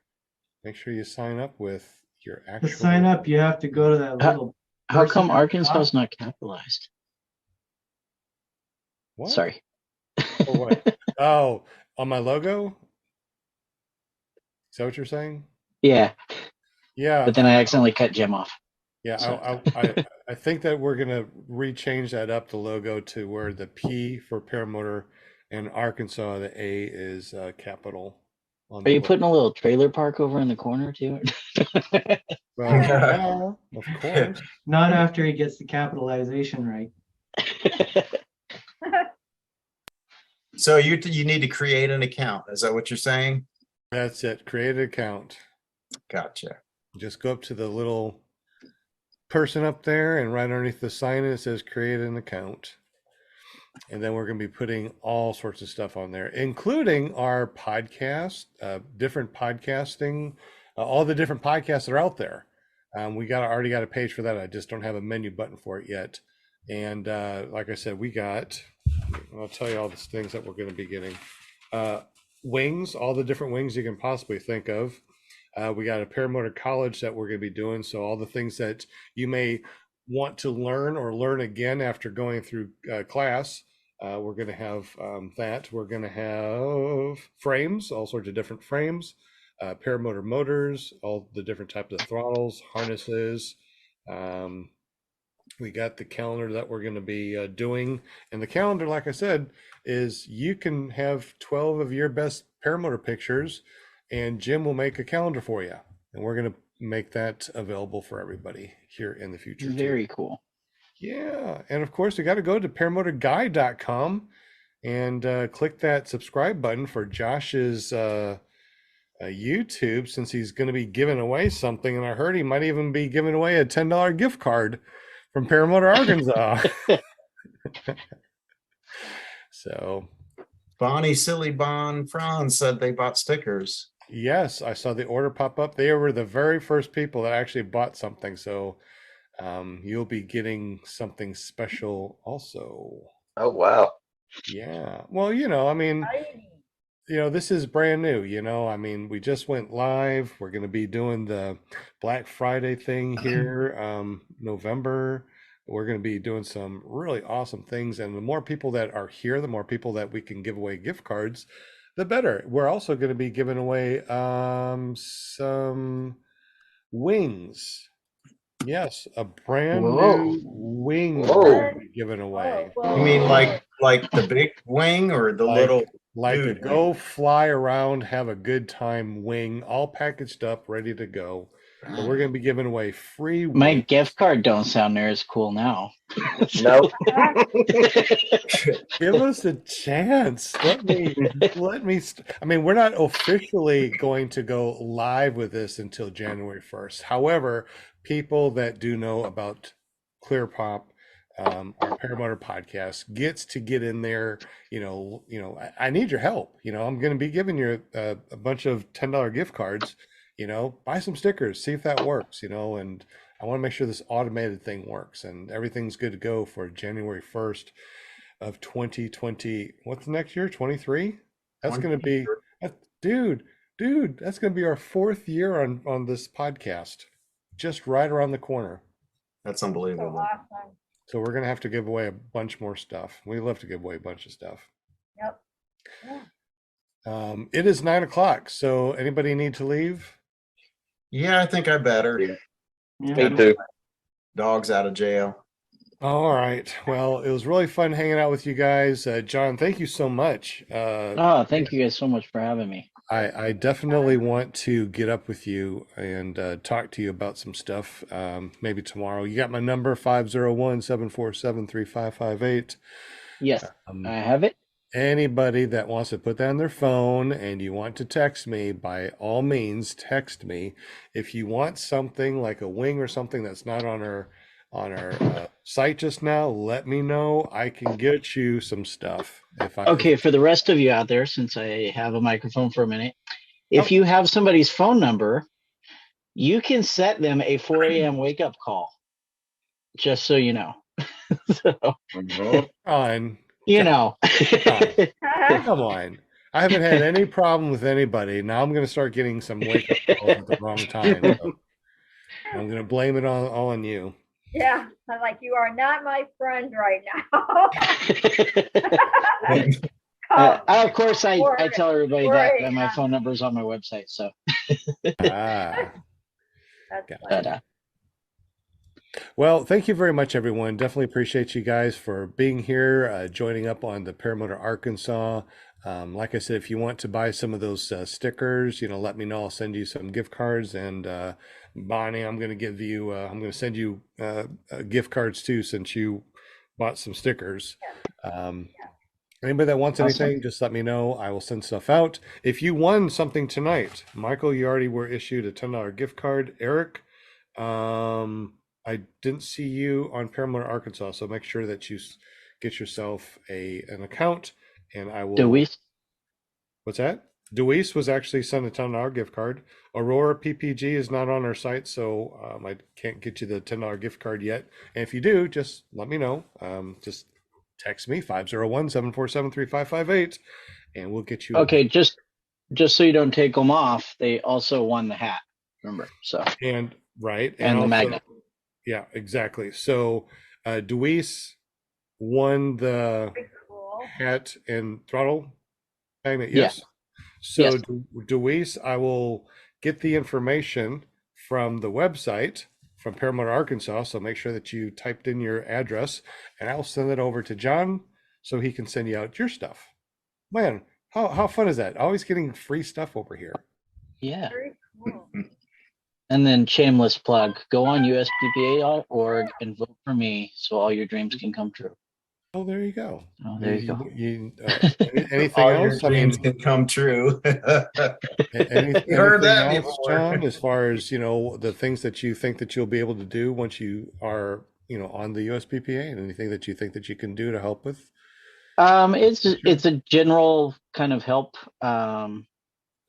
Make sure you sign up with your To actual. sign up, you have to go to that little. How come Arkansas is not capitalized? What? Sorry. Or what? Oh, on my logo? Is that what you're saying? Yeah. Yeah. But then I accidentally cut Jim off. Yeah, So. I think that we're gonna rechange that up, the logo, to where the P for Paramotor and Arkansas, the A is capital. Are you putting a little trailer park over in the corner too? Well, yeah, of course. Not after he gets the capitalization right. So you need to create an account. Is that what you're saying? That's it. Create an account. Gotcha. Just go up to the little person up there, and right underneath the sign it says create an account. And then we're going to be putting all sorts of stuff on there, including our podcast, different podcasting, all the different podcasts that are out there. We already got a page for that. I just don't have a menu button for it yet. And like I said, I'll tell you all the things that we're going to be getting. Wings, all the different wings you can possibly think of. We got a paramotor college that we're going to be doing. So all the things that you may want to learn or learn again after going through class, we're going to have that. We're going to have frames, all sorts of different frames, paramotor motors, all the different types of throttles, harnesses. We got the calendar that we're going to be doing. And the calendar, like I said, is you can have 12 of your best paramotor pictures, and Jim will make a calendar for you. And we're going to make that available for everybody here in the future. Very cool. Yeah. And of course, we got to go to paramotorguy.com and click that subscribe button for Josh's YouTube, since he's going to be giving away something. And I heard he might even be giving away a $10 gift card from Paramotor Arkansas. So Bonnie Silly Bon Franz said they bought stickers. Yes, I saw the order pop up. They were the very first people that actually bought something. So you'll be getting something special also. Oh, wow. Yeah. Well, I mean, Exciting. this is brand new, I mean, we just went live. We're going to be doing the Black Friday thing here, November. We're going to be doing some really awesome things. And the more people that are here, the more people that we can give away gift cards, the better. We're also going to be giving away some wings. Yes, a brand Whoa. new wing we're Whoa. going to be giving away. Whoa, You mean whoa. like the big wing or the little Like a dude go wing? fly around, have a good time wing, all packaged up, ready to go. So we're going to be giving away free My wings. gift card don't sound near as cool now. Nope. Give us a chance. I mean, we're not officially going to go live with this until January 1st. However, people that do know about ClearPop, our Paramotor podcast, gets to get in there. I need your help. I'm going to be giving you a bunch of $10 gift cards. Buy some stickers, see if that works. And I want to make sure this automated thing works and everything's good to go for January 1st of 2020. What's next year? 23? That's going to be, dude, that's going to be our 4th year on this podcast. Just right around the corner. That's So unbelievable. awesome. So we're going to have to give away a bunch more stuff. We love to give away a bunch of stuff. Yep. Yeah. It is 9 o'clock. So anybody need to leave? Yeah, I think I better. Yeah. Me too. Dogs out of jail. All right. Well, it was really fun hanging out with you guys. John, thank you so much. Oh, thank you guys so much for having me. I definitely want to get up with you and talk to you about some stuff maybe tomorrow. You got my number, 501-747-3558. Yes, I have it. Anybody that wants to put that on their phone and you want to text me, by all means, text me. If you want something like a wing or something that's not on our site just now, let me know. I can get you some stuff. Okay, for the rest of you out there, since I have a microphone for a minute, if Oh. you have somebody's phone number, you can set them a 4 a.m. wake up call, just so you know. So, on, know. come on. I haven't had any problem with anybody. Now I'm going to start getting some wake up calls at the wrong time. So I'm going to blame it all on you. Yeah. I'm like, you are not my friend right now. Of course, I tell everybody that my yeah. phone number is on my website. So, Ah. That's Got funny. Well, thank you very much, everyone. Definitely appreciate you guys for being here, joining up on the Paramotor Arkansas. Like I said, if you want to buy some of those stickers, let me know. I'll send you some gift cards. And Bonnie, I'm going to send you gift cards too, since you bought some stickers. Anybody that wants anything, just let me know. I will send stuff out. If you won something tonight, Michael, you already were issued a $10 gift card. Eric, I didn't see you on Paramotor Arkansas, so make sure that you get yourself an account, and I will. Deweese? What's that? Deweese was actually sent a $10 gift card. Aurora PPG is not on our site, so I can't get you the $10 gift card yet. And if you do, just let me know. Just text me 501-747-3558, and we'll get you. Okay, just so you don't take them off, they also won the hat. Remember, so and the also, magnet. Yeah, exactly. So Deweese won the hat and throttle magnet. Yes. Yeah. So yes. Deweese, I will get the information from the website from Paramotor Arkansas. So make sure that you typed in your address, and I'll send it over to John so he can send you out your stuff. Man, how fun is that? Always getting free stuff over here. Yeah. Very cool. And then shameless plug, go on USPPA.org and vote for me so all your dreams can come true. Oh, there you go. Oh, there you go. Anything All else? your dreams can come true. Anything heard that else, before. John, as far as, the things that you think that you'll be able to do once you are, on the USPPA, and anything that you think that you can do to help with? It's a general kind of help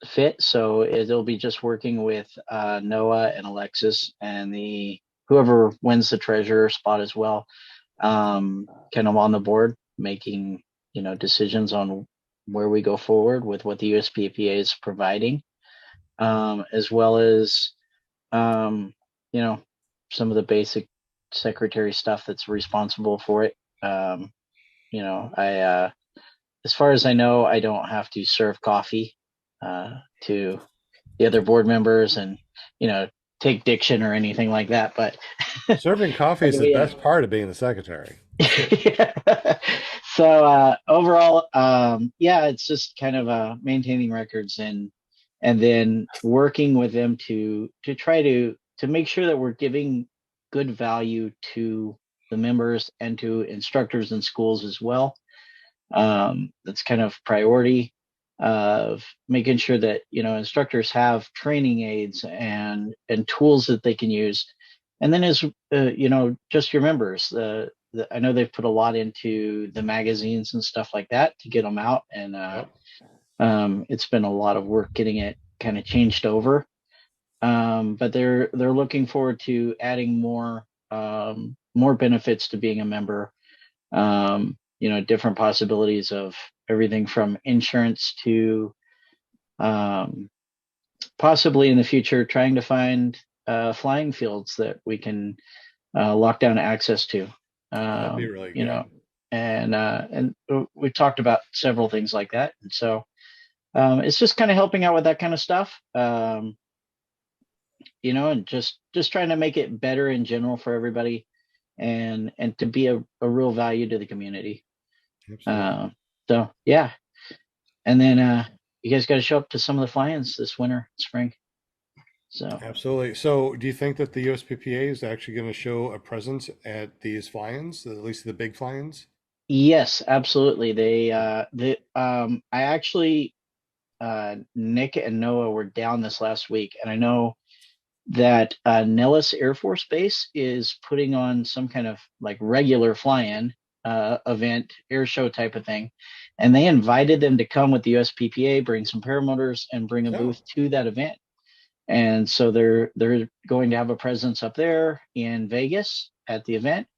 fit. So it'll be just working with Noah and Alexis and the whoever wins the treasurer spot as well, kind of on the board, making, decisions on where we go forward with what the USPPA is providing, as well as, you know, some of the basic secretary stuff that's responsible for it. I, as far as I know, I don't have to serve coffee to the other board members and, take diction or anything like that. But Serving coffee is the best part of being the secretary. Yeah. So overall, yeah, it's just kind of maintaining records and then working with them to try to make sure that we're giving good value to the members and to instructors in schools as well. That's kind of priority of making sure that instructors have training aids and tools that they can use. And then as just your members, I know they've put a lot into the magazines and stuff like that to get them out, and it's been a lot of work getting it kind of changed over. But they're looking forward to adding more benefits to being a member. Different possibilities of everything from insurance to possibly in the future trying to find flying fields that we can lock down access to. That'd be really good. And we've talked about several things like that. And so it's just kind of helping out with that kind of stuff. And just trying to make it better in general for everybody and to be a real value to the community. So yeah. And then you guys got to show up to some of the fly-ins this winter, spring. So absolutely. So do you think that the USPPA is actually going to show a presence at these fly-ins, at least the big fly-ins? Yes, absolutely. I actually, Nick and Noah were down this last week, and I know that Nellis Air Force Base is putting on some kind of like regular fly-in event, air show type of thing. And they invited them to come with the USPPA, bring some paramotors and bring a booth to that event. And so they're going to have a presence up there in Vegas at the event.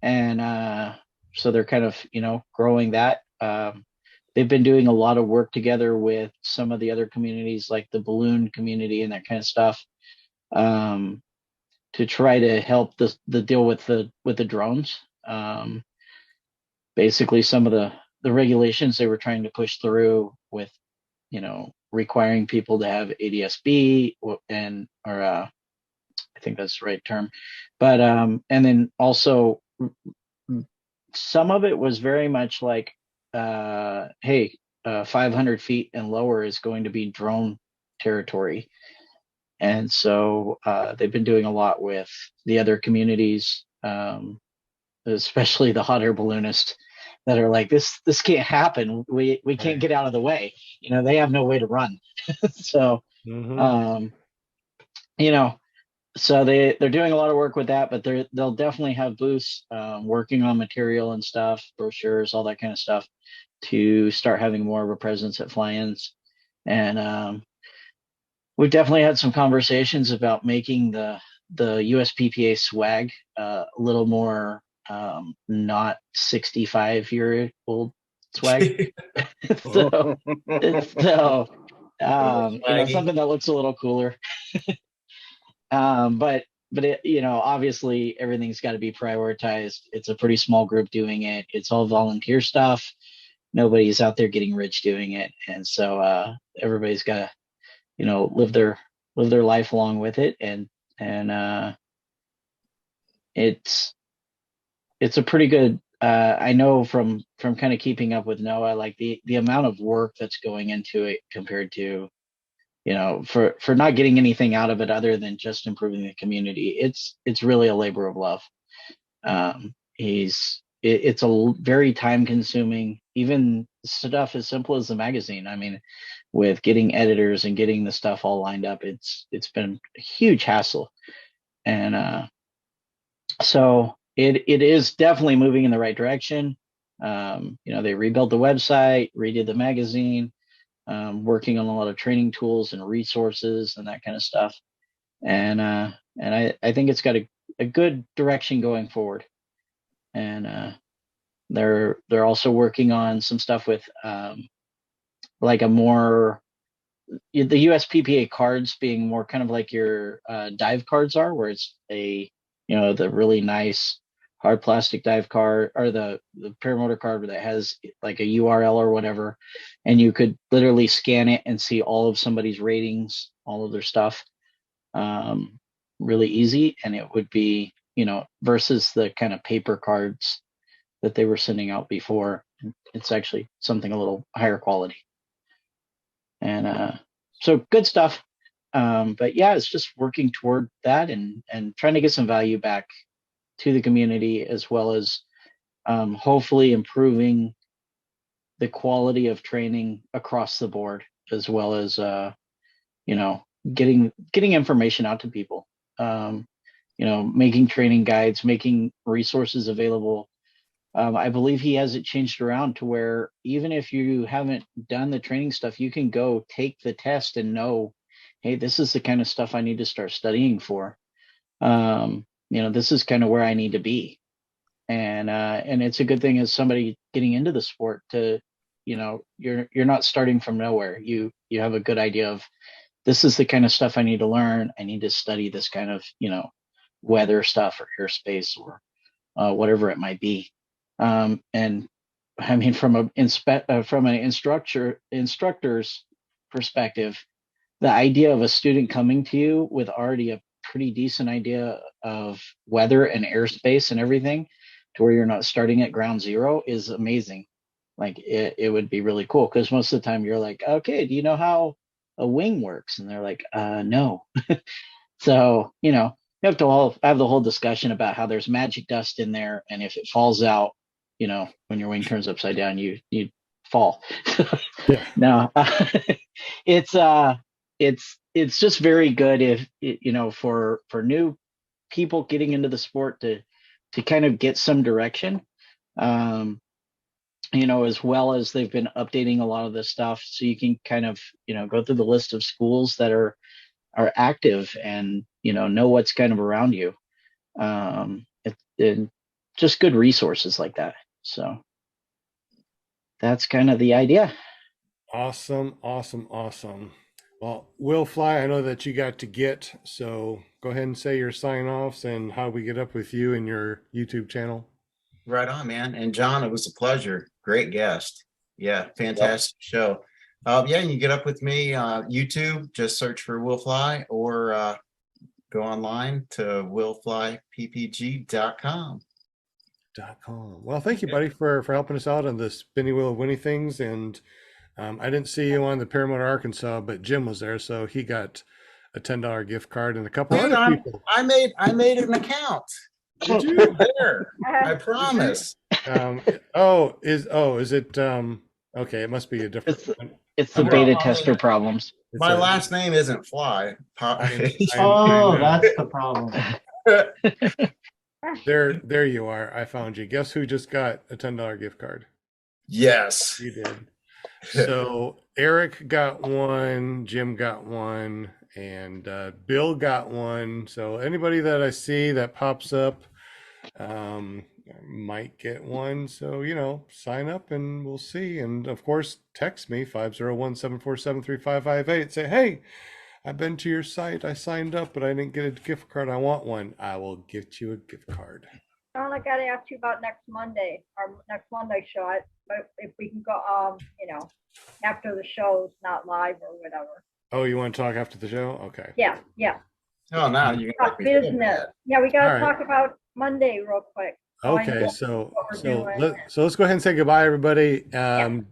And so they're kind of, growing that. They've been doing a lot of work together with some of the other communities like the balloon community and that kind of stuff, to try to help the deal with the drones. Basically some of the regulations they were trying to push through with, requiring people to have ADSB or I think that's the right term, but and then also some of it was very much like, hey, 500 feet and lower is going to be drone territory. And so they've been doing a lot with the other communities, especially the hot air balloonists that are like, this can't happen. We can't get out of the way. They have no way to run. So, so they're doing a lot of work with that, but they'll definitely have booths, working on material and stuff, brochures, all that kind of stuff, to start having more of a presence at fly-ins. And we've definitely had some conversations about making the USPPA swag a little more not 65-year-old swag. so something that looks a little cooler. But it, obviously everything's got to be prioritized. It's a pretty small group doing it. It's all volunteer stuff. Nobody's out there getting rich doing it. And so everybody's got to, live their life along with it. And it's a pretty good, I know from kind of keeping up with Noah, like the amount of work that's going into it compared to, for not getting anything out of it other than just improving the community. It's really a labor of love. It's a very time consuming, even stuff as simple as the magazine. I mean, with getting editors and getting the stuff all lined up, it's been a huge hassle. And so it is definitely moving in the right direction. They rebuilt the website, redid the magazine, working on a lot of training tools and resources and that kind of stuff. And I think it's got a good direction going forward. And they're also working on some stuff with like a more the USPPA cards being more kind of like your dive cards are, where it's a the really nice hard plastic dive card or the paramotor card that has like a URL or whatever, and you could literally scan it and see all of somebody's ratings, all of their stuff, really easy. And it would be versus the kind of paper cards that they were sending out before. It's actually something a little higher quality. And so good stuff. But yeah, it's just working toward that and trying to get some value back to the community, as well as hopefully improving the quality of training across the board, as well as getting information out to people. Making training guides, making resources available. I believe he has it changed around to where even if you haven't done the training stuff, you can go take the test and know, hey, this is the kind of stuff I need to start studying for. This is kind of where I need to be. And it's a good thing as somebody getting into the sport to, you're not starting from nowhere. You have a good idea of, this is the kind of stuff I need to learn. I need to study this kind of, weather stuff or airspace or whatever it might be. And I mean, from an instructor's perspective, the idea of a student coming to you with already a pretty decent idea of weather and airspace and everything, to where you're not starting at ground zero, is amazing. Like it would be really cool, because most of the time you're like, okay, do you know how a wing works? And they're like, no. So, you have to have the whole discussion about how there's magic dust in there, and if it falls out, when your wing turns upside down, you fall. Yeah. No, it's just very good if for new people getting into the sport to kind of get some direction, as well as they've been updating a lot of this stuff, so you can kind of go through the list of schools that are active and know what's kind of around you. And just good resources like that. So that's kind of the idea. Awesome. Well, Will Fly, I know that you got to get, so go ahead and say your sign offs and how we get up with you and your YouTube channel. Right on, man. And John, it was a pleasure. Great guest. Yeah, fantastic show. Yeah, you can get up with me YouTube, just search for Will Fly, or go online to willflyppg.com. Well, thank you, buddy, for helping us out on the spinning wheel of winning things. And I didn't see you on the Paramotor Arkansas, but Jim was there, so he got a $10 gift card and a couple Dude, other people. I made an account. Did you? There, I promise. Is it okay? It must be a different one. It's the beta tester problems. My last name isn't Fly. That's the problem. There you are. I found you. Guess who just got a $10 gift card? Yes. You did. So Eric got one, Jim got one, and Bill got one. So anybody that I see that pops up might get one. So, sign up and we'll see. And of course, text me 501-747-3558. Say, hey, I've been to your site. I signed up, but I didn't get a gift card. I want one. I will get you a gift card. John, I gotta ask you about next Monday, our next Monday show. If we can go, after the show's not live or whatever. Oh, you want to talk after the show? Okay. Yeah. Oh, now you Talk business. Yeah, we gotta talk about Monday real quick. Okay, so let's go ahead and say goodbye, everybody. John,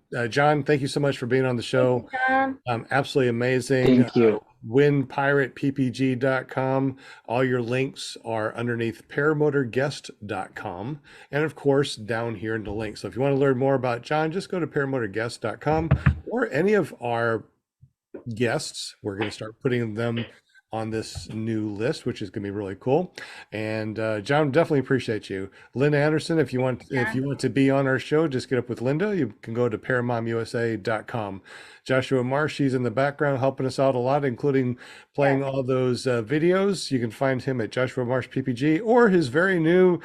thank you so much for being on the show. Absolutely amazing. Thank you. WinPiratePPG.com. All your links are underneath paramotorguest.com. And of course, down here in the link. So if you want to learn more about John, just go to paramotorguest.com, or any of our guests. We're going to start putting them on this new list, which is going to be really cool. And John, definitely appreciate you. Linda Anderson, if you want to be on our show, just get up with Linda. You can go to paramomusa.com. Joshua Marsh, he's in the background helping us out a lot, including playing all those videos. You can find him at Joshua Marsh PPG or his very new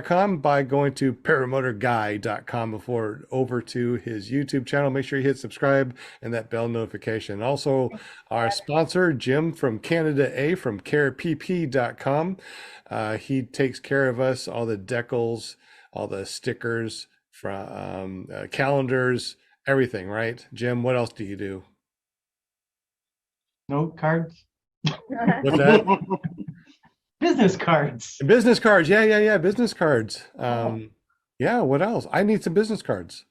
.com by going to paramotorguy.com before over to his YouTube channel. Make sure you hit subscribe and that bell notification. Also, our sponsor, Jim from Canada A from carepp.com. He takes care of us, all the decals, all the stickers, from calendars, everything, right? Jim, what else do you do? Note cards, What's that? business cards. Business cards. Yeah. Business cards. Yeah, what else? I need some business cards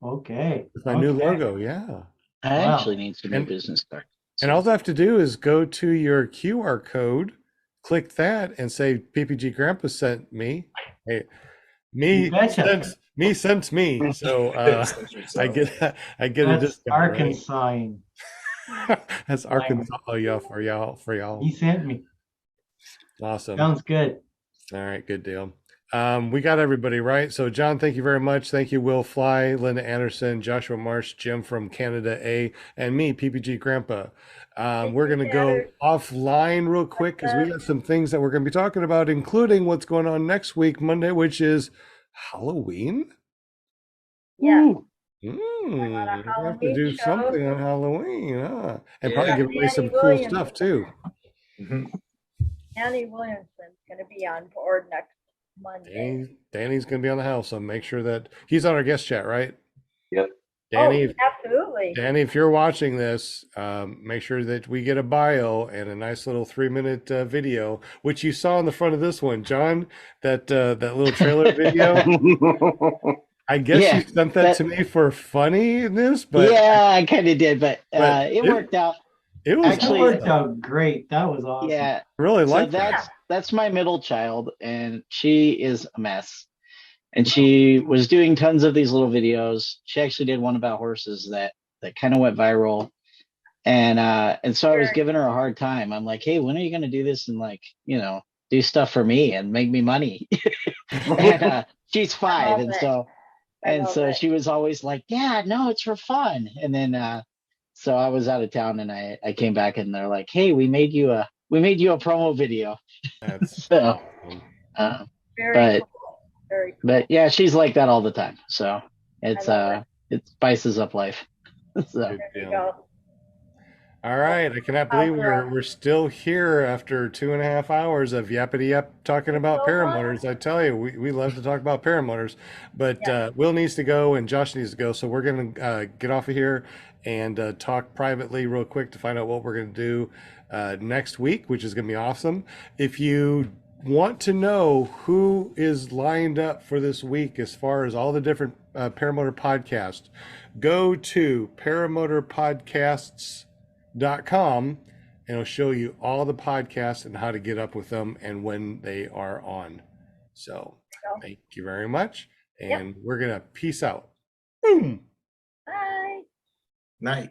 Okay. with my new logo. Yeah. I Wow. actually need some new And- business cards. And all I have to do is go to your QR code, click that, and say PPG Grandpa sent me. Hey, me You betcha. sent me. So I get a That's discount. Right? Arkansas. That's Arkansas. Oh, yeah, for y'all. He sent me. Awesome. Sounds good. All right, good deal. We got everybody right. So John, thank you very much. Thank you, Will Fly, Linda Anderson, Joshua Marsh, Jim from Canada A, and me, PPG Grandpa. We're going to go offline real quick because we got some things that we're going to be talking about, including what's going on next week, Monday, which is Halloween. Yeah. Ooh, We have to Halloween do show. something on Halloween, huh? And Yeah. probably give away some Danny cool Williams. stuff too. Mhm. Annie Williamson's going to be on board next Monday. Danny's going to be on the house, so make sure that he's on our guest chat, right? Yep. Danny, Oh, absolutely. Danny, if you're watching this, make sure that we get a bio and a nice little 3-minute video, which you saw in the front of this one, John. That little trailer video. I guess Yeah, you sent that that- to me for funniness, but yeah, I kind of did, but but it worked out. it was Actually- that worked out great. That was awesome. Yeah, really so like that. that's my middle child, and she is a mess. And she was doing tons of these little videos. She actually did one about horses that kind of went viral. And so I was Sure. giving her a hard time. I'm like, hey, when are you gonna do this and do stuff for me and make me money? And she's 5, love and it. so I love it. she was always like, Dad, no, it's for fun. And then so I was out of town and I came back and they're like, hey, we made you a promo video. That's So Very but- cool. Very cool. but yeah, she's like that all the time. So it's love it spices up life. So good There you deal. go. All right, I cannot believe we're still here after 2.5 hours of yappity yap talking about so paramotors. I tell you, we love to talk about paramotors, but Will needs to go and Josh needs to go, so we're gonna get off of here and talk privately real quick to find out what we're gonna do next week, which is gonna be awesome. If you want to know who is lined up for this week as far as all the different paramotor podcasts, go to paramotorpodcasts.com and it'll show you all the podcasts and how to get up with them and when they are on. So thank you very much. And we're going to peace out. Boom. Bye. Night.